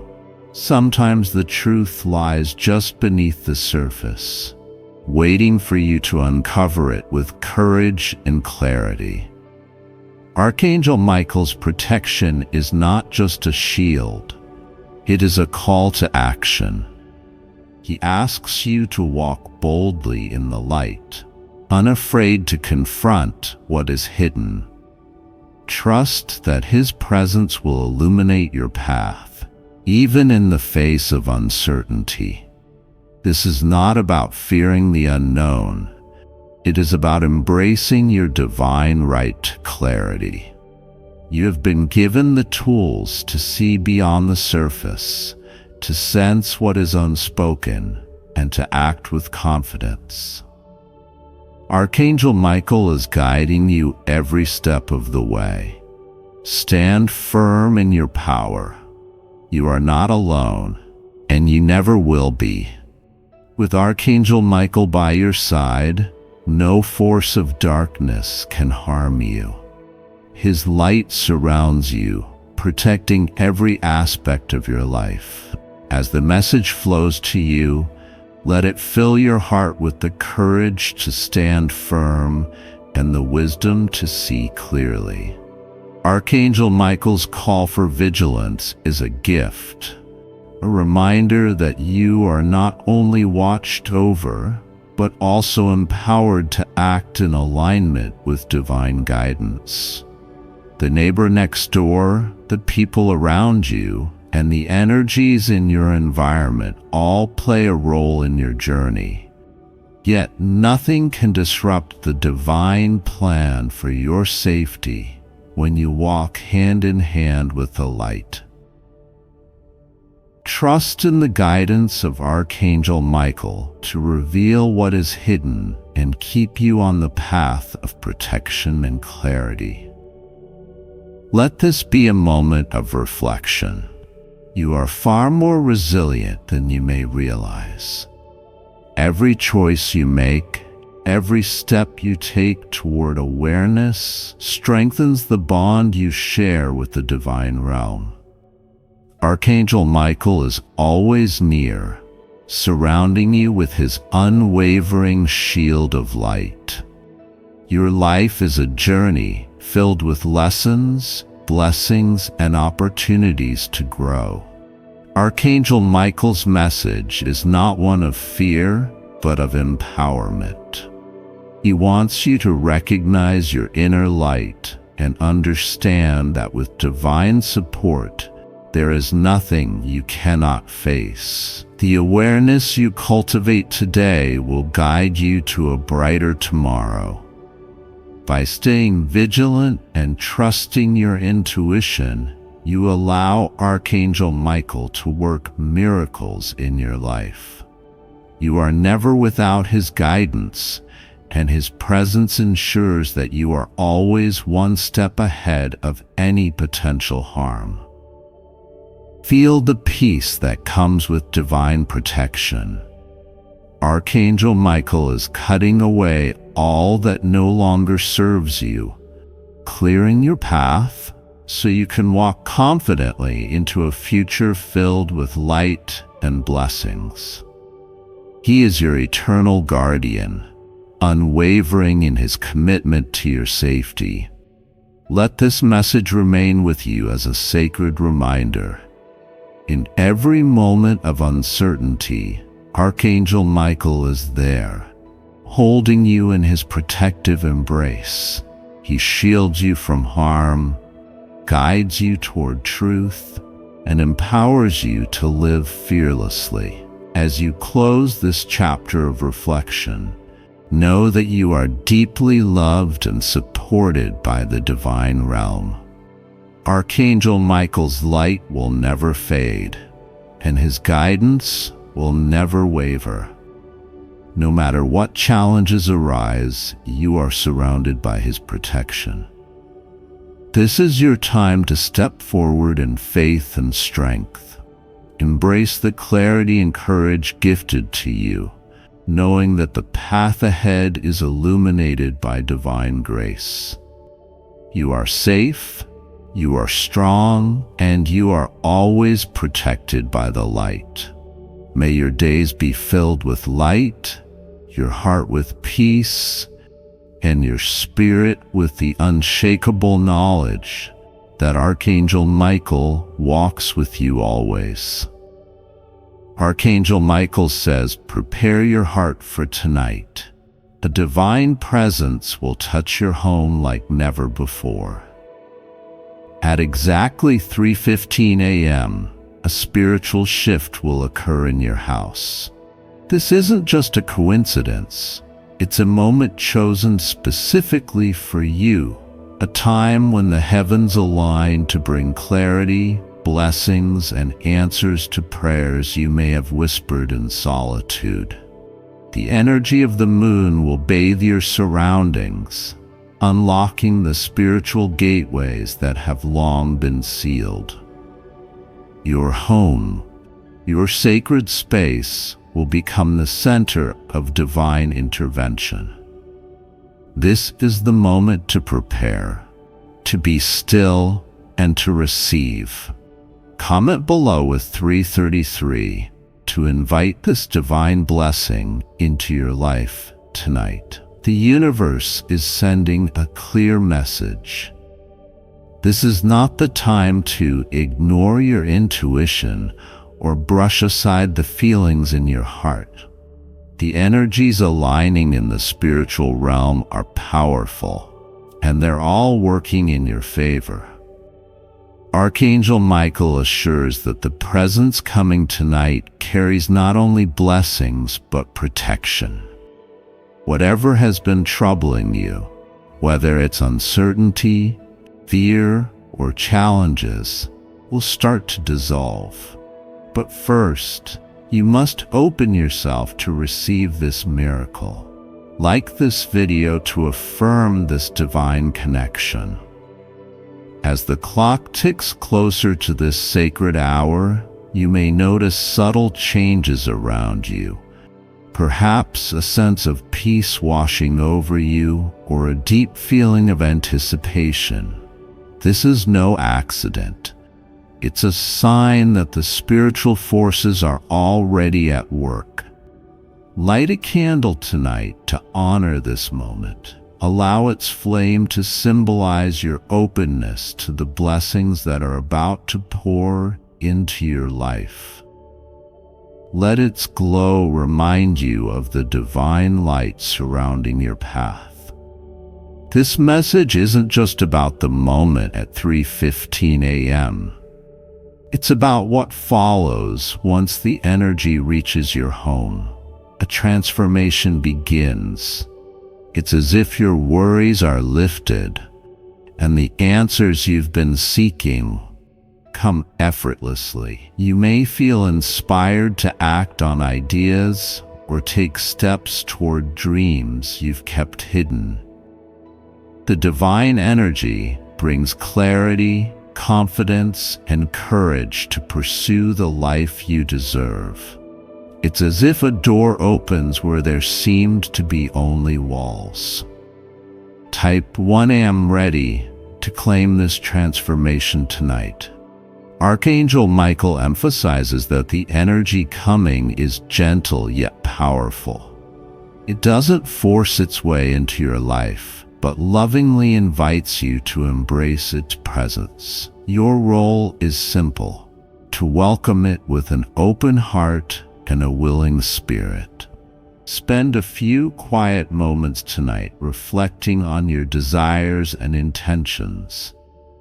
Sometimes the truth lies just beneath the surface, waiting for you to uncover it with courage and clarity. Archangel Michael's protection is not just a shield, it is a call to action. He asks you to walk boldly in the light, unafraid to confront what is hidden. Trust that His presence will illuminate your path, even in the face of uncertainty. This is not about fearing the unknown. It is about embracing your divine right to clarity. You have been given the tools to see beyond the surface, to sense what is unspoken, and to act with confidence. Archangel Michael is guiding you every step of the way. Stand firm in your power. You are not alone, and you never will be. With Archangel Michael by your side, no force of darkness can harm you. His light surrounds you, protecting every aspect of your life. As the message flows to you, let it fill your heart with the courage to stand firm and the wisdom to see clearly. Archangel Michael's call for vigilance is a gift, a reminder that you are not only watched over, but also empowered to act in alignment with divine guidance. The neighbor next door, the people around you, and the energies in your environment all play a role in your journey. Yet nothing can disrupt the divine plan for your safety when you walk hand in hand with the light. Trust in the guidance of Archangel Michael to reveal what is hidden and keep you on the path of protection and clarity. Let this be a moment of reflection. You are far more resilient than you may realize. Every choice you make, every step you take toward awareness strengthens the bond you share with the divine realm. Archangel Michael is always near, surrounding you with his unwavering shield of light. Your life is a journey filled with lessons, blessings, and opportunities to grow. Archangel Michael's message is not one of fear, but of empowerment. He wants you to recognize your inner light and understand that with divine support, there is nothing you cannot face. The awareness you cultivate today will guide you to a brighter tomorrow. By staying vigilant and trusting your intuition, you allow Archangel Michael to work miracles in your life. You are never without his guidance, and his presence ensures that you are always one step ahead of any potential harm. Feel the peace that comes with divine protection. Archangel Michael is cutting away all that no longer serves you, clearing your path so you can walk confidently into a future filled with light and blessings. He is your eternal guardian, unwavering in his commitment to your safety. Let this message remain with you as a sacred reminder. In every moment of uncertainty, Archangel Michael is there, holding you in his protective embrace. He shields you from harm, guides you toward truth, and empowers you to live fearlessly. As you close this chapter of reflection, know that you are deeply loved and supported by the divine realm. Archangel Michael's light will never fade, and his guidance will never waver. No matter what challenges arise, you are surrounded by his protection. This is your time to step forward in faith and strength. Embrace the clarity and courage gifted to you, knowing that the path ahead is illuminated by divine grace. You are safe, you are strong, and you are always protected by the light. May your days be filled with light, your heart with peace, and your spirit with the unshakable knowledge that Archangel Michael walks with you always. Archangel Michael says, prepare your heart for tonight. A divine presence will touch your home like never before. At exactly 3:15 a.m., a spiritual shift will occur in your house. This isn't just a coincidence. It's a moment chosen specifically for you, a time when the heavens align to bring clarity, blessings, and answers to prayers you may have whispered in solitude. The energy of the moon will bathe your surroundings, unlocking the spiritual gateways that have long been sealed. Your home, your sacred space, will become the center of divine intervention. This is the moment to prepare, to be still, and to receive. Comment below with 333 to invite this divine blessing into your life tonight. The universe is sending a clear message. This is not the time to ignore your intuition or brush aside the feelings in your heart. The energies aligning in the spiritual realm are powerful, and they're all working in your favor. Archangel Michael assures that the presence coming tonight carries not only blessings but protection. Whatever has been troubling you, whether it's uncertainty, fear, or challenges, will start to dissolve. But first, you must open yourself to receive this miracle. Like this video to affirm this divine connection. As the clock ticks closer to this sacred hour, you may notice subtle changes around you. Perhaps a sense of peace washing over you or a deep feeling of anticipation. This is no accident. It's a sign that the spiritual forces are already at work. Light a candle tonight to honor this moment. Allow its flame to symbolize your openness to the blessings that are about to pour into your life. Let its glow remind you of the divine light surrounding your path. This message isn't just about the moment at 3:15 a.m. It's about what follows once the energy reaches your home. A transformation begins. It's as if your worries are lifted, and the answers you've been seeking come effortlessly. You may feel inspired to act on ideas or take steps toward dreams you've kept hidden. The divine energy brings clarity, confidence, and courage to pursue the life you deserve. It's as if a door opens where there seemed to be only walls. Type 1am ready to claim this transformation tonight. Archangel Michael emphasizes that the energy coming is gentle yet powerful. It doesn't force its way into your life, but lovingly invites you to embrace its presence. Your role is simple: to welcome it with an open heart and a willing spirit. Spend a few quiet moments tonight reflecting on your desires and intentions.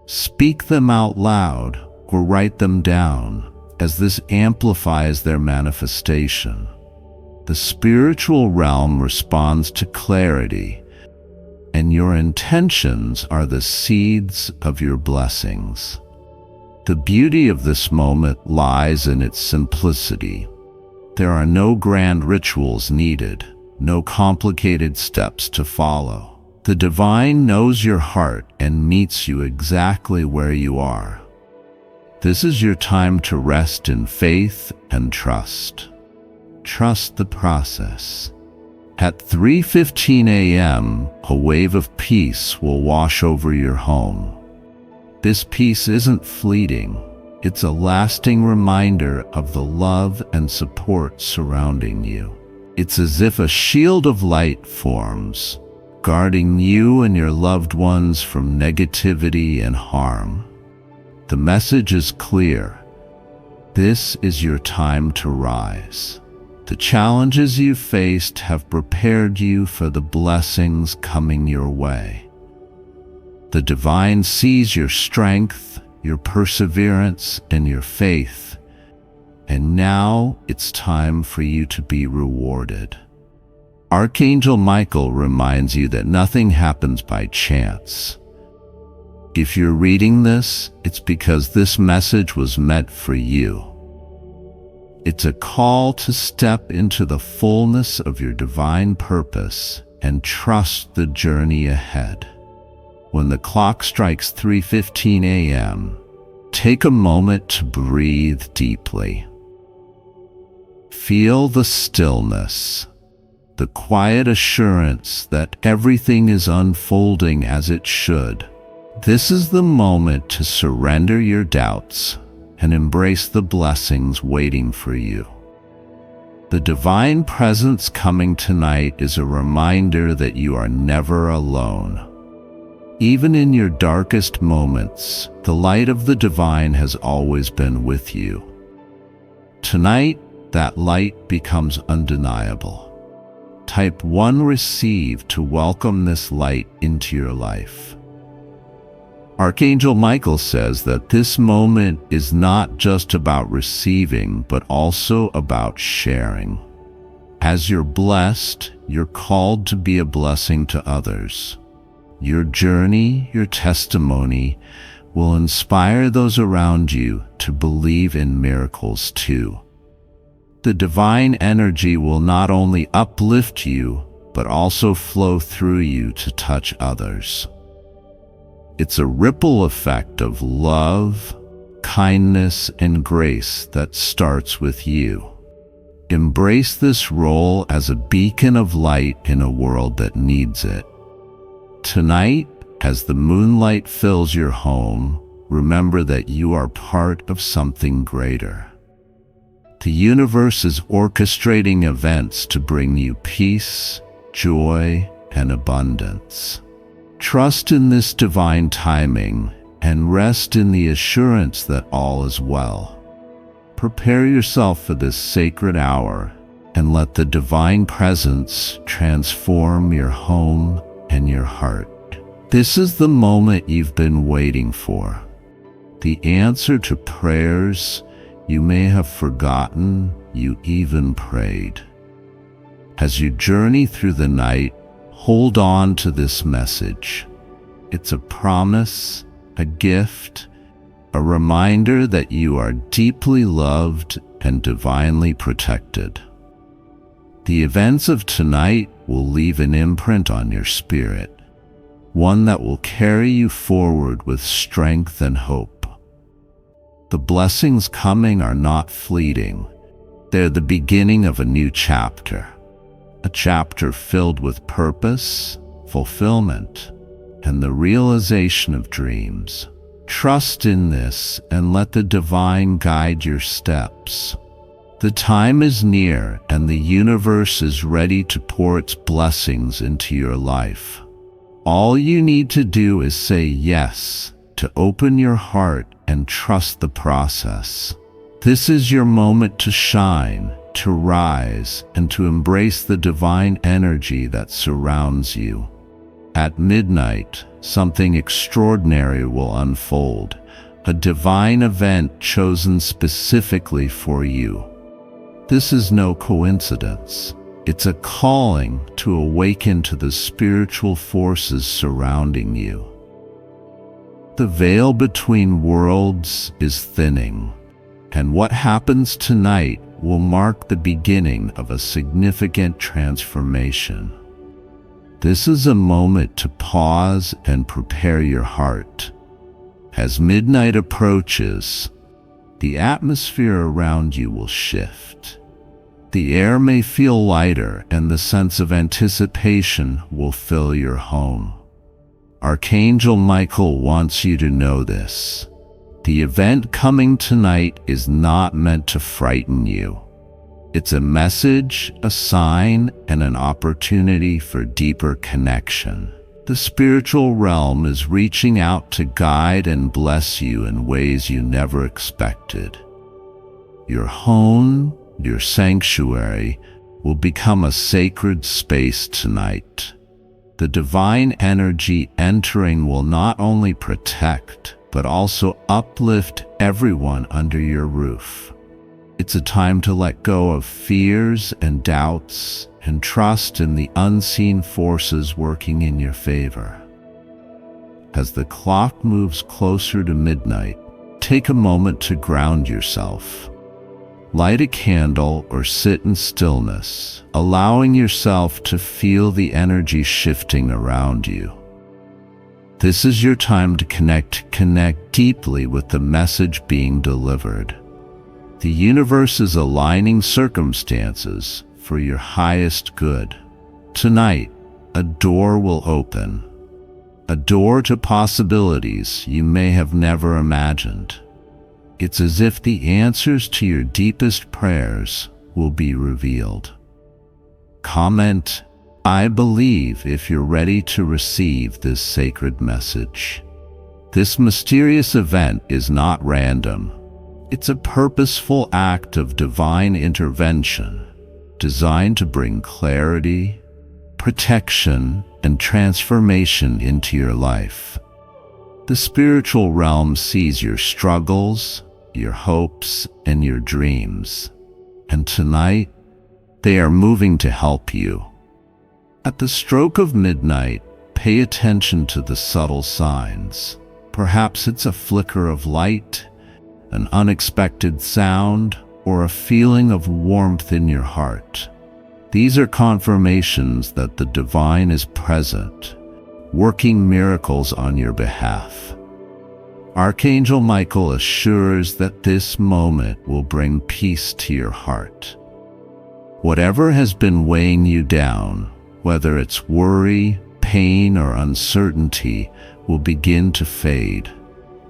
Speak them out loud or write them down, as this amplifies their manifestation. The spiritual realm responds to clarity, and your intentions are the seeds of your blessings. The beauty of this moment lies in its simplicity. There are no grand rituals needed, no complicated steps to follow. The divine knows your heart and meets you exactly where you are. This is your time to rest in faith and trust. Trust the process. At 3:15 a.m., a wave of peace will wash over your home. This peace isn't fleeting. It's a lasting reminder of the love and support surrounding you. It's as if a shield of light forms, guarding you and your loved ones from negativity and harm. The message is clear. This is your time to rise. The challenges you faced have prepared you for the blessings coming your way. The divine sees your strength, your perseverance, and your faith. And now it's time for you to be rewarded. Archangel Michael reminds you that nothing happens by chance. If you're reading this, it's because this message was meant for you. It's a call to step into the fullness of your divine purpose and trust the journey ahead. When the clock strikes 3:15 a.m., take a moment to breathe deeply. Feel the stillness, the quiet assurance that everything is unfolding as it should. This is the moment to surrender your doubts and embrace the blessings waiting for you. The divine presence coming tonight is a reminder that you are never alone. Even in your darkest moments, the light of the divine has always been with you. Tonight, that light becomes undeniable. Type 1 receive to welcome this light into your life. Archangel Michael says that this moment is not just about receiving, but also about sharing. As you're blessed, you're called to be a blessing to others. Your journey, your testimony, will inspire those around you to believe in miracles too. The divine energy will not only uplift you, but also flow through you to touch others. It's a ripple effect of love, kindness, and grace that starts with you. Embrace this role as a beacon of light in a world that needs it. Tonight, as the moonlight fills your home, remember that you are part of something greater. The universe is orchestrating events to bring you peace, joy, and abundance. Trust in this divine timing and rest in the assurance that all is well. Prepare yourself for this sacred hour and let the divine presence transform your home and your heart. This is the moment you've been waiting for. The answer to prayers you may have forgotten you even prayed. As you journey through the night, hold on to this message. It's a promise, a gift, a reminder that you are deeply loved and divinely protected. The events of tonight will leave an imprint on your spirit, one that will carry you forward with strength and hope. The blessings coming are not fleeting. They're the beginning of a new chapter, a chapter filled with purpose, fulfillment, and the realization of dreams. Trust in this and let the divine guide your steps. The time is near and the universe is ready to pour its blessings into your life. All you need to do is say yes, to open your heart and trust the process. This is your moment to shine, to rise, and to embrace the divine energy that surrounds you. At midnight, something extraordinary will unfold, a divine event chosen specifically for you. This is no coincidence. It's a calling to awaken to the spiritual forces surrounding you. The veil between worlds is thinning, and what happens tonight will mark the beginning of a significant transformation. This is a moment to pause and prepare your heart. As midnight approaches, the atmosphere around you will shift. The air may feel lighter and the sense of anticipation will fill your home. Archangel Michael wants you to know this. The event coming tonight is not meant to frighten you. It's a message, a sign, and an opportunity for deeper connection. The spiritual realm is reaching out to guide and bless you in ways you never expected. Your home, your sanctuary, will become a sacred space tonight. The divine energy entering will not only protect, but also uplift everyone under your roof. It's a time to let go of fears and doubts and trust in the unseen forces working in your favor. As the clock moves closer to midnight, take a moment to ground yourself. Light a candle or sit in stillness, allowing yourself to feel the energy shifting around you. This is your time to connect deeply with the message being delivered. The universe is aligning circumstances for your highest good. Tonight, a door will open. A door to possibilities you may have never imagined. It's as if the answers to your deepest prayers will be revealed. Comment, "I believe," if you're ready to receive this sacred message. This mysterious event is not random. It's a purposeful act of divine intervention, designed to bring clarity, protection, and transformation into your life. The spiritual realm sees your struggles, your hopes, and your dreams. And tonight, they are moving to help you. At the stroke of midnight, pay attention to the subtle signs. Perhaps it's a flicker of light, an unexpected sound, or a feeling of warmth in your heart. These are confirmations that the divine is present, working miracles on your behalf. Archangel Michael assures that this moment will bring peace to your heart. Whatever has been weighing you down, whether it's worry, pain, or uncertainty, will begin to fade.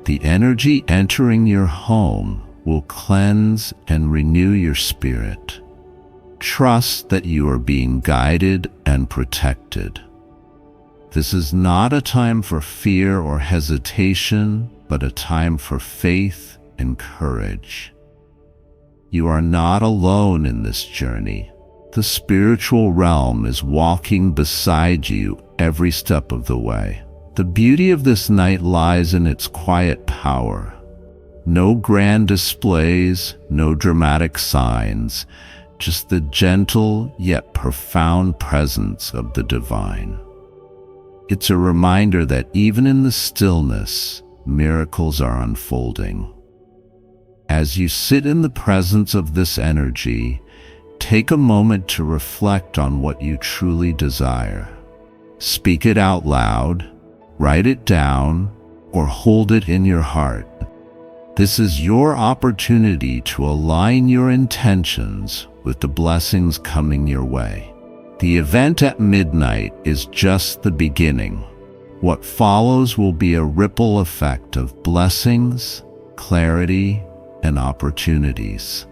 The energy entering your home will cleanse and renew your spirit. Trust that you are being guided and protected. This is not a time for fear or hesitation, but a time for faith and courage. You are not alone in this journey. The spiritual realm is walking beside you every step of the way. The beauty of this night lies in its quiet power. No grand displays, no dramatic signs, just the gentle yet profound presence of the divine. It's a reminder that even in the stillness, miracles are unfolding. As you sit in the presence of this energy, take a moment to reflect on what you truly desire. Speak it out loud, write it down, or hold it in your heart. This is your opportunity to align your intentions with the blessings coming your way. The event at midnight is just the beginning. What follows will be a ripple effect of blessings, clarity, and opportunities.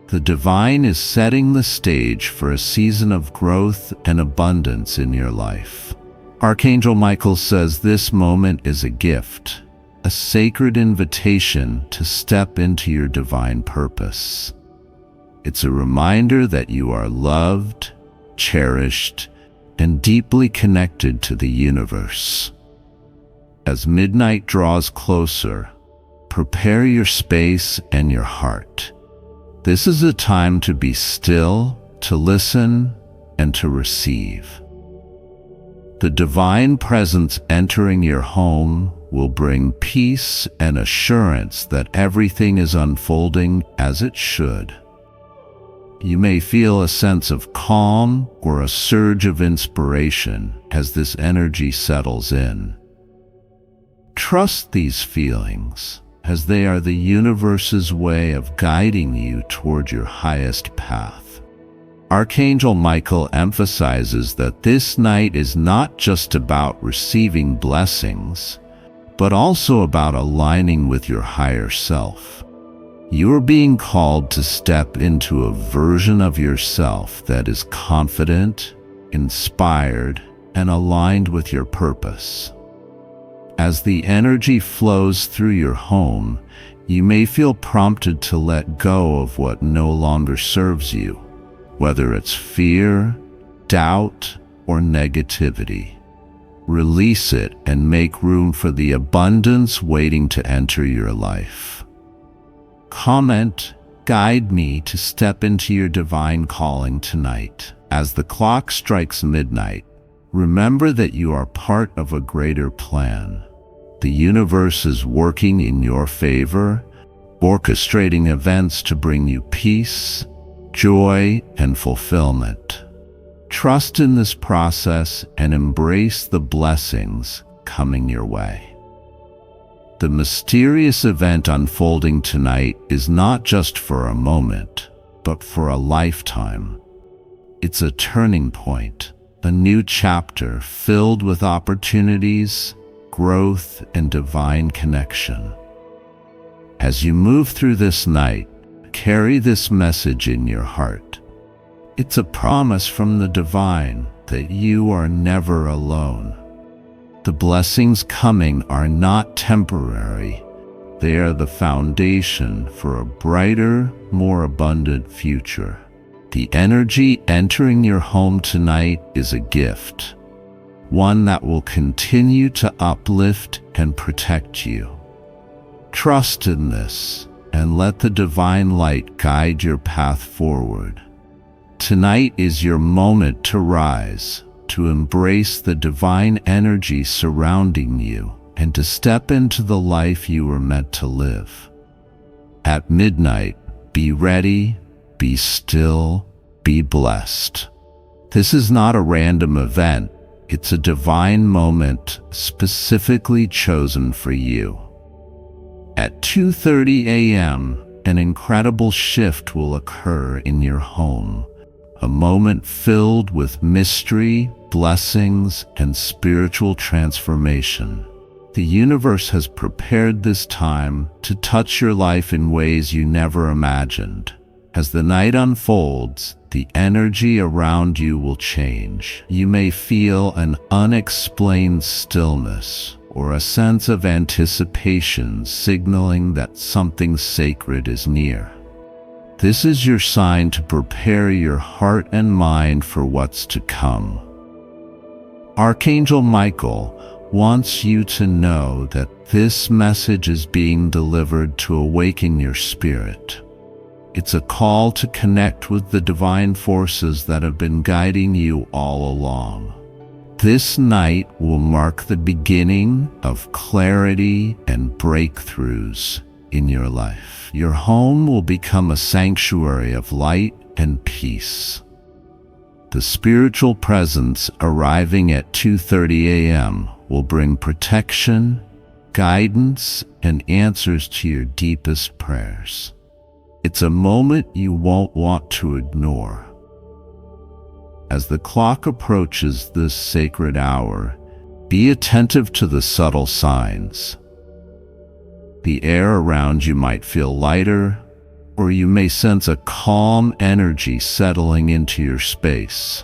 The divine is setting the stage for a season of growth and abundance in your life. Archangel Michael says this moment is a gift, a sacred invitation to step into your divine purpose. It's a reminder that you are loved, cherished, and deeply connected to the universe. As midnight draws closer, prepare your space and your heart. This is a time to be still, to listen, and to receive. The divine presence entering your home will bring peace and assurance that everything is unfolding as it should. You may feel a sense of calm or a surge of inspiration as this energy settles in. Trust these feelings, as they are the universe's way of guiding you toward your highest path. Archangel Michael emphasizes that this night is not just about receiving blessings, but also about aligning with your higher self. You are being called to step into a version of yourself that is confident, inspired, and aligned with your purpose. As the energy flows through your home, you may feel prompted to let go of what no longer serves you, whether it's fear, doubt, or negativity. Release it and make room for the abundance waiting to enter your life. Comment, "Guide me to step into your divine calling tonight." As the clock strikes midnight, remember that you are part of a greater plan. The universe is working in your favor, orchestrating events to bring you peace, joy, and fulfillment. Trust in this process and embrace the blessings coming your way. The mysterious event unfolding tonight is not just for a moment, but for a lifetime. It's a turning point, a new chapter filled with opportunities, growth, and divine connection. As you move through this night, carry this message in your heart. It's a promise from the divine that you are never alone. The blessings coming are not temporary. They are the foundation for a brighter, more abundant future. The energy entering your home tonight is a gift, one that will continue to uplift and protect you. Trust in this and let the divine light guide your path forward. Tonight is your moment to rise, to embrace the divine energy surrounding you, and to step into the life you were meant to live. At midnight, be ready, be still, be blessed. This is not a random event. It's a divine moment specifically chosen for you. At 2:30 a.m., an incredible shift will occur in your home, a moment filled with mystery, blessings, and spiritual transformation. The universe has prepared this time to touch your life in ways you never imagined. As the night unfolds, the energy around you will change. You may feel an unexplained stillness or a sense of anticipation signaling that something sacred is near. This is your sign to prepare your heart and mind for what's to come. Archangel Michael wants you to know that this message is being delivered to awaken your spirit. It's a call to connect with the divine forces that have been guiding you all along. This night will mark the beginning of clarity and breakthroughs in your life. Your home will become a sanctuary of light and peace. The spiritual presence arriving at 2:30 a.m. will bring protection, guidance, and answers to your deepest prayers. It's a moment you won't want to ignore. As the clock approaches this sacred hour, be attentive to the subtle signs. The air around you might feel lighter, or you may sense a calm energy settling into your space.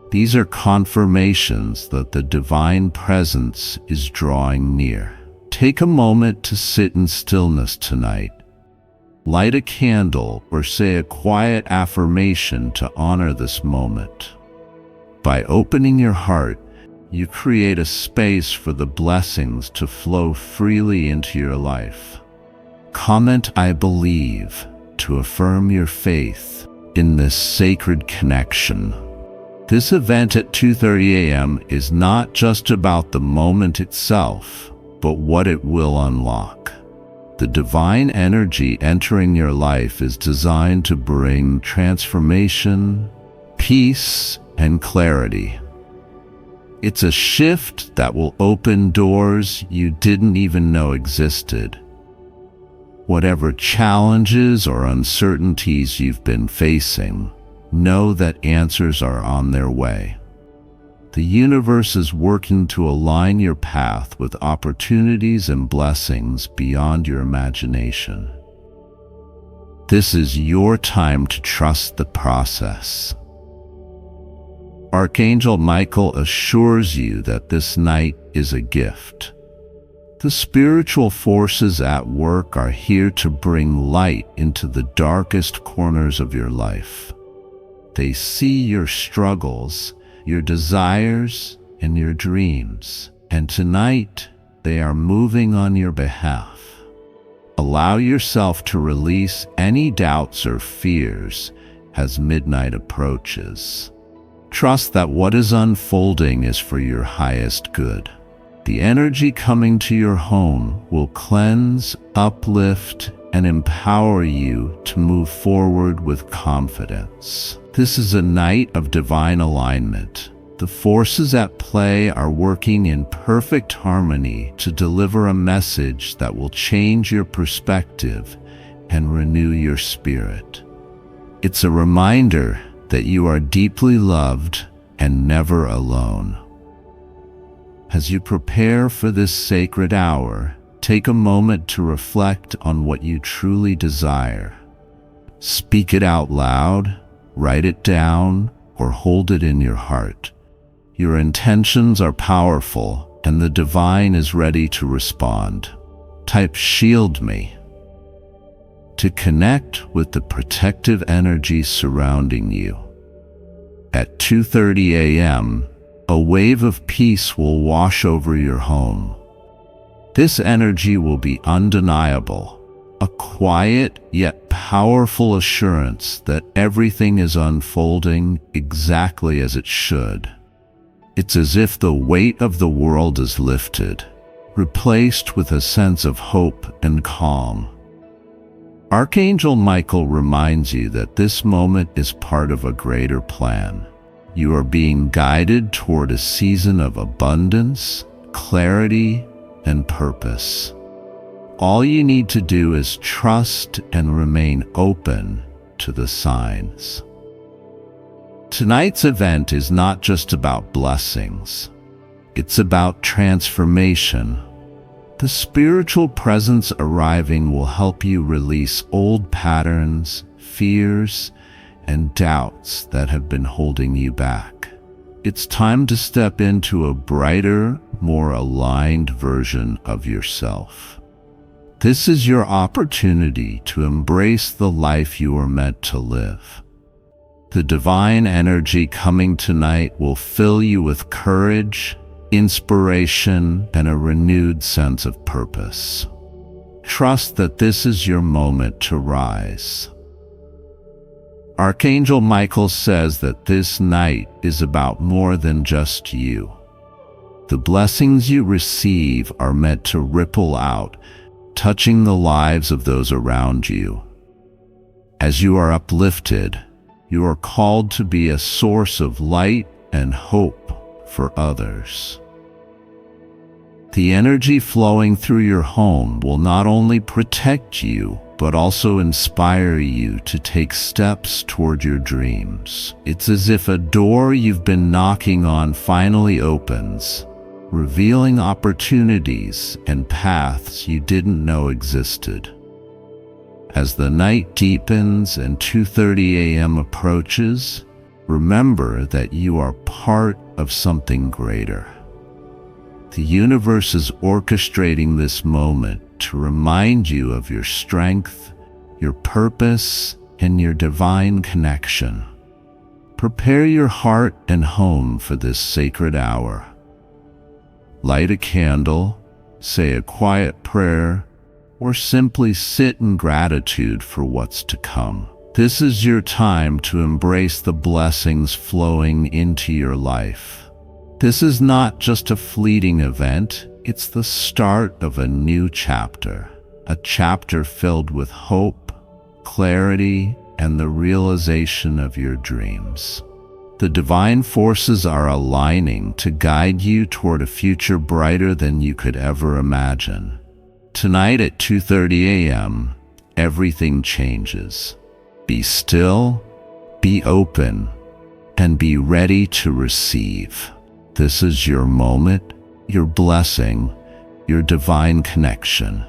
These are confirmations that the divine presence is drawing near. Take a moment to sit in stillness tonight. Light a candle or say a quiet affirmation to honor this moment. By opening your heart, you create a space for the blessings to flow freely into your life. Comment "I believe" to affirm your faith in this sacred connection. This event at 2:30 a.m. is not just about the moment itself, but what it will unlock. The divine energy entering your life is designed to bring transformation, peace, and clarity. It's a shift that will open doors you didn't even know existed. Whatever challenges or uncertainties you've been facing, know that answers are on their way. The universe is working to align your path with opportunities and blessings beyond your imagination. This is your time to trust the process. Archangel Michael assures you that this night is a gift. The spiritual forces at work are here to bring light into the darkest corners of your life. They see your struggles your desires, and your dreams. And tonight, they are moving on your behalf. Allow yourself to release any doubts or fears as midnight approaches. Trust that what is unfolding is for your highest good. The energy coming to your home will cleanse, uplift, and empower you to move forward with confidence. This is a night of divine alignment. The forces at play are working in perfect harmony to deliver a message that will change your perspective and renew your spirit. It's a reminder that you are deeply loved and never alone. As you prepare for this sacred hour, take a moment to reflect on what you truly desire. Speak it out loud, write it down, or hold it in your heart. Your intentions are powerful, and the divine is ready to respond. Type "Shield me" to connect with the protective energy surrounding you. At 2:30 a.m., a wave of peace will wash over your home. This energy will be undeniable, a quiet yet powerful assurance that everything is unfolding exactly as it should. It's as if the weight of the world is lifted, replaced with a sense of hope and calm. Archangel Michael reminds you that this moment is part of a greater plan. You are being guided toward a season of abundance, clarity, and purpose. All you need to do is trust and remain open to the signs. Tonight's event is not just about blessings. It's about transformation. The spiritual presence arriving will help you release old patterns, fears, and doubts that have been holding you back. It's time to step into a brighter, more aligned version of yourself. This is your opportunity to embrace the life you are meant to live. The divine energy coming tonight will fill you with courage, inspiration, and a renewed sense of purpose. Trust that this is your moment to rise. Archangel Michael says that this night is about more than just you. The blessings you receive are meant to ripple out, touching the lives of those around you. As you are uplifted, you are called to be a source of light and hope for others. The energy flowing through your home will not only protect you, but also inspire you to take steps toward your dreams. It's as if a door you've been knocking on finally opens, revealing opportunities and paths you didn't know existed. As the night deepens and 2:30 a.m. approaches, remember that you are part of something greater. The universe is orchestrating this moment to remind you of your strength, your purpose, and your divine connection. Prepare your heart and home for this sacred hour. Light a candle, say a quiet prayer, or simply sit in gratitude for what's to come. This is your time to embrace the blessings flowing into your life. This is not just a fleeting event, it's the start of a new chapter. A chapter filled with hope, clarity, and the realization of your dreams. The divine forces are aligning to guide you toward a future brighter than you could ever imagine. Tonight at 2:30 a.m., everything changes. Be still, be open, and be ready to receive. This is your moment, your blessing, your divine connection.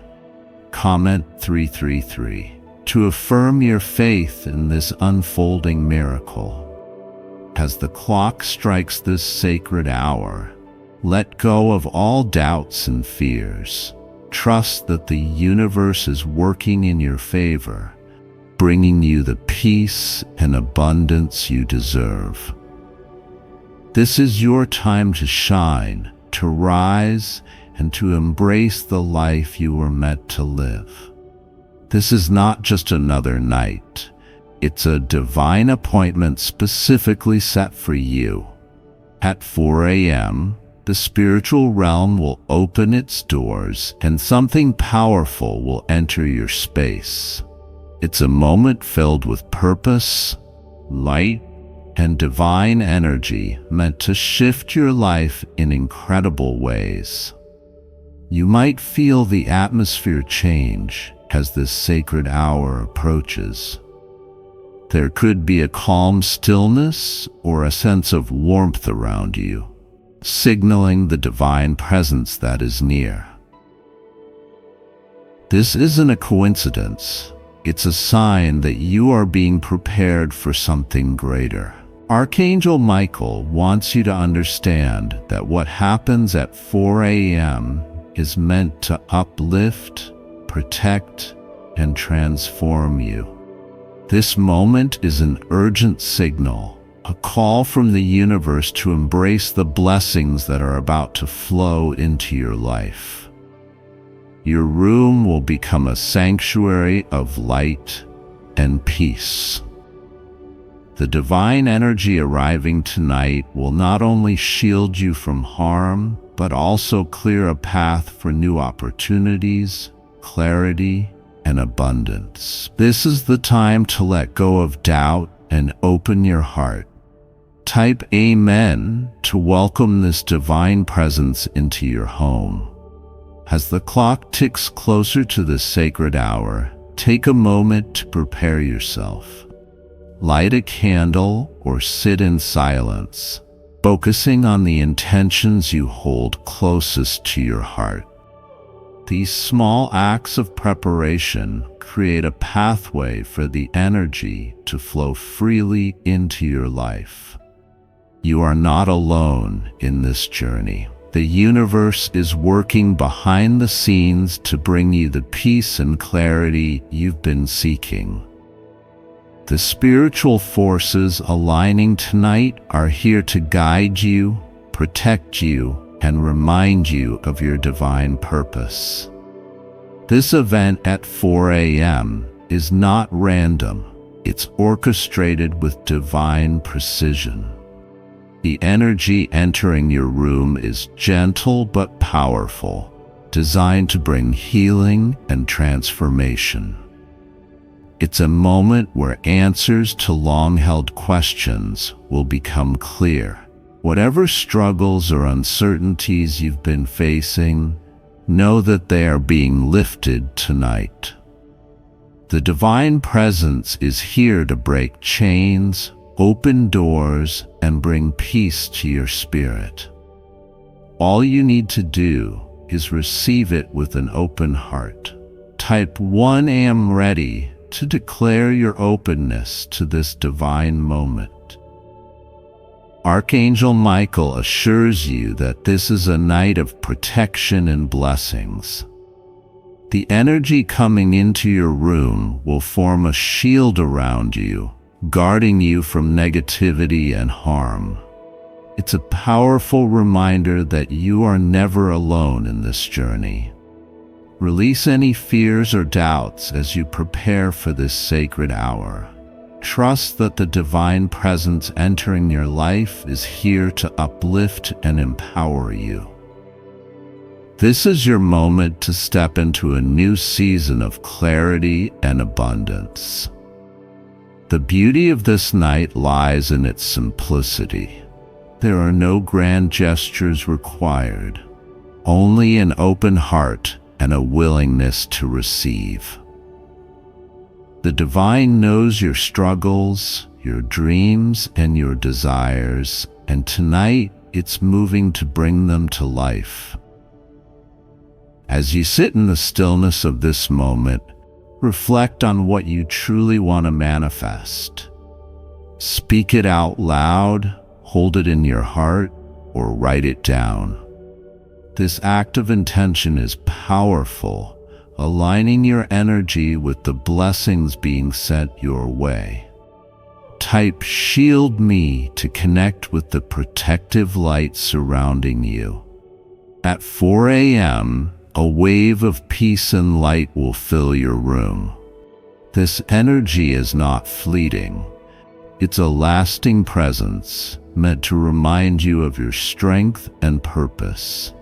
Comment 333 to affirm your faith in this unfolding miracle. As the clock strikes this sacred hour, let go of all doubts and fears. Trust that the universe is working in your favor, bringing you the peace and abundance you deserve. This is your time to shine, to rise, and to embrace the life you were meant to live. This is not just another night. It's a divine appointment specifically set for you. At 4 a.m., the spiritual realm will open its doors and something powerful will enter your space. It's a moment filled with purpose, light, and divine energy meant to shift your life in incredible ways. You might feel the atmosphere change as this sacred hour approaches. There could be a calm stillness or a sense of warmth around you, signaling the divine presence that is near. This isn't a coincidence. It's a sign that you are being prepared for something greater. Archangel Michael wants you to understand that what happens at 4 a.m. is meant to uplift, protect, and transform you. This moment is an urgent signal, a call from the universe to embrace the blessings that are about to flow into your life. Your room will become a sanctuary of light and peace. The divine energy arriving tonight will not only shield you from harm, but also clear a path for new opportunities, clarity, and abundance. This is the time to let go of doubt and open your heart. Type Amen to welcome this divine presence into your home. As the clock ticks closer to this sacred hour, take a moment to prepare yourself. Light a candle or sit in silence, focusing on the intentions you hold closest to your heart. These small acts of preparation create a pathway for the energy to flow freely into your life. You are not alone in this journey. The universe is working behind the scenes to bring you the peace and clarity you've been seeking. The spiritual forces aligning tonight are here to guide you, protect you, and remind you of your divine purpose. This event at 4 a.m. is not random. It's orchestrated with divine precision. The energy entering your room is gentle but powerful, designed to bring healing and transformation. It's a moment where answers to long-held questions will become clear. Whatever struggles or uncertainties you've been facing, know that they are being lifted tonight. The divine presence is here to break chains, open doors, and bring peace to your spirit. All you need to do is receive it with an open heart. Type 1 am ready to declare your openness to this divine moment. Archangel Michael assures you that this is a night of protection and blessings. The energy coming into your room will form a shield around you, guarding you from negativity and harm. It's a powerful reminder that you are never alone in this journey. Release any fears or doubts as you prepare for this sacred hour. Trust that the divine presence entering your life is here to uplift and empower you. This is your moment to step into a new season of clarity and abundance. The beauty of this night lies in its simplicity. There are no grand gestures required, only an open heart and a willingness to receive. The divine knows your struggles, your dreams, and your desires, and tonight it's moving to bring them to life. As you sit in the stillness of this moment, reflect on what you truly want to manifest. Speak it out loud, hold it in your heart, or write it down. This act of intention is powerful, aligning your energy with the blessings being sent your way. Type "Shield me" to connect with the protective light surrounding you. At 4 a.m., a wave of peace and light will fill your room. This energy is not fleeting. It's a lasting presence meant to remind you of your strength and purpose.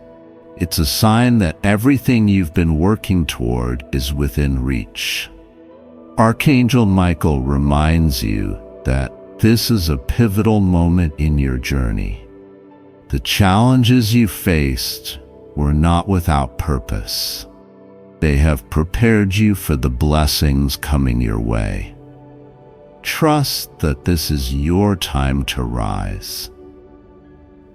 It's a sign that everything you've been working toward is within reach. Archangel Michael reminds you that this is a pivotal moment in your journey. The challenges you faced were not without purpose. They have prepared you for the blessings coming your way. Trust that this is your time to rise.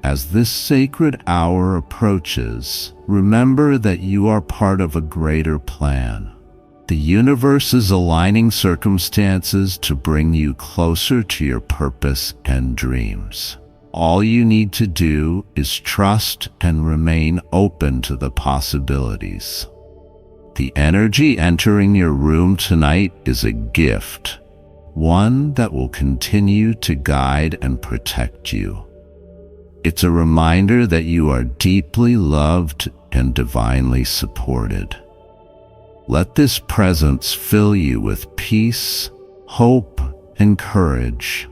As this sacred hour approaches, remember that you are part of a greater plan. The universe is aligning circumstances to bring you closer to your purpose and dreams. All you need to do is trust and remain open to the possibilities. The energy entering your room tonight is a gift, one that will continue to guide and protect you. It's a reminder that you are deeply loved and divinely supported. Let this presence fill you with peace, hope, and courage.